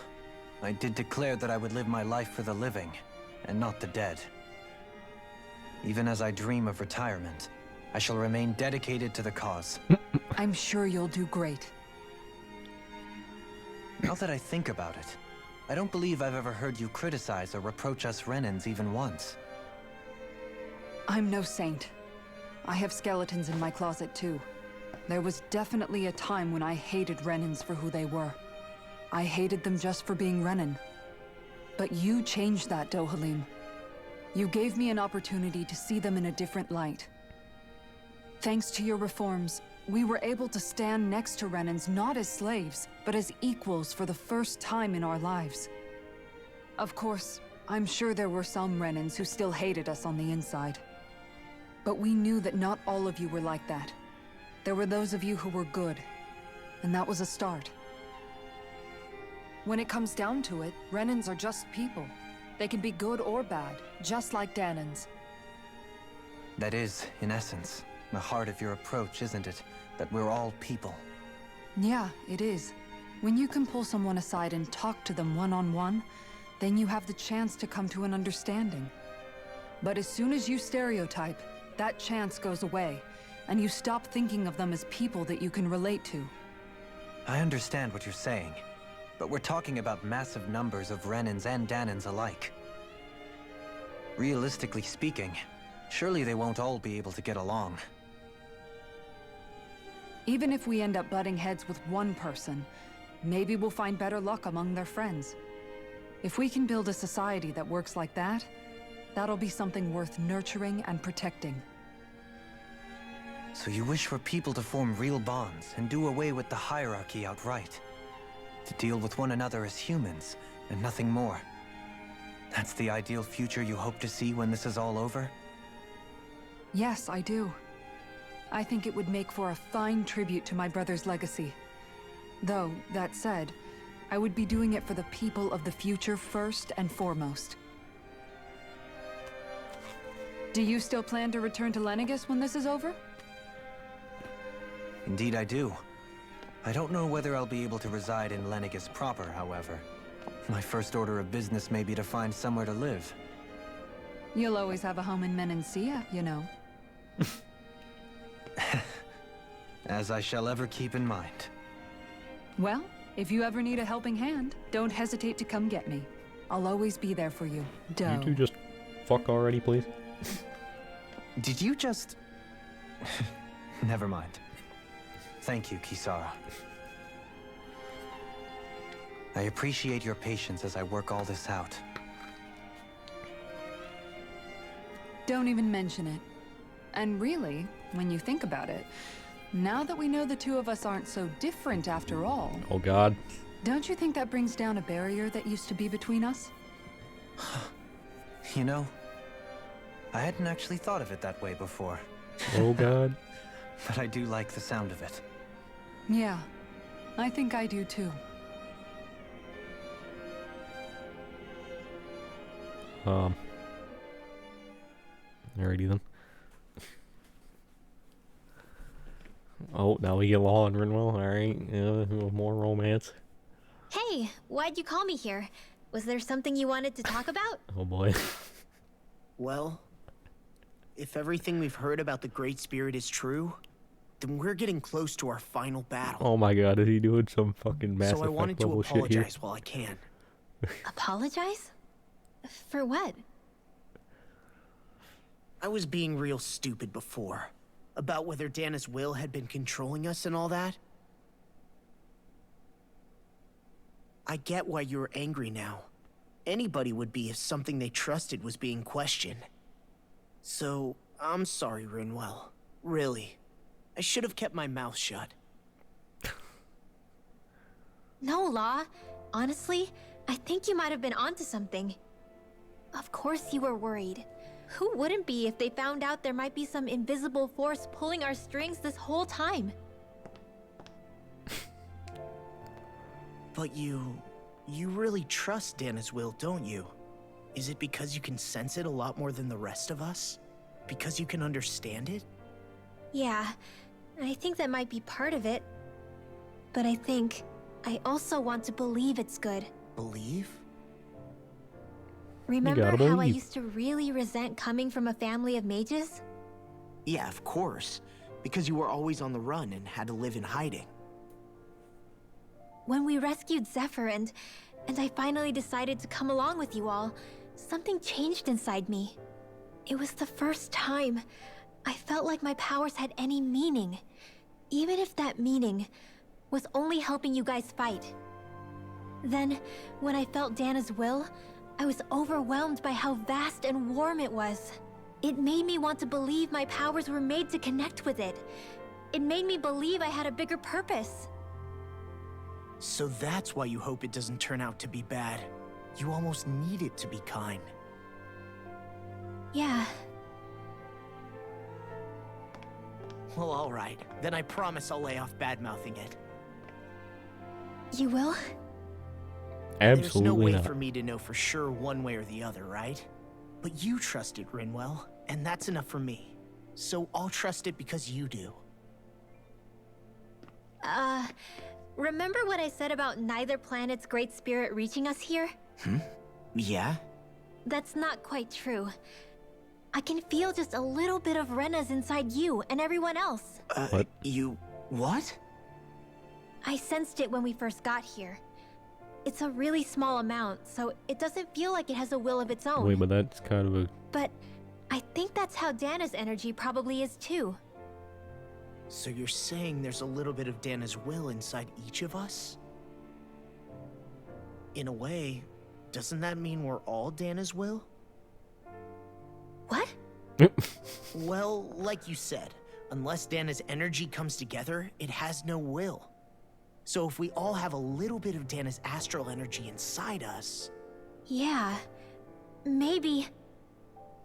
S2: I did declare that I would live my life for the living, and not the dead. Even as I dream of retirement, I shall remain dedicated to the cause.
S6: I'm sure you'll do great.
S2: Now that I think about it, I don't believe I've ever heard you criticize or reproach us Renans even once.
S6: I'm no saint. I have skeletons in my closet too. There was definitely a time when I hated Renans for who they were. I hated them just for being Renan. But you changed that, Dohalim. You gave me an opportunity to see them in a different light. Thanks to your reforms, we were able to stand next to Renans not as slaves, but as equals for the first time in our lives. Of course, I'm sure there were some Renans who still hated us on the inside. But we knew that not all of you were like that. There were those of you who were good, and that was a start. When it comes down to it, Renans are just people. They can be good or bad, just like Danans.
S11: That is, in essence, the heart of your approach, isn't it? That we're all people.
S6: Yeah, it is. When you can pull someone aside and talk to them one-on-one, then you have the chance to come to an understanding. But as soon as you stereotype, that chance goes away, and you stop thinking of them as people that you can relate to.
S11: I understand what you're saying, but we're talking about massive numbers of Renans and Danans alike. Realistically speaking, surely they won't all be able to get along.
S6: Even if we end up butting heads with one person, maybe we'll find better luck among their friends. If we can build a society that works like that, that'll be something worth nurturing and protecting.
S11: So you wish for people to form real bonds and do away with the hierarchy outright? To deal with one another as humans, and nothing more? That's the ideal future you hope to see when this is all over?
S6: Yes, I do. I think it would make for a fine tribute to my brother's legacy. Though, that said, I would be doing it for the people of the future first and foremost. Do you still plan to return to Lenegis when this is over?
S11: Indeed I do. I don't know whether I'll be able to reside in Lenegis proper, however. My first order of business may be to find somewhere to live.
S6: You'll always have a home in Menancia, you know.
S11: As I shall ever keep in mind.
S6: Well, if you ever need a helping hand, don't hesitate to come get me. I'll always be there for you. Doe.
S1: You two just fuck already, please?
S11: Did you just... Never mind. Thank you, Kisara. I appreciate your patience as I work all this out.
S6: Don't even mention it. And really, when you think about it, now that we know the two of us aren't so different after all...
S1: Oh god.
S6: Don't you think that brings down a barrier that used to be between us?
S11: You know, I hadn't actually thought of it that way before.
S1: Oh god.
S11: But I do like the sound of it.
S6: Yeah, I think I do too.
S1: Alrighty then. Oh, now we get Law and Rinwell. Alright, yeah, more romance.
S5: Hey, why'd you call me here? Was there something you wanted to talk about?
S1: Oh boy.
S7: Well, if everything we've heard about the Great Spirit is true, then we're getting close to our final battle.
S1: Oh my god, is he doing some fucking Mass
S7: So I wanted
S1: Effect
S7: to
S1: level shit here?
S7: apologize while I can.
S5: Apologize? For what?
S7: I was being real stupid before. About whether Dana's will had been controlling us and all that. I get why you're angry now. Anybody would be if something they trusted was being questioned. So, I'm sorry, Rinwell. Really. I should have kept my mouth shut.
S5: No, Law. Honestly, I think you might have been onto something. Of course you were worried. Who wouldn't be if they found out there might be some invisible force pulling our strings this whole time?
S7: But you really trust Dana's will, don't you? Is it because you can sense it a lot more than the rest of us? Because you can understand it?
S5: Yeah, I think that might be part of it. But I also want to believe it's good.
S7: Believe?
S5: Remember how I used to really resent coming from a family of mages?
S7: Yeah, of course. Because you were always on the run and had to live in hiding.
S5: When we rescued Zephyr and I finally decided to come along with you all, something changed inside me. It was the first time I felt like my powers had any meaning. Even if that meaning was only helping you guys fight. Then, when I felt Dana's will, I was overwhelmed by how vast and warm it was. It made me want to believe my powers were made to connect with it. It made me believe I had a bigger purpose.
S7: So that's why you hope it doesn't turn out to be bad. You almost need it to be kind.
S5: Yeah.
S7: Well, alright. Then I promise I'll lay off bad-mouthing it.
S5: You will?
S7: There's no
S1: Absolutely
S7: way
S1: not.
S7: for me to know for sure one way or the other, right? But you trust it, Rinwell, and that's enough for me. So I'll trust it because you do.
S5: Remember what I said about neither planet's great spirit reaching us here?
S7: Yeah?
S5: That's not quite true. I can feel just a little bit of Rena's inside you and everyone else.
S1: What?
S7: You... what?
S5: I sensed it when we first got here. It's a really small amount, so it doesn't feel like it has a will of its own.
S1: Wait, but that's kind of a...
S5: But I think that's how Dana's energy probably is too.
S7: So you're saying there's a little bit of Dana's will inside each of us? In a way, doesn't that mean we're all Dana's will?
S5: What?
S7: Well, like you said, unless Dana's energy comes together, it has no will. So if we all have a little bit of Dana's astral energy inside us...
S5: Yeah, maybe...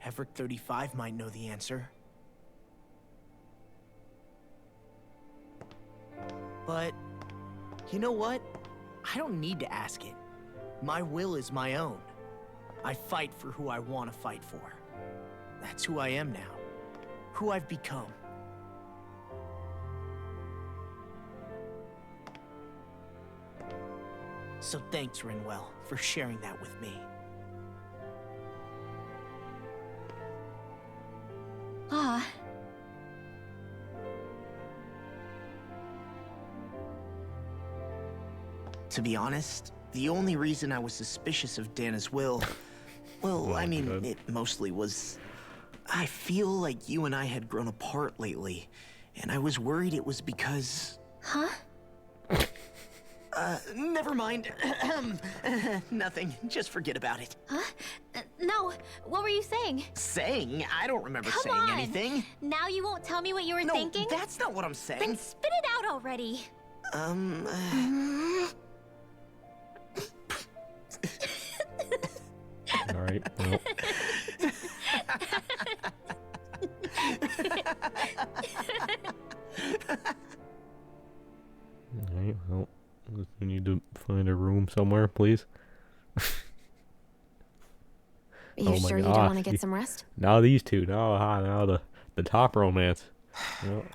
S7: Everett 35 might know the answer. But, you know what? I don't need to ask it. My will is my own. I fight for who I want to fight for. That's who I am now. Who I've become. So thanks, Rinwell, for sharing that with me.
S5: Ah.
S7: To be honest, the only reason I was suspicious of Dana's will... Well, I mean, it mostly was... I feel like you and I had grown apart lately, and I was worried it was because...
S5: Huh?
S7: Never mind. Nothing. Just forget about it.
S5: Huh? No, what were you saying?
S7: Saying? I don't remember
S5: Come
S7: saying
S5: on.
S7: anything.
S5: Now you won't tell me what you were
S7: No,
S5: thinking?
S7: that's not what I'm saying.
S5: Then spit it out already.
S1: Alright, well. Alright, well. We need to find a room somewhere, please.
S9: You sure you don't want to get some rest?
S1: Now these two. Now the top romance.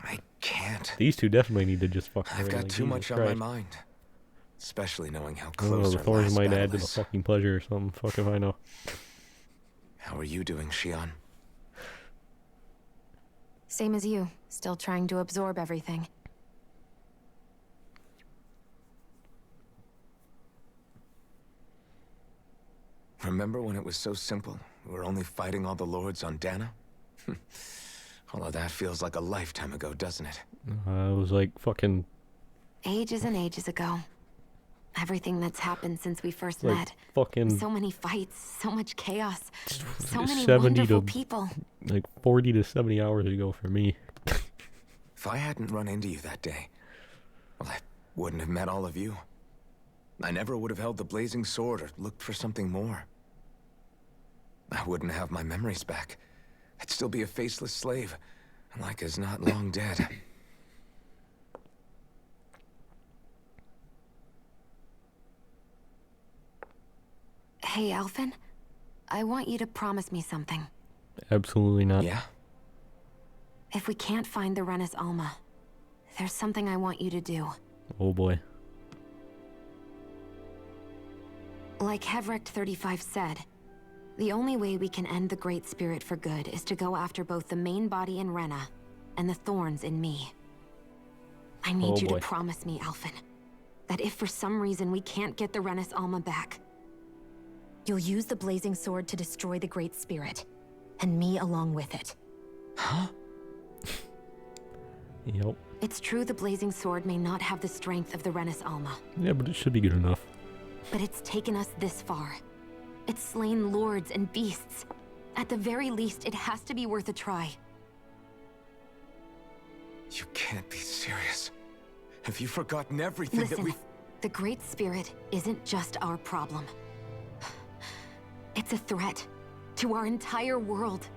S15: I can't.
S1: These two definitely need to just fucking...
S15: I've got
S1: like,
S15: too
S1: Jesus
S15: much on
S1: Christ.
S15: my mind. Especially knowing how
S1: I don't know,
S15: close
S1: the
S15: our
S1: thorns
S15: last
S1: might
S15: battle
S1: add to the
S15: is.
S1: fucking pleasure or something. Fuck if I know.
S15: How are you doing, Shion?
S9: Same as you. Still trying to absorb everything.
S15: Remember when it was so simple? We were only fighting all the lords on Dana? All of that feels like a lifetime ago, doesn't it?
S1: It was like fucking...
S9: Ages and ages ago. Everything that's happened since we first
S1: like
S9: met.
S1: fucking...
S9: So many fights, so much chaos, so many
S1: 70
S9: wonderful
S1: to
S9: people.
S1: like 40 to 70 hours ago for me.
S15: If I hadn't run into you that day, well, I wouldn't have met all of you. I never would have held the blazing sword or looked for something more. I wouldn't have my memories back. I'd still be a faceless slave, like as not long dead.
S9: Hey, Alphen. I want you to promise me something.
S1: Absolutely not.
S15: Yeah?
S9: If we can't find the Renis Alma, there's something I want you to do.
S1: Oh boy.
S9: Like Hevrecht 35 said, the only way we can end the Great Spirit for good is to go after both the main body in Rena and the thorns in me. I need you to promise me, Alphen, that if for some reason we can't get the Renis Alma back, you'll use the blazing sword to destroy the Great Spirit, and me along with it.
S15: Huh?
S1: Yep.
S9: It's true the blazing sword may not have the strength of the Renis Alma.
S1: Yeah, but it should be good enough.
S9: But it's taken us this far. It's slain lords and beasts. At the very least, it has to be worth a try.
S15: You can't be serious. Have you forgotten everything that
S9: Listen,
S15: we've...
S9: the Great Spirit isn't just our problem. It's a threat to our entire world.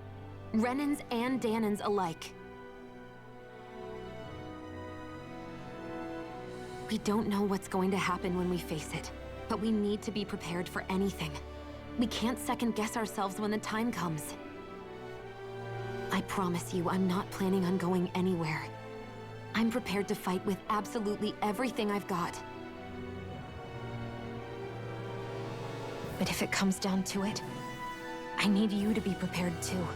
S9: Renans and Danans alike. We don't know what's going to happen when we face it, but we need to be prepared for anything. We can't second-guess ourselves when the time comes. I promise you, I'm not planning on going anywhere. I'm prepared to fight with absolutely everything I've got. But if it comes down to it, I need you to be prepared too.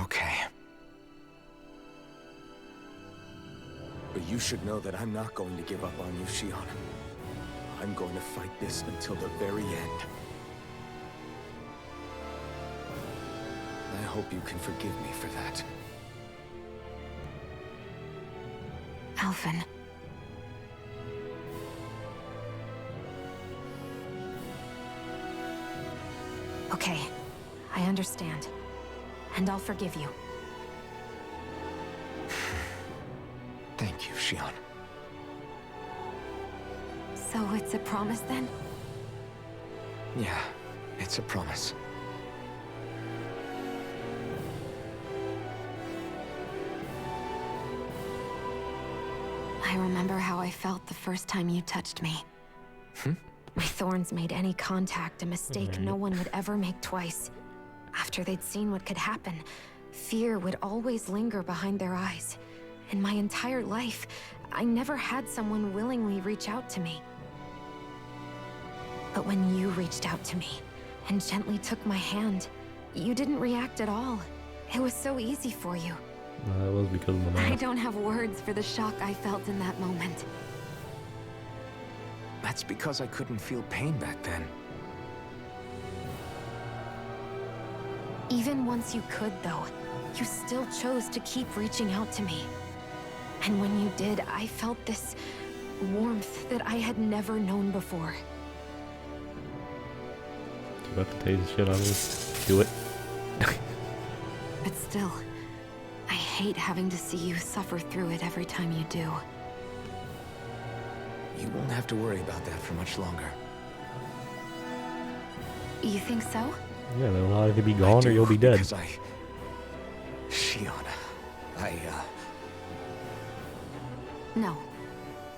S15: Okay. But you should know that I'm not going to give up on you, Shion. I'm going to fight this until the very end. I hope you can forgive me for that.
S9: Alphen. Okay, I understand. And I'll forgive you.
S15: Thank you, Shion.
S9: So it's a promise then?
S15: Yeah, it's a promise.
S9: I remember how I felt the first time you touched me. My thorns made any contact a mistake no one would ever make twice. After they'd seen what could happen, fear would always linger behind their eyes. In my entire life, I never had someone willingly reach out to me. But when you reached out to me and gently took my hand, you didn't react at all. It was so easy for you.
S1: That was because of the
S9: I
S1: mask.
S9: don't have words for the shock I felt in that moment.
S15: That's because I couldn't feel pain back then.
S9: Even once you could, though, you still chose to keep reaching out to me. And when you did, I felt this warmth that I had never known before.
S1: You about to taste the shit out of me? Do it.
S9: But still, I hate having to see you suffer through it every time you do.
S15: You won't have to worry about that for much longer.
S9: You think so?
S1: Yeah, they'll either be gone or you'll be dead.
S15: Because Shion,
S9: No.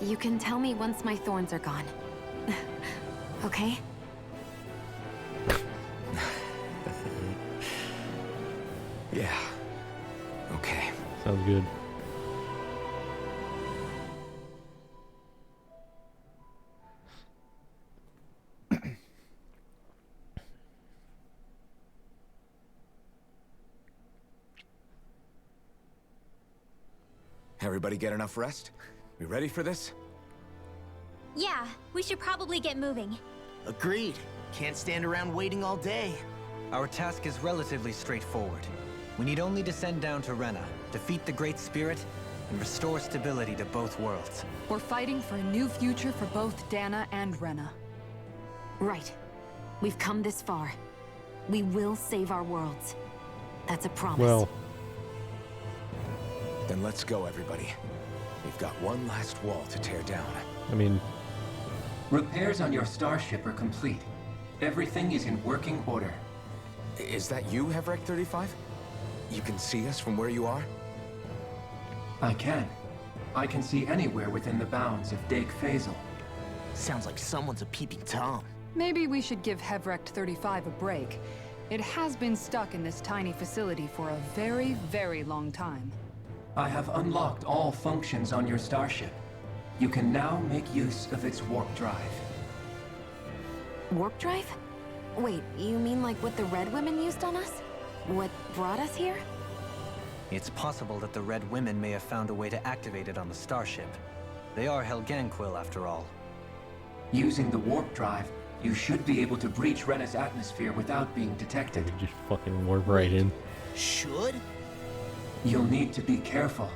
S9: You can tell me once my thorns are gone. Okay?
S15: Yeah. Okay.
S1: Sounds good.
S15: Everybody get enough rest? We ready for this?
S5: Yeah, we should probably get moving.
S7: Agreed. Can't stand around waiting all day.
S2: Our task is relatively straightforward. We need only descend down to Rena, defeat the Great Spirit, and restore stability to both worlds.
S6: We're fighting for a new future for both Dana and Rena.
S9: Right. We've come this far. We will save our worlds. That's a promise.
S1: Well,
S15: then let's go, everybody. We've got one last wall to tear down.
S1: I mean...
S12: Repairs on your starship are complete. Everything is in working order.
S15: Is that you, Hevrek 35? You can see us from where you are?
S12: I can. I can see anywhere within the bounds of Dake Faisal.
S7: Sounds like someone's a peeping Tom.
S6: Maybe we should give Hevrek 35 a break. It has been stuck in this tiny facility for a very, very long time.
S12: I have unlocked all functions on your starship. You can now make use of its warp drive.
S9: Warp drive? Wait, you mean like what the Red Women used on us? What brought us here?
S2: It's possible that the Red Women may have found a way to activate it on the starship. They are Helganquil, after all.
S12: Using the warp drive, You should be able to breach Rena's atmosphere without being detected.
S1: Just fucking warp right in.
S7: Should?
S12: You'll need to be careful.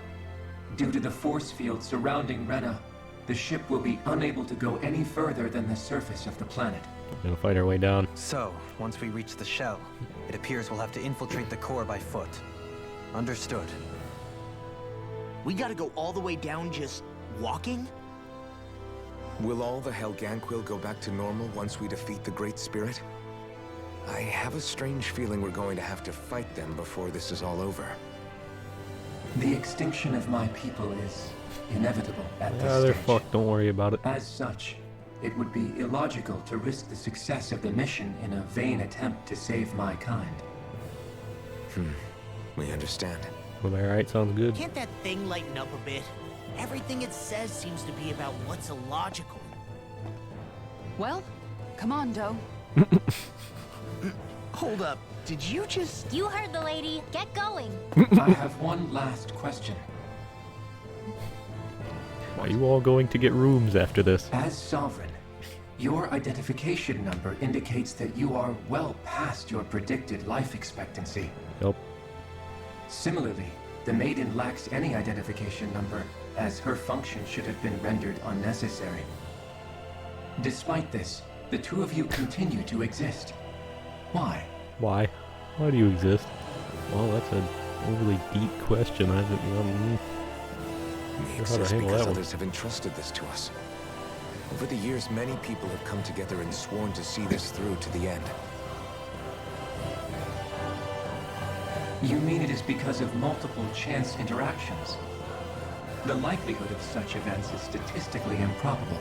S12: Due to the force field surrounding Rena, the ship will be unable to go any further than the surface of the planet.
S1: We're gonna fight our way down.
S2: So, once we reach the shell, it appears we'll have to infiltrate the core by foot. Understood.
S7: We gotta go all the way down just walking?
S15: Will all the Helganquil go back to normal once we defeat the Great Spirit? I have a strange feeling we're going to have to fight them before this is all over.
S12: The extinction of my people is inevitable at this
S1: Yeah, they're
S12: stage.
S1: fucked, don't worry about it.
S12: As such, it would be illogical to risk the success of the mission in a vain attempt to save my kind.
S15: We understand.
S1: Alright, sounds good.
S7: Can't that thing lighten up a bit? Everything it says seems to be about what's illogical.
S6: Well, come on, Doe.
S7: Hold up, did you just...
S5: You heard the lady. Get going.
S12: I have one last question.
S1: Are you all going to get rooms after this?
S12: As Sovereign, your identification number indicates that you are well past your predicted life expectancy.
S1: Yep.
S12: Similarly, the Maiden lacks any identification number, as her function should have been rendered unnecessary. Despite this, the two of you continue to exist. Why?
S1: Why? Why do you exist? Well, that's an overly deep question. I didn't
S15: We
S1: sure how to
S15: exist
S1: handle
S15: because
S1: that one.
S15: others have entrusted this to us. Over the years, many people have come together and sworn to see this through to the end.
S12: You mean it is because of multiple chance interactions? The likelihood of such events is statistically improbable.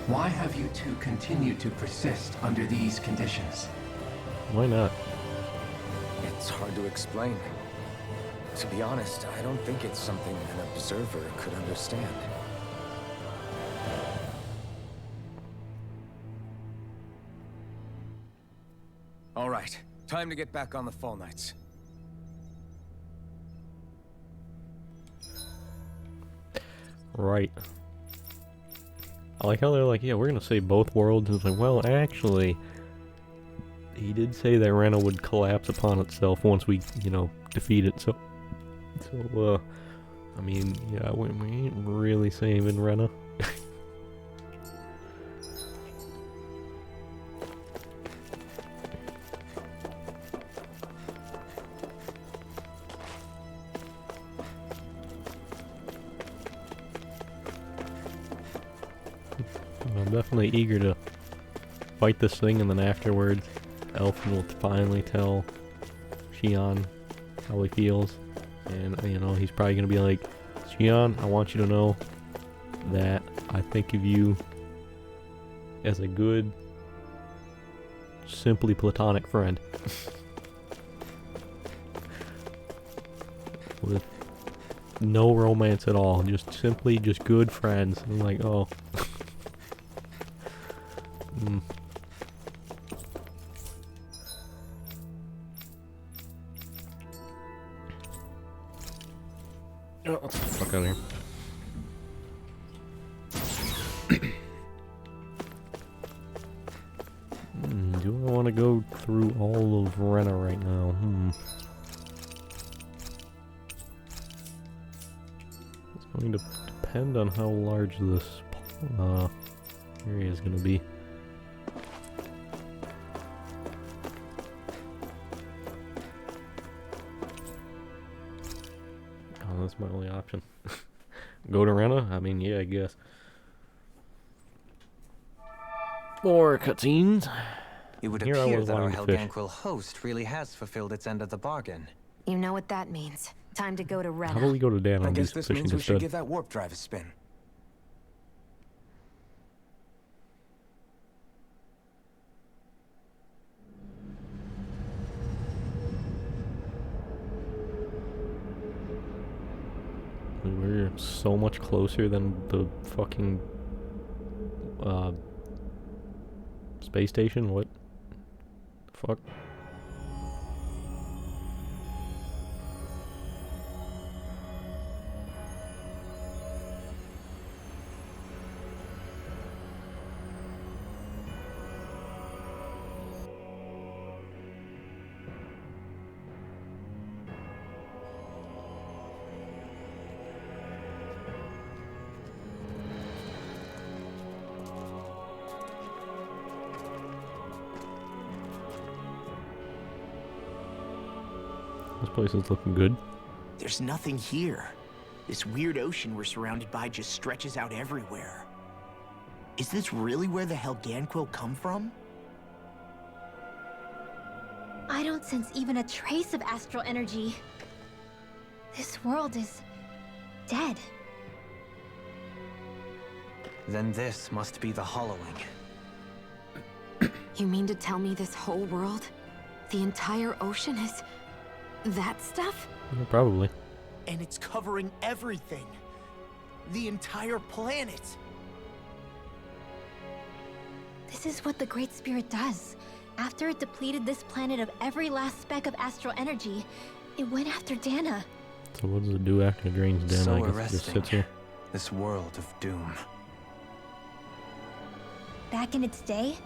S12: Why have you two continued to persist under these conditions?
S1: Why not?
S15: It's hard to explain. To be honest, I don't think it's something an observer could understand. All right, time to get back on the Fall Knights.
S1: Right. I like how they're like, yeah, we're gonna save both worlds. And it's like, well, actually, he did say that Rena would collapse upon itself once we, you know, defeat it. So, I mean, yeah, we ain't really saving Rena. I'm definitely eager to fight this thing, and then afterwards, Elfin will finally tell Xion how he feels. And, you know, he's probably going to be like, Xion, I want you to know that I think of you as a good, simply platonic friend. With no romance at all, just simply just good friends. I'm like, oh. Oh, let's get the fuck out of here. Do I want to go through all of Rena right now? It's going to depend on how large this area is going to be. Oh, that's my only option. Go to Rena? I mean, yeah, I guess. More cutscenes.
S2: It would
S1: Here I
S2: appear
S1: was
S2: that our
S1: wanting to fish.
S2: Helganquil host really has fulfilled its end of the bargain.
S9: You know what that means. Time to go to Rena.
S1: How about we go to Dan
S15: I
S1: and do
S15: guess
S1: some
S15: this
S1: fishing
S15: means we should
S1: instead?
S15: give that warp drive a spin.
S1: We're so much closer than the fucking space station. What the fuck? This place is looking good.
S7: There's nothing here. This weird ocean we're surrounded by just stretches out everywhere. Is this really where the Helganquil come from?
S5: I don't sense even a trace of astral energy. This world is dead.
S11: Then this must be the hollowing.
S9: You mean to tell me this whole world, the entire ocean is that stuff?
S1: Yeah, probably.
S7: And it's covering everything. The entire planet.
S5: This is what the Great Spirit does. After it depleted this planet of every last speck of astral energy, it went after Dana.
S1: So what does it do after it drains Dana?
S11: So
S1: I guess it
S11: arresting.
S1: just sits here.
S11: This world of doom.
S5: Back in its day,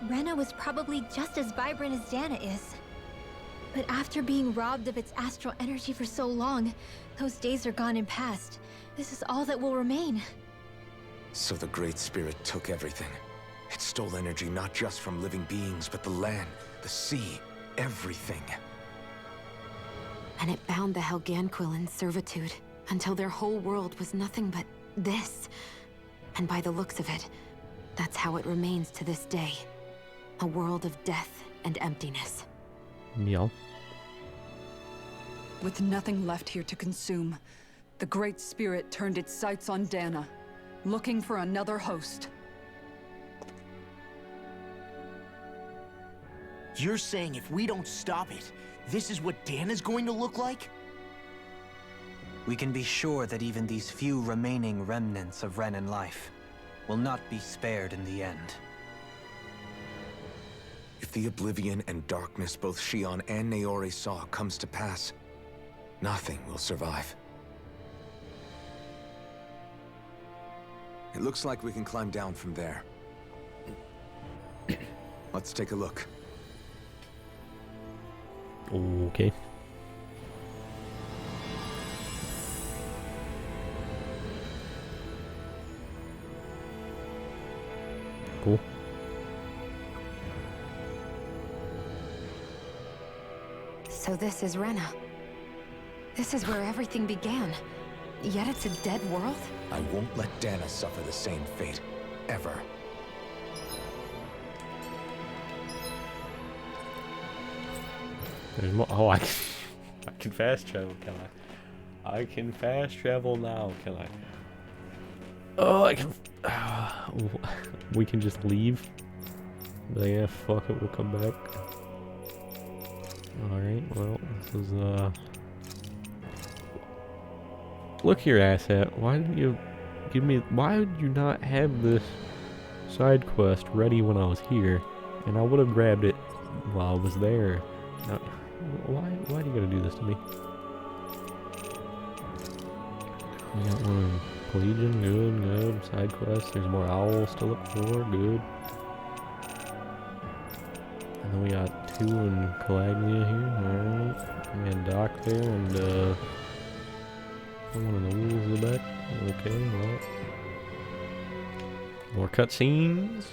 S5: Rena was probably just as vibrant as Dana is. But after being robbed of its astral energy for so long, those days are gone and past. This is all that will remain.
S15: So the Great Spirit took everything. It stole energy not just from living beings, but the land, the sea, everything.
S9: And it bound the Helganquil in servitude until their whole world was nothing but this. And by the looks of it, that's how it remains to this day. A world of death and emptiness.
S1: Yeah.
S6: With nothing left here to consume, the Great Spirit turned its sights on Dana, looking for another host.
S7: You're saying if we don't stop it, this is what Dana's going to look like?
S11: We can be sure that even these few remaining remnants of Renan life will not be spared in the end.
S15: If the oblivion and darkness both Shion and Naori saw comes to pass, nothing will survive. It looks like we can climb down from there. Let's take a look.
S1: Okay. Cool.
S9: So this is Rena. This is where everything began. Yet it's a dead world?
S15: I won't let Dana suffer the same fate. Ever.
S1: There's more. Oh, I can fast travel, can I? I can fast travel now, can I? Oh, I can. We can just leave. But yeah, fuck it, we'll come back. Alright, well, this is, Look here, asshat. Why didn't you give me. Why would you not have this side quest ready when I was here? And I would have grabbed it while I was there. Now, why do you gotta do this to me? We got one in Legion, good. Side quest, there's more owls to look for, good. And then we got 2 in Calagnia here, alright. We got Doc there, and one of the wolves in the back. Okay, well. More cutscenes.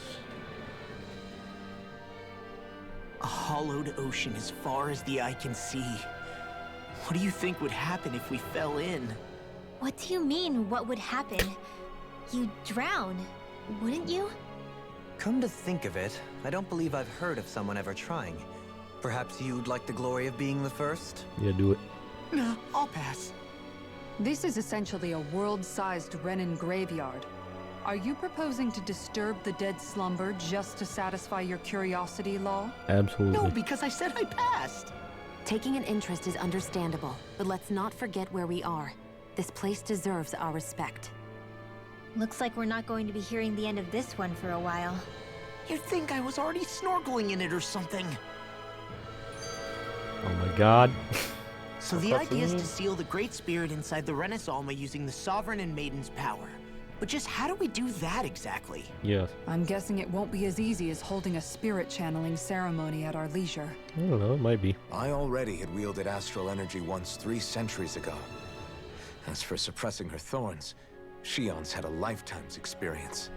S7: A hollowed ocean as far as the eye can see. What do you think would happen if we fell in?
S5: What do you mean, what would happen? You'd drown, wouldn't you?
S11: Come to think of it, I don't believe I've heard of someone ever trying. Perhaps you'd like the glory of being the first?
S1: Yeah, do it.
S7: Nah, I'll pass.
S6: This is essentially a world-sized Renan graveyard. Are you proposing to disturb the dead slumber just to satisfy your curiosity, Law?
S1: Absolutely.
S7: No, because I said I passed.
S9: Taking an interest is understandable, but let's not forget where we are. This place deserves our respect.
S5: Looks like we're not going to be hearing the end of this one for a while.
S7: You'd think I was already snorkeling in it or something.
S1: Oh my god.
S7: So the idea is to seal the Great Spirit inside the Renaissance using the Sovereign and Maiden's power. But just how do we do that exactly?
S1: Yes.
S6: I'm guessing it won't be as easy as holding a spirit channeling ceremony at our leisure.
S1: I don't know, it might be.
S15: I already had wielded astral energy once 3 centuries ago. As for suppressing her thorns, Shion's had a lifetime's experience.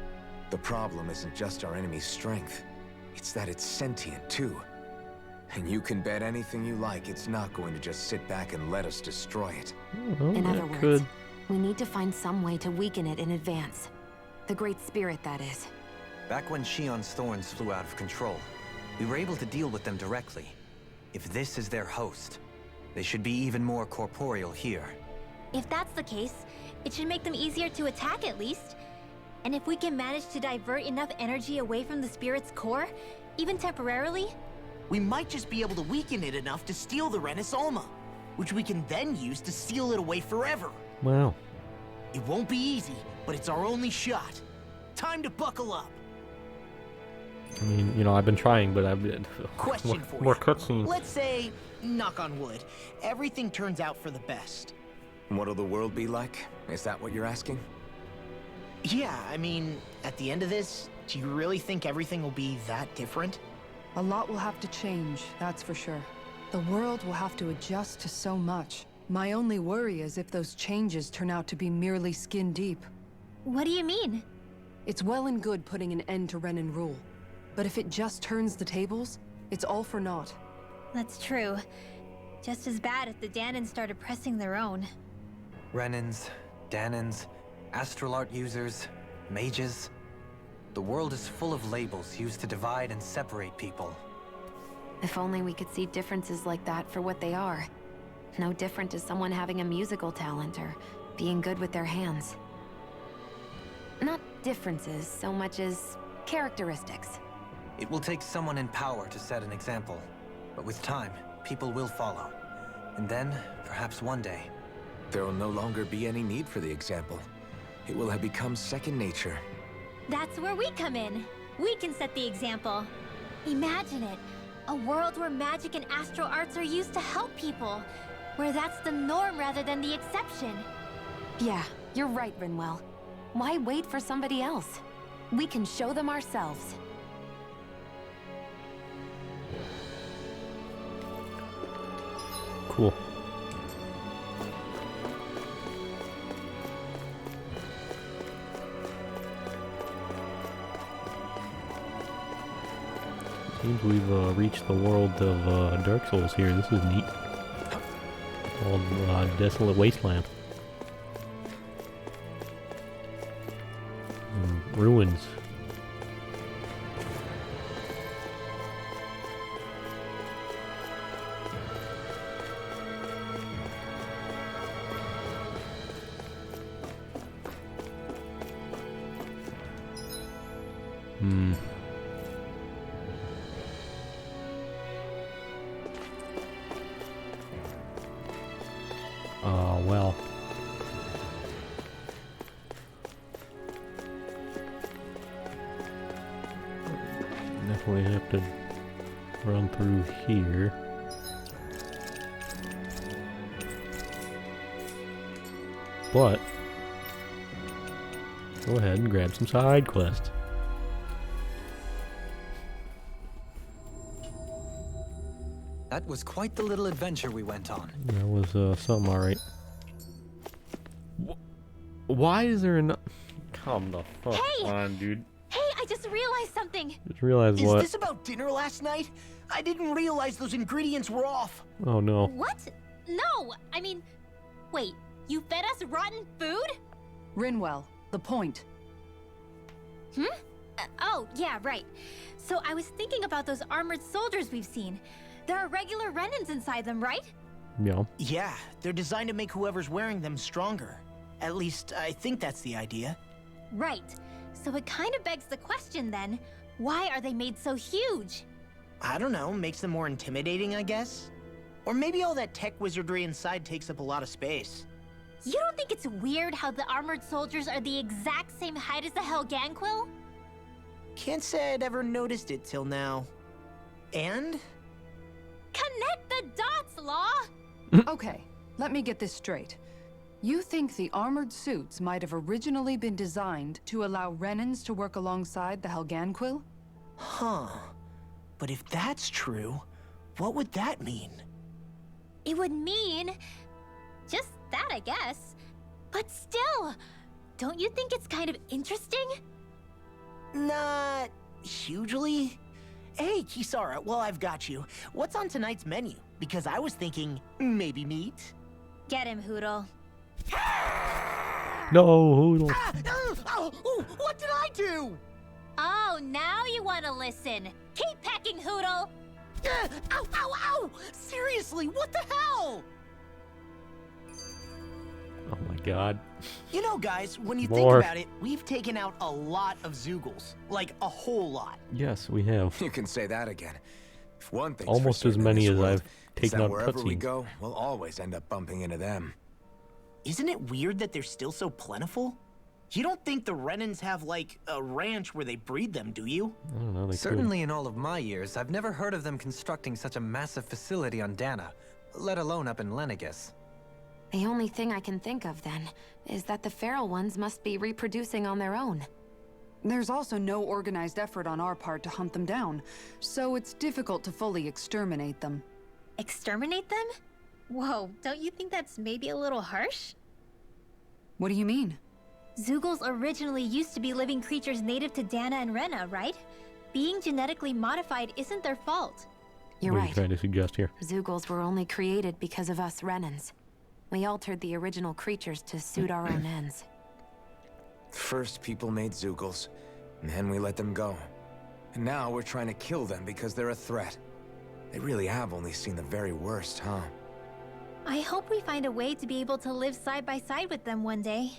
S15: The problem isn't just our enemy's strength, it's that it's sentient too. And you can bet anything you like it's not going to just sit back and let us destroy it.
S1: Well,
S9: In other
S1: it
S9: words,
S1: could.
S9: we need to find some way to weaken it in advance. The Great Spirit, that is.
S11: Back when Shion's thorns flew out of control, we were able to deal with them directly. If this is their host, they should be even more corporeal here.
S5: If that's the case, it should make them easier to attack at least. And if we can manage to divert enough energy away from the spirit's core, even temporarily,
S7: We might just be able to weaken it enough to steal the Renis Alma, which we can then use to seal it away forever.
S1: Wow.
S7: It won't be easy, but it's our only shot. Time to buckle up.
S1: I mean, you know, I've been trying, but I've been
S7: Question for
S1: more
S7: you.
S1: cutscenes.
S7: Let's say, knock on wood, everything turns out for the best.
S15: What'll the world be like? Is that what you're asking?
S7: Yeah, I mean, at the end of this, do you really think everything will be that different?
S6: A lot will have to change, that's for sure. The world will have to adjust to so much. My only worry is if those changes turn out to be merely skin deep.
S5: what do you mean?
S6: It's well and good putting an end to Renin rule. But if it just turns the tables, it's all for naught.
S5: That's true. Just as bad if the Danans started pressing their own.
S11: Renins, Danans, astral art users, mages. The world is full of labels used to divide and separate people.
S9: If only we could see differences like that for what they are. No different to someone having a musical talent or being good with their hands. Not differences so much as characteristics.
S11: It will take someone in power to set an example, but with time, people will follow. And then, perhaps one day,
S15: There will no longer be any need for the example. It will have become second nature.
S5: That's where we come in. We can set the example. Imagine it. A world where magic and astral arts are used to help people. Where that's the norm rather than the exception.
S9: Yeah, you're right, Rinwell. Why wait for somebody else? We can show them ourselves.
S1: Cool. Seems we've reached the world of Dark Souls here. This is neat. Called Desolate Wasteland. Ruins. Well. Definitely have to run through here. But go ahead and grab some side quests.
S11: that was quite the little adventure we went on.
S1: That was something alright. Why is there enough? Come the fuck
S5: Hey!
S1: on, dude.
S5: Hey, I just realized something.
S1: Just realized what?
S7: Is this about dinner last night? I didn't realize those ingredients were off.
S1: Oh no.
S5: What? No, I mean, wait, you fed us rotten food?
S6: Rinwell, the point.
S5: Oh, yeah, right. So I was thinking about those armored soldiers we've seen. There are regular Renins inside them, right?
S1: Yeah.
S7: Yeah, they're designed to make whoever's wearing them stronger. At least, I think that's the idea.
S5: Right. So it kind of begs the question then, why are they made so huge?
S7: I don't know, makes them more intimidating, I guess? Or maybe all that tech wizardry inside takes up a lot of space.
S5: You don't think it's weird how the armored soldiers are the exact same height as the Helganquil?
S7: Can't say I'd ever noticed it till now. And?
S5: Connect the dots, Law!
S6: Okay, let me get this straight. You think the armored suits might have originally been designed to allow Renins to work alongside the Helganquil?
S7: Huh. But if that's true, what would that mean?
S5: It would mean... just that, I guess. But still, don't you think it's kind of interesting?
S7: Not hugely. hey, Kisara, well, I've got you. What's on tonight's menu? Because I was thinking, maybe meat?
S5: Get him, Hoodle.
S1: No, Hoodle.
S7: What did I do?
S5: Oh, now you want to listen. Keep pecking, Hoodle.
S7: Ow, ow, ow! Seriously, what the hell?
S1: Oh my god.
S7: You know, guys, when you
S1: More.
S7: think about it, we've taken out a lot of Zoogles. Like, a whole lot.
S1: Yes, we have.
S15: You can say that again. If one thing's
S1: Almost
S15: for
S1: as
S15: certain in
S1: many
S15: this
S1: as
S15: world,
S1: I've
S15: is
S1: taken
S15: that
S1: out
S15: wherever we
S1: cutscenes.
S15: go, we'll always end up bumping into them.
S7: Isn't it weird that they're still so plentiful? You don't think the Renans have, like, a ranch where they breed them, do you?
S1: I don't know, they
S11: Certainly in all of my years, I've never heard of them constructing such a massive facility on Dana, let alone up in Lenegis.
S9: The only thing I can think of, then, is that the feral ones must be reproducing on their own.
S6: There's also no organized effort on our part to hunt them down, so it's difficult to fully exterminate them.
S5: Exterminate them? Whoa, don't you think that's maybe a little harsh?
S6: What do you mean?
S5: Zoogles originally used to be living creatures native to Dana and Rena, right? Being genetically modified isn't their fault.
S9: You're
S1: what are you
S9: right.
S1: trying to suggest here?
S9: Zoogles were only created because of us Renans. We altered the original creatures to suit our own ends.
S15: First, people made Zoogles, and then we let them go. And now we're trying to kill them because they're a threat. They really have only seen the very worst, huh?
S5: I hope we find a way to be able to live side by side with them one day.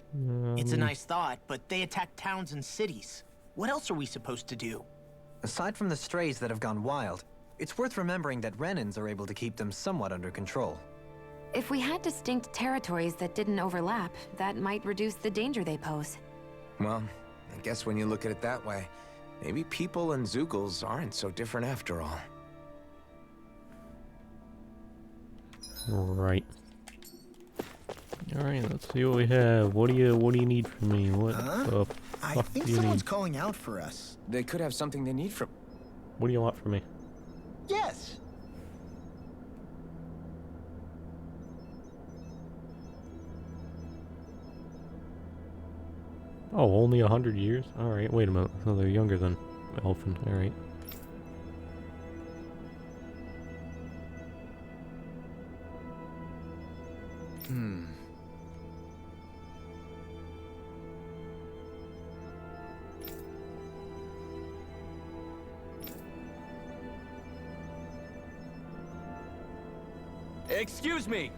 S7: It's a nice thought, but they attack towns and cities. What else are we supposed to do?
S11: Aside from the strays that have gone wild, it's worth remembering that Renans are able to keep them somewhat under control.
S9: If we had distinct territories that didn't overlap, that might reduce the danger they pose.
S15: Well, I guess when you look at it that way, maybe people and Zoogles aren't so different after all.
S1: Right. Alright, let's see what we have. What do you need from me? What the
S7: I
S1: fuck
S7: think
S1: do you
S7: someone's
S1: need?
S7: calling out for us.
S15: They could have something they need from...
S1: What do you want from me?
S7: Yes.
S1: Oh, only 100 years? Alright, wait a minute. So they're younger than Elfin. Alright.
S8: Excuse me!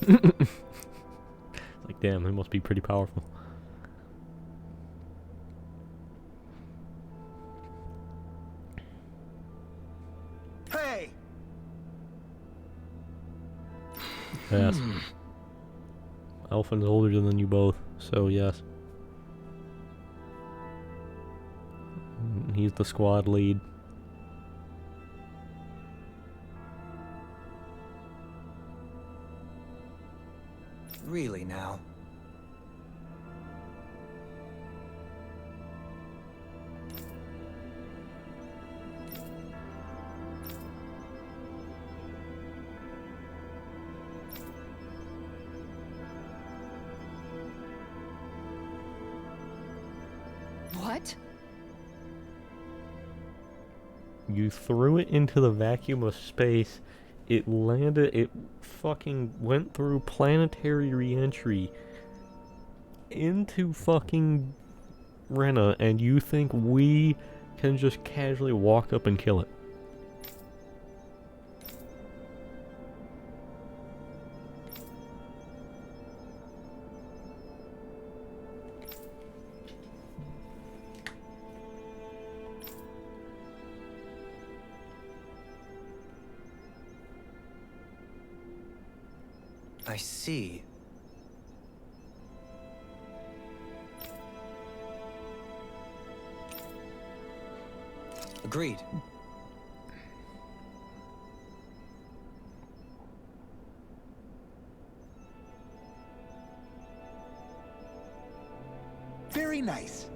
S1: Like, damn, they must be pretty powerful.
S7: Hey!
S1: Yes. Elfin's older than you both, so yes. He's the squad lead.
S11: Really now?
S6: What?
S1: You threw it into the vacuum of space. It landed, it fucking went through planetary re-entry into fucking Rena, and you think we can just casually walk up and kill it?
S11: I see. Agreed.
S7: Very nice.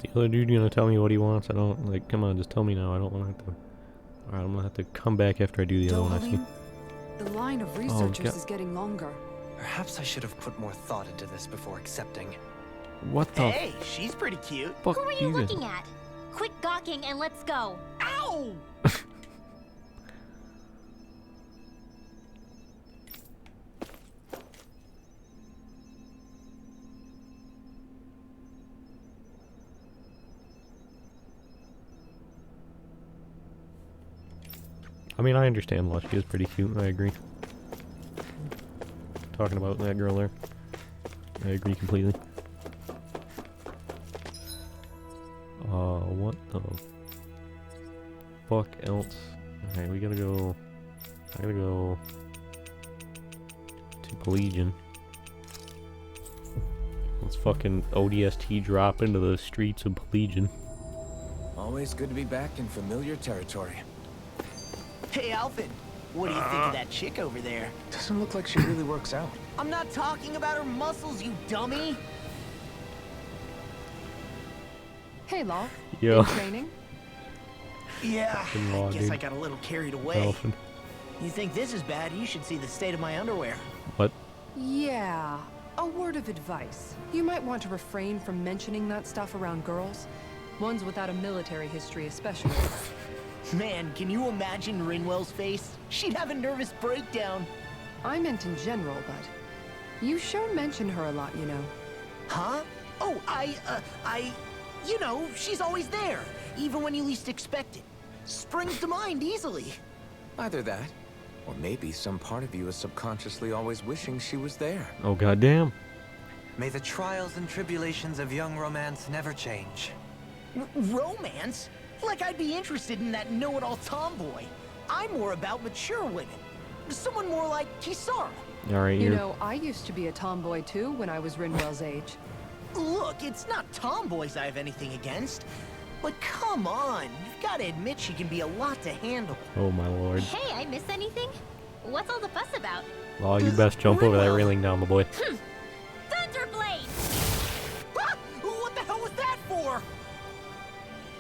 S1: The other dude gonna tell me what he wants? I don't, like, come on, just tell me now. I don't want to have to... Alright, I'm gonna have to come back after I do the other one, I see.
S6: The line of researchers is getting longer.
S11: Perhaps I should have put more thought into this before accepting.
S1: What the
S7: Hey, she's pretty cute.
S1: fuck
S5: Who are
S1: do
S5: you
S1: guys-
S5: looking at? Quit gawking and let's go.
S7: Ow!
S1: I mean, I understand Lush. She is pretty cute. I agree. Talking about that girl there. I agree completely. What the fuck else? Okay, we gotta go... I gotta go... to Pelagian. Let's fucking ODST drop into the streets of Pelagian.
S15: Always good to be back in familiar territory.
S7: Hey, Alfred. What do you think of that chick over there?
S15: Doesn't look like she really works out.
S7: I'm not talking about her muscles, you dummy.
S14: Hey, Law.
S1: Yo.
S14: In training?
S7: Yeah,
S1: Fucking Law,
S7: I guess
S1: dude.
S7: I got a little carried away.
S1: Dolphin.
S7: You think this is bad, you should see the state of my underwear.
S1: What?
S14: Yeah. A word of advice. You might want to refrain from mentioning that stuff around girls. Ones without a military history especially.
S7: Man, can you imagine Rinwell's face? She'd have a nervous breakdown.
S14: I meant in general, but you sure mention her a lot, you know.
S7: Huh? Oh, you know, she's always there, even when you least expect it. Springs to mind easily.
S15: Either that, or maybe some part of you is subconsciously always wishing she was there.
S1: Oh, goddamn.
S11: May the trials and tribulations of young romance never change.
S7: Romance? Like I'd be interested in that know-it-all tomboy. I'm more about mature women. Someone more like Kisara.
S1: Alright,
S14: You
S1: you're...
S14: know, I used to be a tomboy too when I was Rinwell's age.
S7: Look, it's not tomboys I have anything against. But come on, you've got to admit she can be a lot to handle.
S1: Oh, my lord.
S5: Hey, I missed anything? What's all the fuss about?
S1: Oh, you best jump over that railing now, my boy.
S5: Thunderblade!
S7: Ah! What the hell was that for?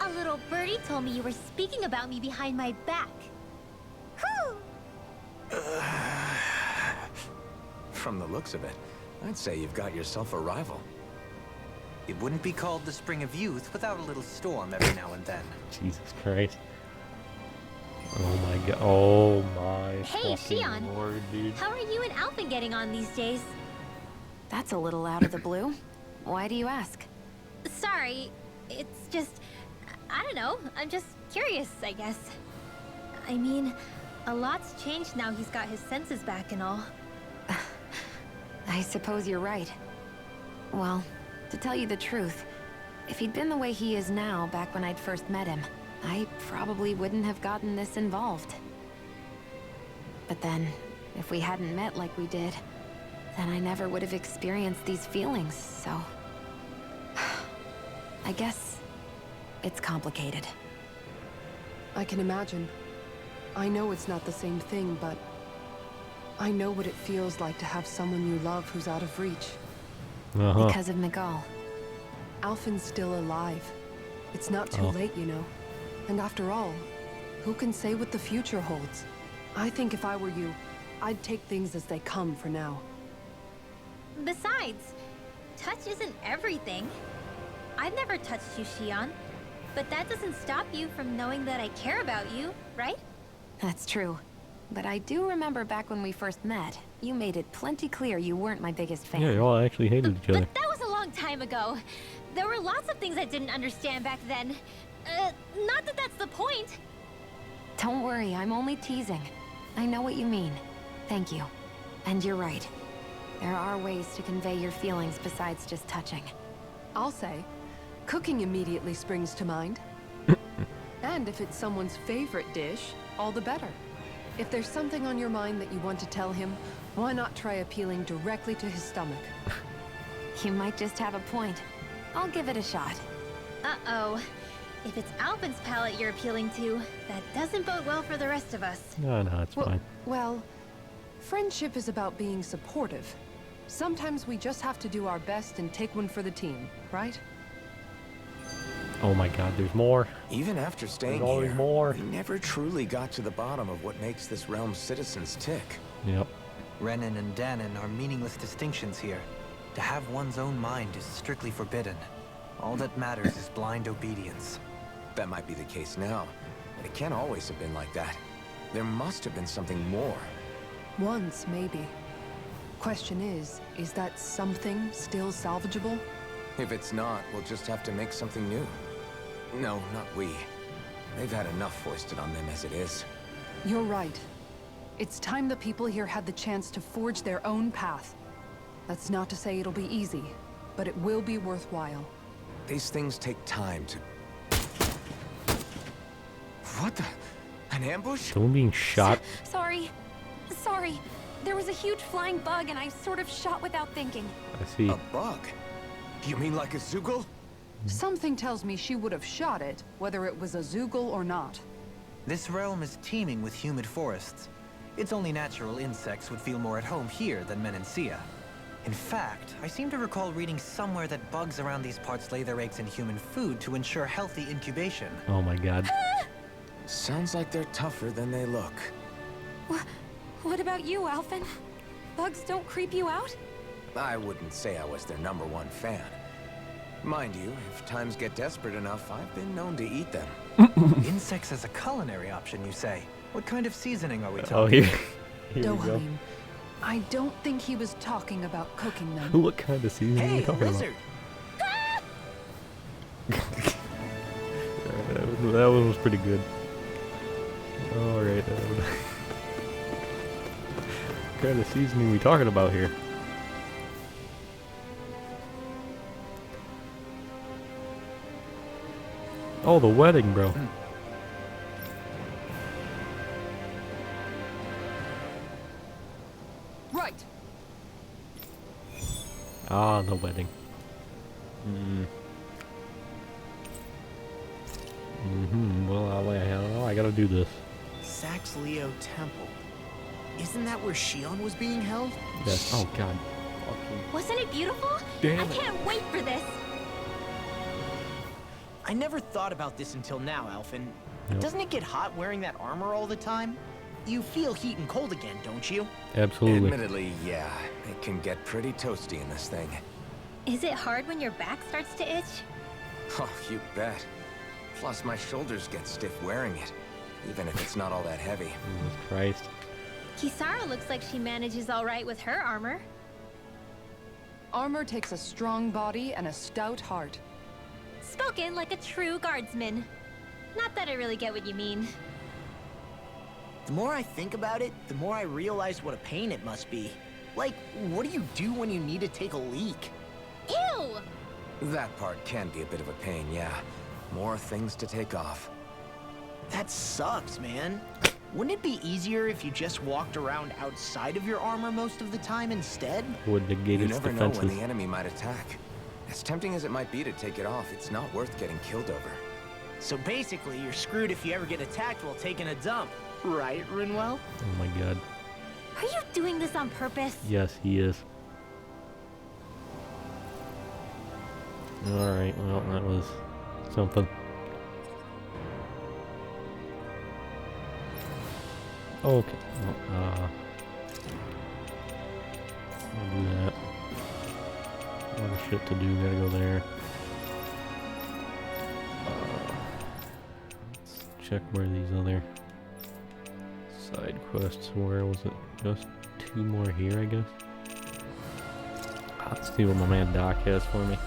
S5: A little birdie told me you were speaking about me behind my back. Whew!
S15: From the looks of it, I'd say you've got yourself a rival.
S11: It wouldn't be called the Spring of Youth without a little storm every now and then.
S1: Jesus Christ. Oh my god. Oh my
S5: Hey,
S1: fucking
S5: Shion.
S1: lord, dude.
S5: How are you and Alphen getting on these days?
S9: That's a little out of the blue. Why do you ask?
S5: Sorry, it's just... I don't know, I'm just curious, I guess. I mean, a lot's changed now he's got his senses back and all.
S9: I suppose you're right. Well, to tell you the truth, if he'd been the way he is now back when I'd first met him, I probably wouldn't have gotten this involved. But then, if we hadn't met like we did, then I never would have experienced these feelings, so... I guess it's complicated.
S14: I can imagine. I know it's not the same thing, but I know what it feels like to have someone you love who's out of reach.
S9: Because of Miguel.
S14: Alphen's still alive. It's not too late, you know. And after all, who can say what the future holds? I think if I were you, I'd take things as they come for now.
S5: Besides, touch isn't everything. I've never touched you, Shion. But that doesn't stop you from knowing that I care about you, right?
S9: That's true. But I do remember back when we first met, you made it plenty clear you weren't my biggest fan.
S1: Yeah, y'all actually hated each other.
S5: But that was a long time ago. There were lots of things I didn't understand back then. Not that that's the point.
S9: Don't worry, I'm only teasing. I know what you mean. Thank you. And you're right. There are ways to convey your feelings besides just touching.
S14: I'll say, cooking immediately springs to mind. And if it's someone's favorite dish, all the better. If there's something on your mind that you want to tell him, why not try appealing directly to his stomach?
S9: You might just have a point. I'll give it a shot.
S5: Uh-oh. If it's Alvin's palate you're appealing to, that doesn't bode well for the rest of us.
S1: No, it's fine.
S14: Well, friendship is about being supportive. Sometimes we just have to do our best and take one for the team, right?
S1: Oh my god, there's more.
S15: Even after staying
S1: There's always
S15: here,
S1: more.
S15: we never truly got to the bottom of what makes this realm's citizens tick.
S1: Yep.
S11: Renan and Danon are meaningless distinctions here. To have one's own mind is strictly forbidden. All that matters is blind obedience.
S15: That might be the case now, but it can't always have been like that. There must have been something more.
S14: Once, maybe. Question is that something still salvageable?
S15: If it's not, we'll just have to make something new. No, not we. They've had enough foisted on them as it is.
S14: You're right. It's time the people here had the chance to forge their own path. That's not to say it'll be easy, but it will be worthwhile.
S15: These things take time to... What the? An ambush?
S1: Someone being shot?
S4: Sorry. There was a huge flying bug and I sort of shot without thinking.
S1: I see.
S15: A bug? You mean like a Zoogle?
S14: Something tells me she would have shot it, whether it was a Zoogle or not.
S11: This realm is teeming with humid forests. It's only natural insects would feel more at home here than Menancia. In fact, I seem to recall reading somewhere that bugs around these parts lay their eggs in human food to ensure healthy incubation.
S1: Oh my god.
S15: Sounds like they're tougher than they look.
S4: What about you, Alphen? Bugs don't creep you out?
S15: I wouldn't say I was their #1 fan. Mind you, if times get desperate enough, I've been known to eat them.
S11: Insects as a culinary option, you say? What kind of seasoning are we talking?
S1: Oh, here we go.
S14: Dohalim, I don't think he was talking about cooking them.
S1: What kind of seasoning are you talking
S7: lizard.
S1: about? That one was pretty good. Alright. What kind of seasoning are we talking about here? Oh, the wedding, bro.
S14: Right.
S1: Ah, the wedding. Well, I gotta do this.
S7: Saxleo Temple. Isn't that where Shion was being held?
S1: Yes. Oh god. Fucking
S5: Wasn't it beautiful?
S1: damn
S5: I
S1: it.
S5: can't wait for this.
S7: I never thought about this until now, Alphen.
S1: Yep.
S7: Doesn't it get hot wearing that armor all the time? You feel heat and cold again, don't you?
S1: Absolutely.
S15: Admittedly, yeah. It can get pretty toasty in this thing.
S5: Is it hard when your back starts to itch?
S15: Oh, you bet. Plus, my shoulders get stiff wearing it, even if it's not all that heavy.
S1: Jesus Christ.
S5: Kisara looks like she manages all right with her armor.
S14: Armor takes a strong body and a stout heart.
S5: Spoken like a true guardsman. Not that I really get what you mean.
S7: The more I think about it, the more I realize what a pain it must be. Like, what do you do when you need to take a leak?
S5: Ew!
S15: That part can be a bit of a pain, yeah. More things to take off.
S7: That sucks, man. Wouldn't it be easier if you just walked around outside of your armor most of the time instead?
S1: Would negate
S15: You
S1: its
S15: never know
S1: defenses.
S15: when the enemy might attack. As tempting as it might be to take it off, it's not worth getting killed over.
S7: So basically, you're screwed if you ever get attacked while taking a dump. Right, Rinwell?
S1: Oh my god.
S5: Are you doing this on purpose?
S1: Yes, he is. Alright, well, that was something. Okay. Well, I'll do that. A lot of shit to do, gotta go there. Let's check where these other side quests were. Was it just 2 more here, I guess? Let's see what my man Doc has for me.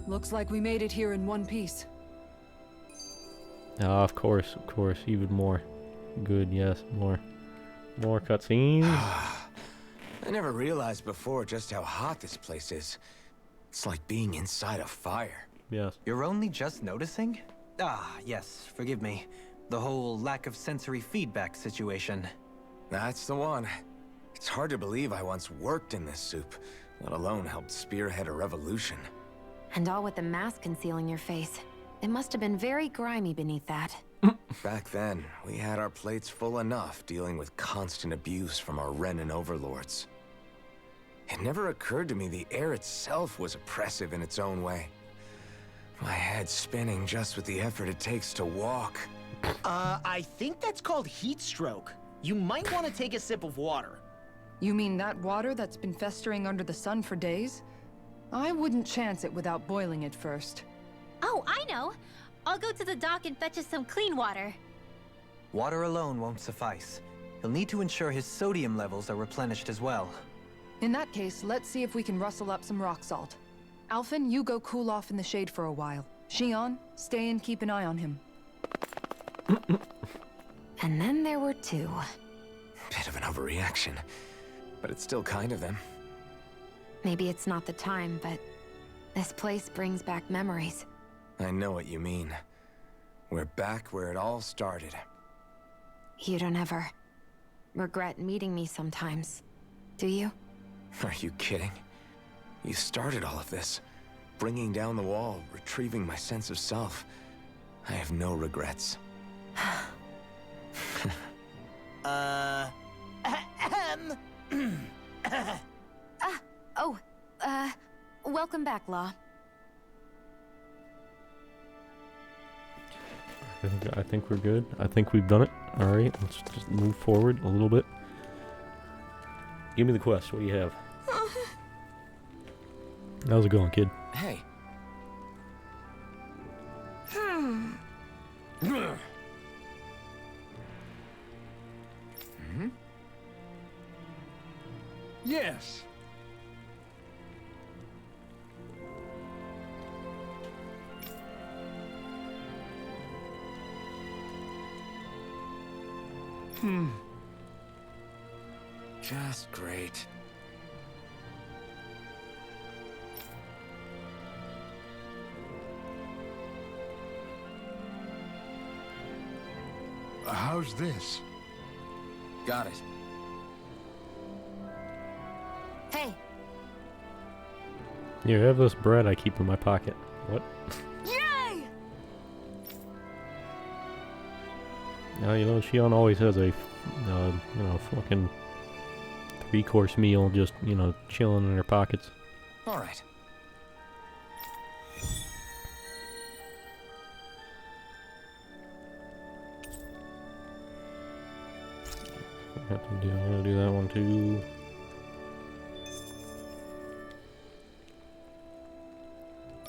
S14: Looks like we made it here in one piece.
S1: Ah, of course, even more. Good, yes, more cutscenes.
S15: I never realized before just how hot this place is. It's like being inside a fire.
S1: Yes.
S11: You're only just noticing? Ah, yes, forgive me. The whole lack of sensory feedback situation.
S15: That's the one. It's hard to believe I once worked in this soup. let alone helped spearhead a revolution.
S9: And all with the mask concealing your face. It must have been very grimy beneath that.
S15: Back then, we had our plates full enough dealing with constant abuse from our Renan overlords. It never occurred to me the air itself was oppressive in its own way. My head's spinning just with the effort it takes to walk.
S7: I think that's called heat stroke. You might want to take a sip of water.
S6: You mean that water that's been festering under the sun for days? I wouldn't chance it without boiling it first.
S5: Oh, I know! I'll go to the dock and fetch us some clean water.
S11: Water alone won't suffice. He'll need to ensure his sodium levels are replenished as well.
S6: In that case, let's see if we can rustle up some rock salt. Alphen, you go cool off in the shade for a while. Shion, stay and keep an eye on him.
S9: And then there were two.
S15: Bit of an overreaction, but it's still kind of them.
S9: Maybe it's not the time, but this place brings back memories.
S15: I know what you mean. We're back where it all started.
S9: You don't ever regret meeting me sometimes, do you?
S15: Are you kidding? You started all of this. Bringing down the wall, retrieving my sense of self. I have no regrets.
S9: Welcome back, Law.
S1: I think we're good. I think we've done it. Alright, let's just move forward a little bit. Give me the quest. What do you have? How's it going, kid?
S15: Hey.
S8: Yes.
S15: Just great.
S8: How's this?
S15: Got it.
S9: Hey.
S1: Here, have this bread I keep in my pocket. What?
S9: Yay!
S1: Now, you know, Shion always has a, fucking 3-course meal just, chilling in her pockets.
S15: All right.
S1: I'm gonna do that one too.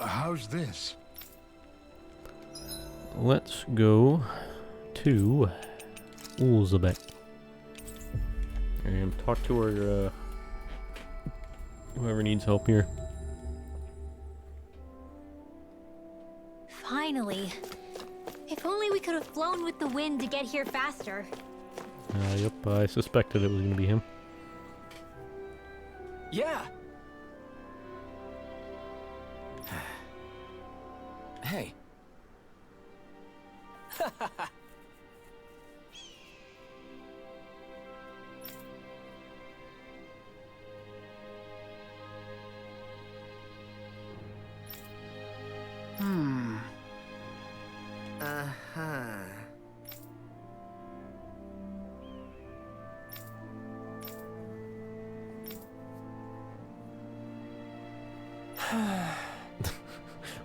S8: How's this?
S1: Let's go to Elizabeth and talk to her, whoever needs help here.
S5: Finally. If only we could have flown with the wind to get here faster.
S1: Yep, I suspected it was gonna be him.
S7: Yeah.
S15: Hey.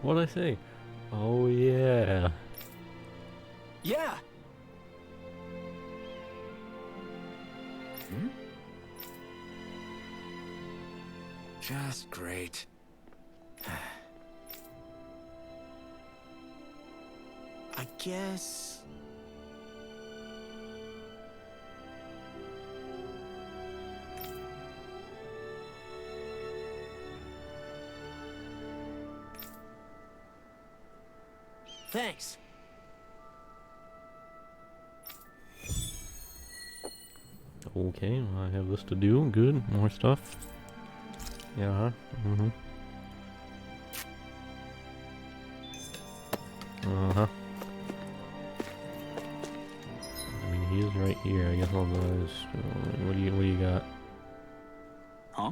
S1: What'd I say? Oh yeah.
S7: Yeah.
S15: Just great.
S7: I guess... Thanks.
S1: Okay, well, I have this to do. Good, more stuff. Yeah, Uh-huh. I mean, he is right here. I guess I'll just... what do you got?
S8: Huh?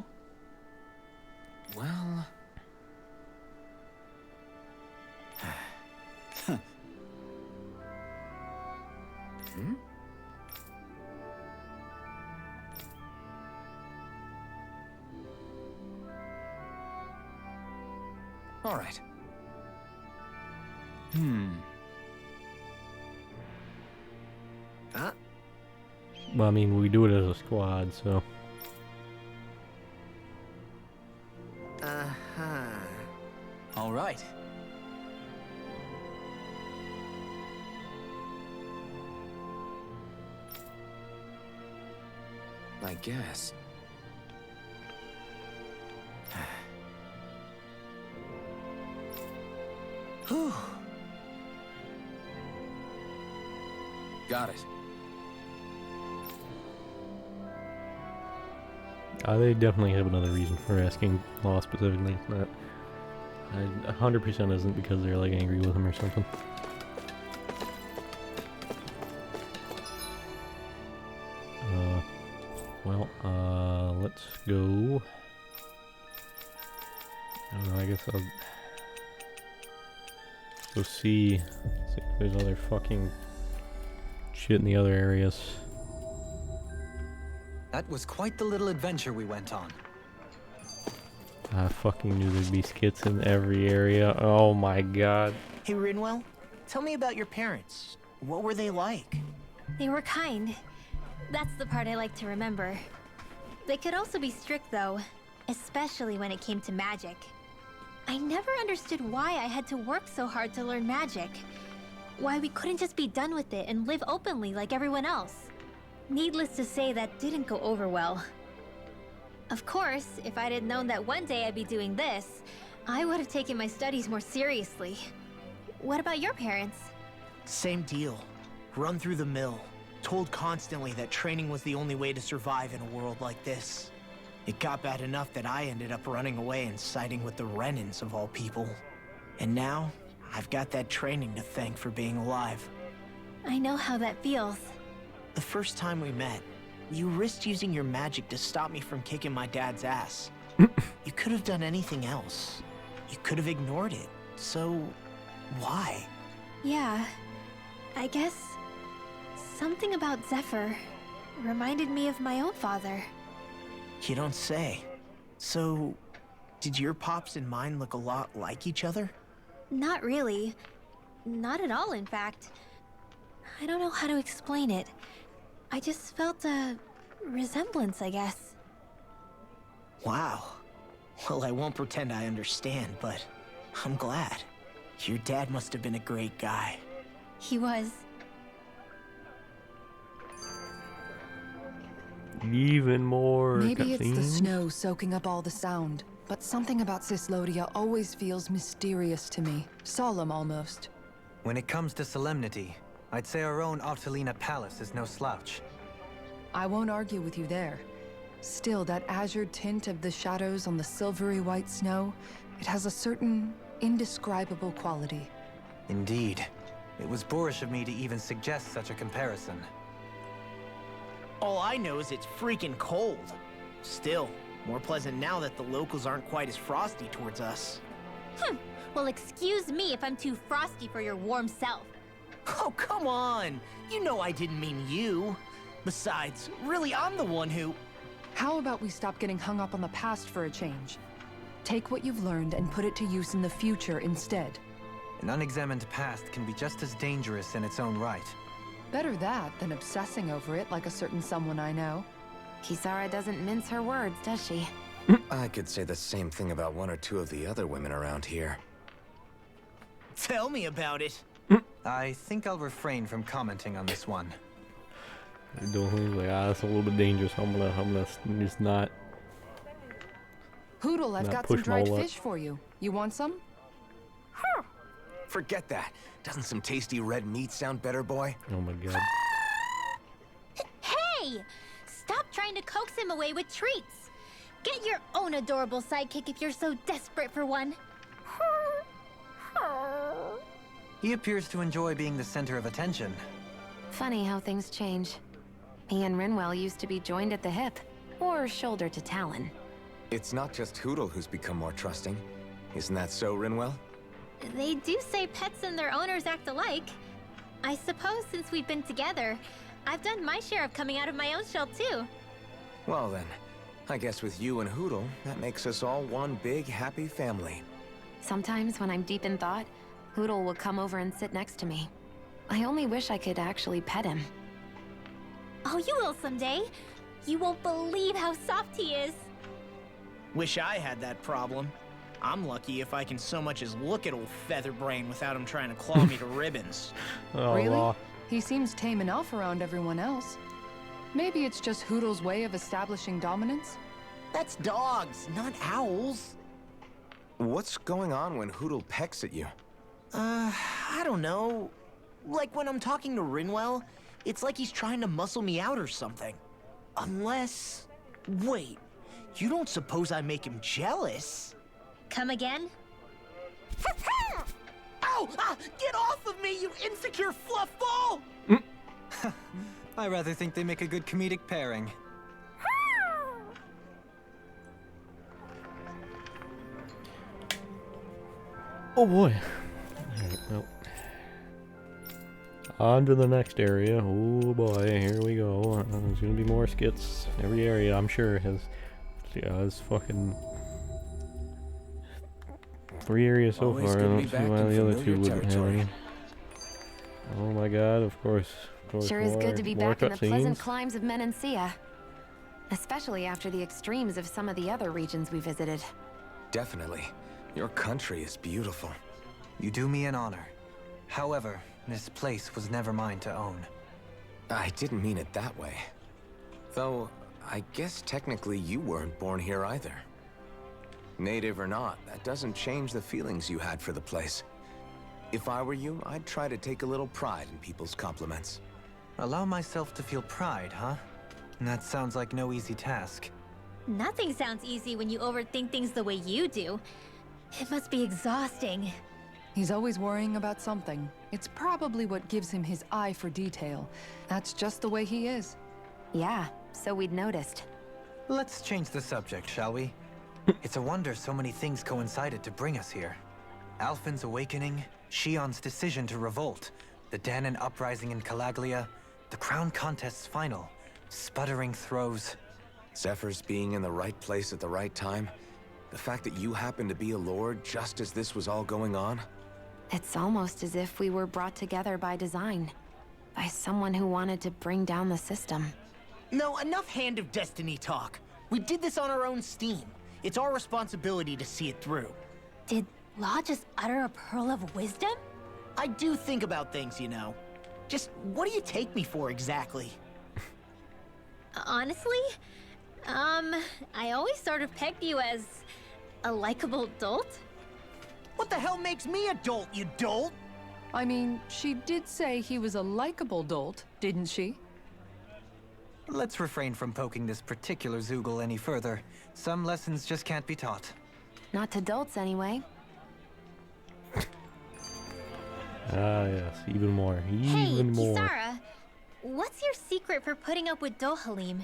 S15: All right.
S7: Huh?
S1: Well, I mean, we do it as a squad, so.
S7: Uh-huh.
S13: All right.
S15: I guess.
S7: Whew.
S15: Got it.
S1: They definitely have another reason for asking Law specifically. It's not. 100% isn't because they're like angry with him or something. Let's go. I don't know, I guess I'll go see if there's other fucking shit in the other areas.
S11: That was quite the little adventure we went on.
S1: I fucking knew there'd be skits in every area. Oh my god.
S7: Hey, Rinwell, tell me about your parents. What were they like?
S5: They were kind. That's the part I like to remember. They could also be strict, though, especially when it came to magic. I never understood why I had to work so hard to learn magic. Why we couldn't just be done with it and live openly like everyone else. Needless to say, that didn't go over well. Of course, if I'd known that one day I'd be doing this, I would have taken my studies more seriously. What about your parents?
S7: Same deal. Run through the mill. Told constantly that training was the only way to survive in a world like this. It got bad enough that I ended up running away and siding with the Renans of all people. And now, I've got that training to thank for being alive.
S5: I know how that feels.
S7: The first time we met, you risked using your magic to stop me from kicking my dad's ass. You could have done anything else. You could have ignored it. So, why?
S5: Yeah, I guess something about Zephyr reminded me of my own father.
S7: You don't say. So, did your pops and mine look a lot like each other?
S5: Not really. Not at all, in fact. I don't know how to explain it. I just felt a resemblance, I guess.
S7: Wow. Well, I won't pretend I understand, but I'm glad. Your dad must have been a great guy.
S5: He was.
S1: Even more
S6: Maybe it's the
S1: cutscenes?
S6: snow soaking up all the sound, but something about Cyslodia always feels mysterious to me. Solemn, almost.
S11: When it comes to solemnity, I'd say our own Altalina Palace is no slouch.
S6: I won't argue with you there. Still, that azure tint of the shadows on the silvery white snow, it has a certain indescribable quality.
S11: Indeed. It was boorish of me to even suggest such a comparison.
S7: All I know is it's freaking cold. Still, more pleasant now that the locals aren't quite as frosty towards us.
S5: Well, excuse me if I'm too frosty for your warm self.
S7: Oh, come on! You know I didn't mean you. Besides, really, I'm the one who...
S6: How about we stop getting hung up on the past for a change? Take what you've learned and put it to use in the future instead.
S11: An unexamined past can be just as dangerous in its own right.
S6: Better that than obsessing over it like a certain someone I know.
S9: Kisara doesn't mince her words, does she?
S15: I could say the same thing about one or two of the other women around here.
S7: Tell me about it.
S11: I think I'll refrain from commenting on this one.
S1: I don't think like, that's a little bit dangerous. I'm gonna just not.
S6: Hoodle, I've
S1: Not
S6: got some
S1: push my
S6: dried
S1: luck.
S6: fish for you. You want some?
S15: Forget that. Doesn't some tasty red meat sound better, boy?
S1: Oh my god.
S5: Hey! Stop trying to coax him away with treats. Get your own adorable sidekick if you're so desperate for one.
S11: He appears to enjoy being the center of attention.
S9: Funny how things change. He and Rinwell used to be joined at the hip, or shoulder to talon.
S15: It's not just Hoodle who's become more trusting. Isn't that so, Rinwell?
S5: They do say pets and their owners act alike. I suppose since we've been together, I've done my share of coming out of my own shell too.
S15: Well then, I guess with you and Hoodle, that makes us all one big happy family.
S9: Sometimes when I'm deep in thought, Hoodle will come over and sit next to me. I only wish I could actually pet him.
S5: Oh, you will someday. You won't believe how soft he is.
S7: Wish I had that problem. I'm lucky if I can so much as look at old Featherbrain without him trying to claw me to ribbons.
S14: Really? He seems tame enough around everyone else. Maybe it's just Hoodle's way of establishing dominance?
S7: That's dogs, not owls.
S15: What's going on when Hoodle pecks at you?
S7: I don't know. Like when I'm talking to Rinwell, it's like he's trying to muscle me out or something. Unless... Wait, you don't suppose I make him jealous?
S5: Come again?
S7: Ow! Get off of me, you insecure fluffball!
S11: I rather think they make a good comedic pairing.
S1: Oh boy. Alright, well. On to the next area. Oh boy, here we go. There's gonna be more skits. Every area, I'm sure, has fucking 3 areas so
S11: Always
S1: far. I
S11: good to
S1: don't
S11: be
S1: see
S11: back
S1: why
S11: in
S1: the other 2
S11: familiar
S1: wouldn't have
S11: territory.
S1: any. Oh my god, of course.
S9: Sure is good to be
S1: more
S9: back in the pleasant
S1: cutscenes.
S9: climes of Menancia. Especially after the extremes of some of the other regions we visited.
S15: Definitely. Your country is beautiful.
S11: You do me an honor. However, this place was never mine to own.
S15: I didn't mean it that way. Though, I guess technically you weren't born here either. Native or not, that doesn't change the feelings you had for the place. If I were you, I'd try to take a little pride in people's compliments.
S11: Allow myself to feel pride, huh? That sounds like no easy task.
S5: Nothing sounds easy when you overthink things the way you do. It must be exhausting.
S14: He's always worrying about something. It's probably what gives him his eye for detail. That's just the way he is.
S9: Yeah, so we'd noticed.
S11: Let's change the subject, shall we? It's a wonder so many things coincided to bring us here. Alphen's awakening, Shion's decision to revolt, the Danon uprising in Calaglia, the Crown Contest's final, sputtering throws.
S15: Zephyr's being in the right place at the right time. The fact that you happened to be a lord just as this was all going on.
S9: It's almost as if we were brought together by design. By someone who wanted to bring down the system.
S7: No, enough Hand of Destiny talk. We did this on our own steam. It's our responsibility to see it through.
S5: Did Law just utter a pearl of wisdom?
S7: I do think about things, you know. Just what do you take me for exactly?
S5: Honestly, I always sort of pegged you as a likable dolt.
S7: What the hell makes me a dolt, you dolt?
S14: I mean, she did say he was a likable dolt, didn't she?
S11: Let's refrain from poking this particular Zoogle any further. Some lessons just can't be taught.
S9: Not to dolts, anyway.
S1: Ah, yes, even more. Even more.
S5: Kisara, what's your secret for putting up with Dohalim?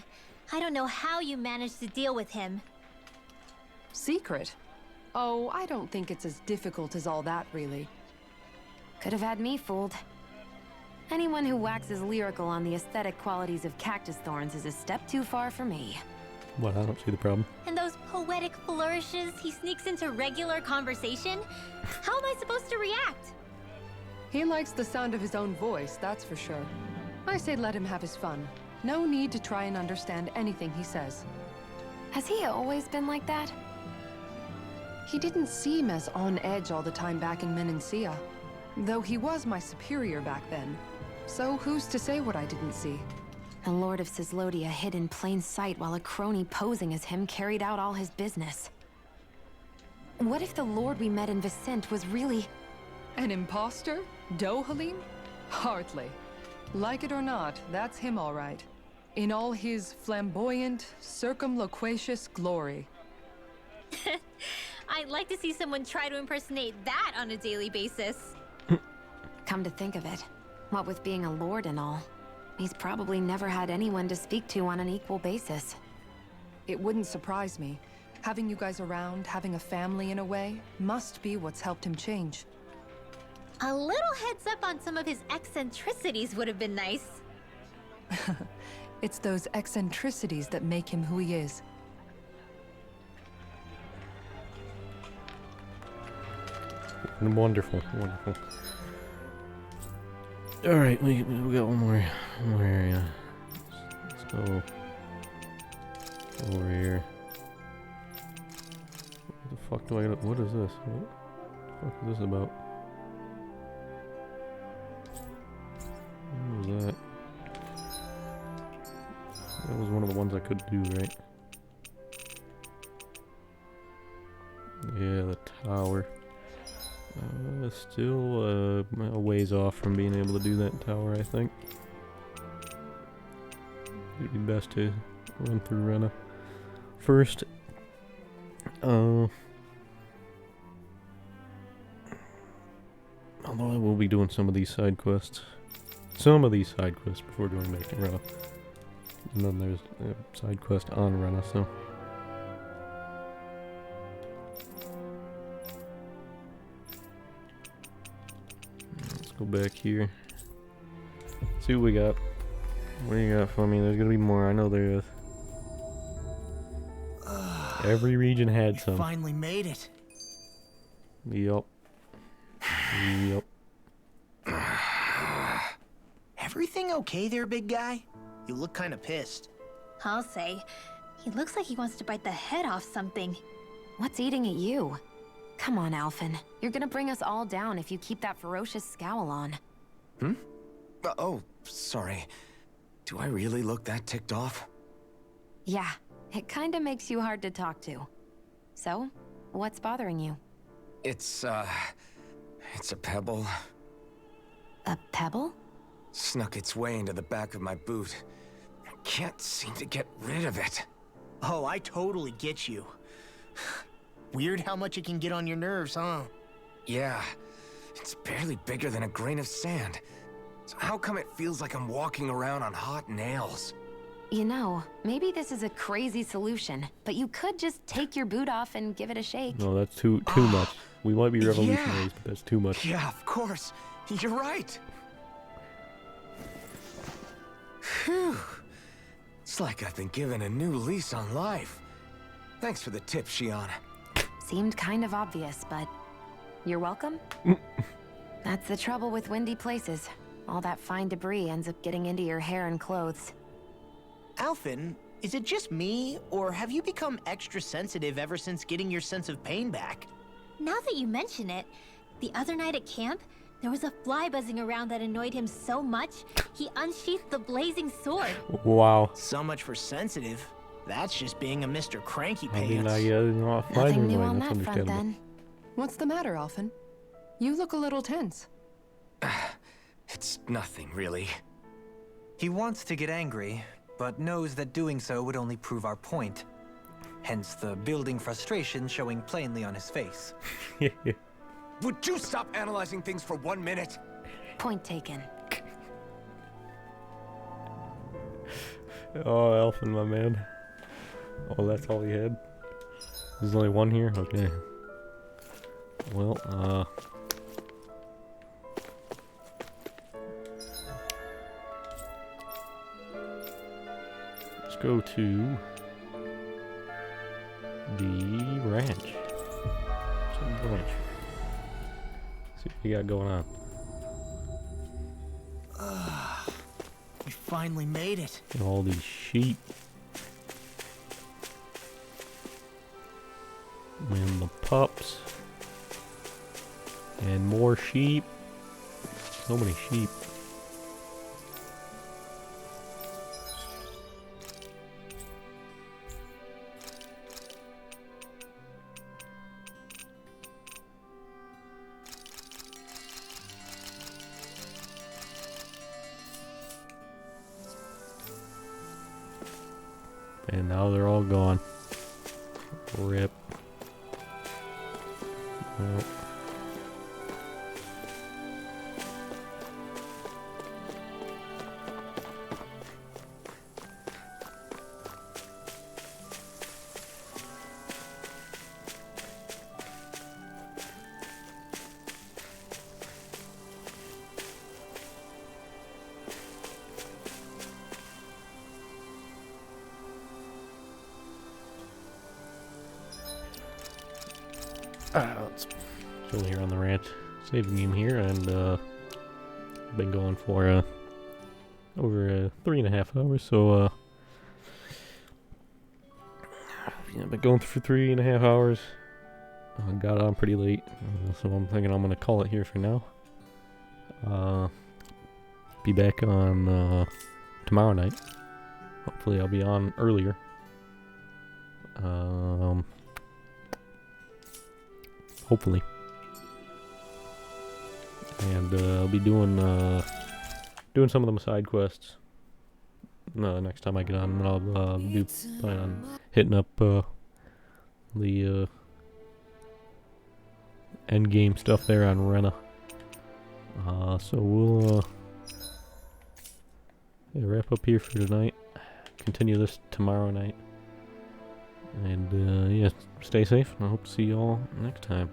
S5: I don't know how you managed to deal with him.
S14: Secret? Oh, I don't think it's as difficult as all that, really.
S9: Could have had me fooled. Anyone who waxes lyrical on the aesthetic qualities of cactus thorns is a step too far for me.
S1: What? I don't see the problem.
S5: And those poetic flourishes he sneaks into regular conversation? How am I supposed to react?
S14: He likes the sound of his own voice, that's for sure. I say let him have his fun. No need to try and understand anything he says.
S9: Has he always been like that?
S14: He didn't seem as on edge all the time back in Menancia. Though he was my superior back then. So who's to say what I didn't see?
S9: The Lord of Cislodia hid in plain sight while a crony posing as him carried out all his business. What if the Lord we met in Vicente was really...
S14: An imposter? Dohalim? Hardly. Like it or not, that's him all right. In all his flamboyant, circumloquacious glory.
S5: I'd like to see someone try to impersonate that on a daily basis.
S9: Come to think of it, what with being a lord and all, he's probably never had anyone to speak to on an equal basis.
S14: It wouldn't surprise me. Having you guys around, having a family in a way, must be what's helped him change.
S5: A little heads up on some of his eccentricities would have been nice.
S14: It's those eccentricities that make him who he is.
S1: Wonderful, wonderful. Alright, we got one more area. Let's go over here. What the fuck do I got? What is this? What the fuck is this about? What was that? That was one of the ones I could do, right? Yeah, the tower. Still a ways off from being able to do that tower, I think. It'd be best to run through Rena first. Although I will be doing some of these side quests. Before going back to Rena. And then there's a side quest on Rena, so. Let's go back here. See what we got. What do you got for me? There's gonna be more. I know there is. Every region had some.
S7: Finally made it.
S1: Yup. Yup.
S7: Everything okay there, big guy? You look kind of pissed.
S5: I'll say. He looks like he wants to bite the head off something.
S9: What's eating at you? Come on, Alphen. You're gonna bring us all down if you keep that ferocious scowl on.
S15: Hmm? Oh, sorry. Do I really look that ticked off?
S9: Yeah, it kinda makes you hard to talk to. So, what's bothering you?
S15: It's a pebble.
S9: A pebble?
S15: Snuck its way into the back of my boot. I can't seem to get rid of it.
S7: Oh, I totally get you. Weird how much it can get on your nerves, huh?
S15: Yeah. It's barely bigger than a grain of sand. So how come it feels like I'm walking around on hot nails?
S9: You know, maybe this is a crazy solution, but you could just take your boot off and give it a shake.
S1: No, that's too much. We might be revolutionaries, but that's too much.
S15: Yeah, of course. You're right. Phew. It's like I've been given a new lease on life. Thanks for the tip, Shion.
S9: Seemed kind of obvious, but you're welcome? That's the trouble with windy places. All that fine debris ends up getting into your hair and clothes.
S7: Alphen, is it just me, or have you become extra sensitive ever since getting your sense of pain back?
S5: Now that you mention it, the other night at camp, there was a fly buzzing around that annoyed him so much, he unsheathed the blazing sword.
S1: Wow.
S7: So much for sensitive. That's just being a Mr. Cranky
S1: I mean,
S7: Pants.
S9: Nothing new on that front, then.
S14: What's the matter, Alphen? You look a little tense.
S15: It's nothing, really.
S11: He wants to get angry, but knows that doing so would only prove our point. Hence the building frustration showing plainly on his face.
S15: Would you stop analyzing things for 1 minute?
S9: Point taken.
S1: Oh, Elfin, my man. Oh, that's all he had? There's only one here? Okay. Well, let's go to the ranch. See what we got going on.
S7: We finally made it.
S1: All these sheep. And the pups. And more sheep. So many sheep. And now they're all gone. Rip. Well. Let's Still here on the ranch, saving game here, and been going for over 3.5 hours. So yeah, been going for 3.5 hours. Got on pretty late, so I'm thinking I'm gonna call it here for now. Be back on tomorrow night. Hopefully I'll be on earlier. Hopefully. And I'll be doing some of them side quests. Next time I get on, and I'll do plan on hitting up the end game stuff there on Rena. So we'll yeah, wrap up here for tonight. Continue this tomorrow night. And yeah, stay safe, and I hope to see you all next time.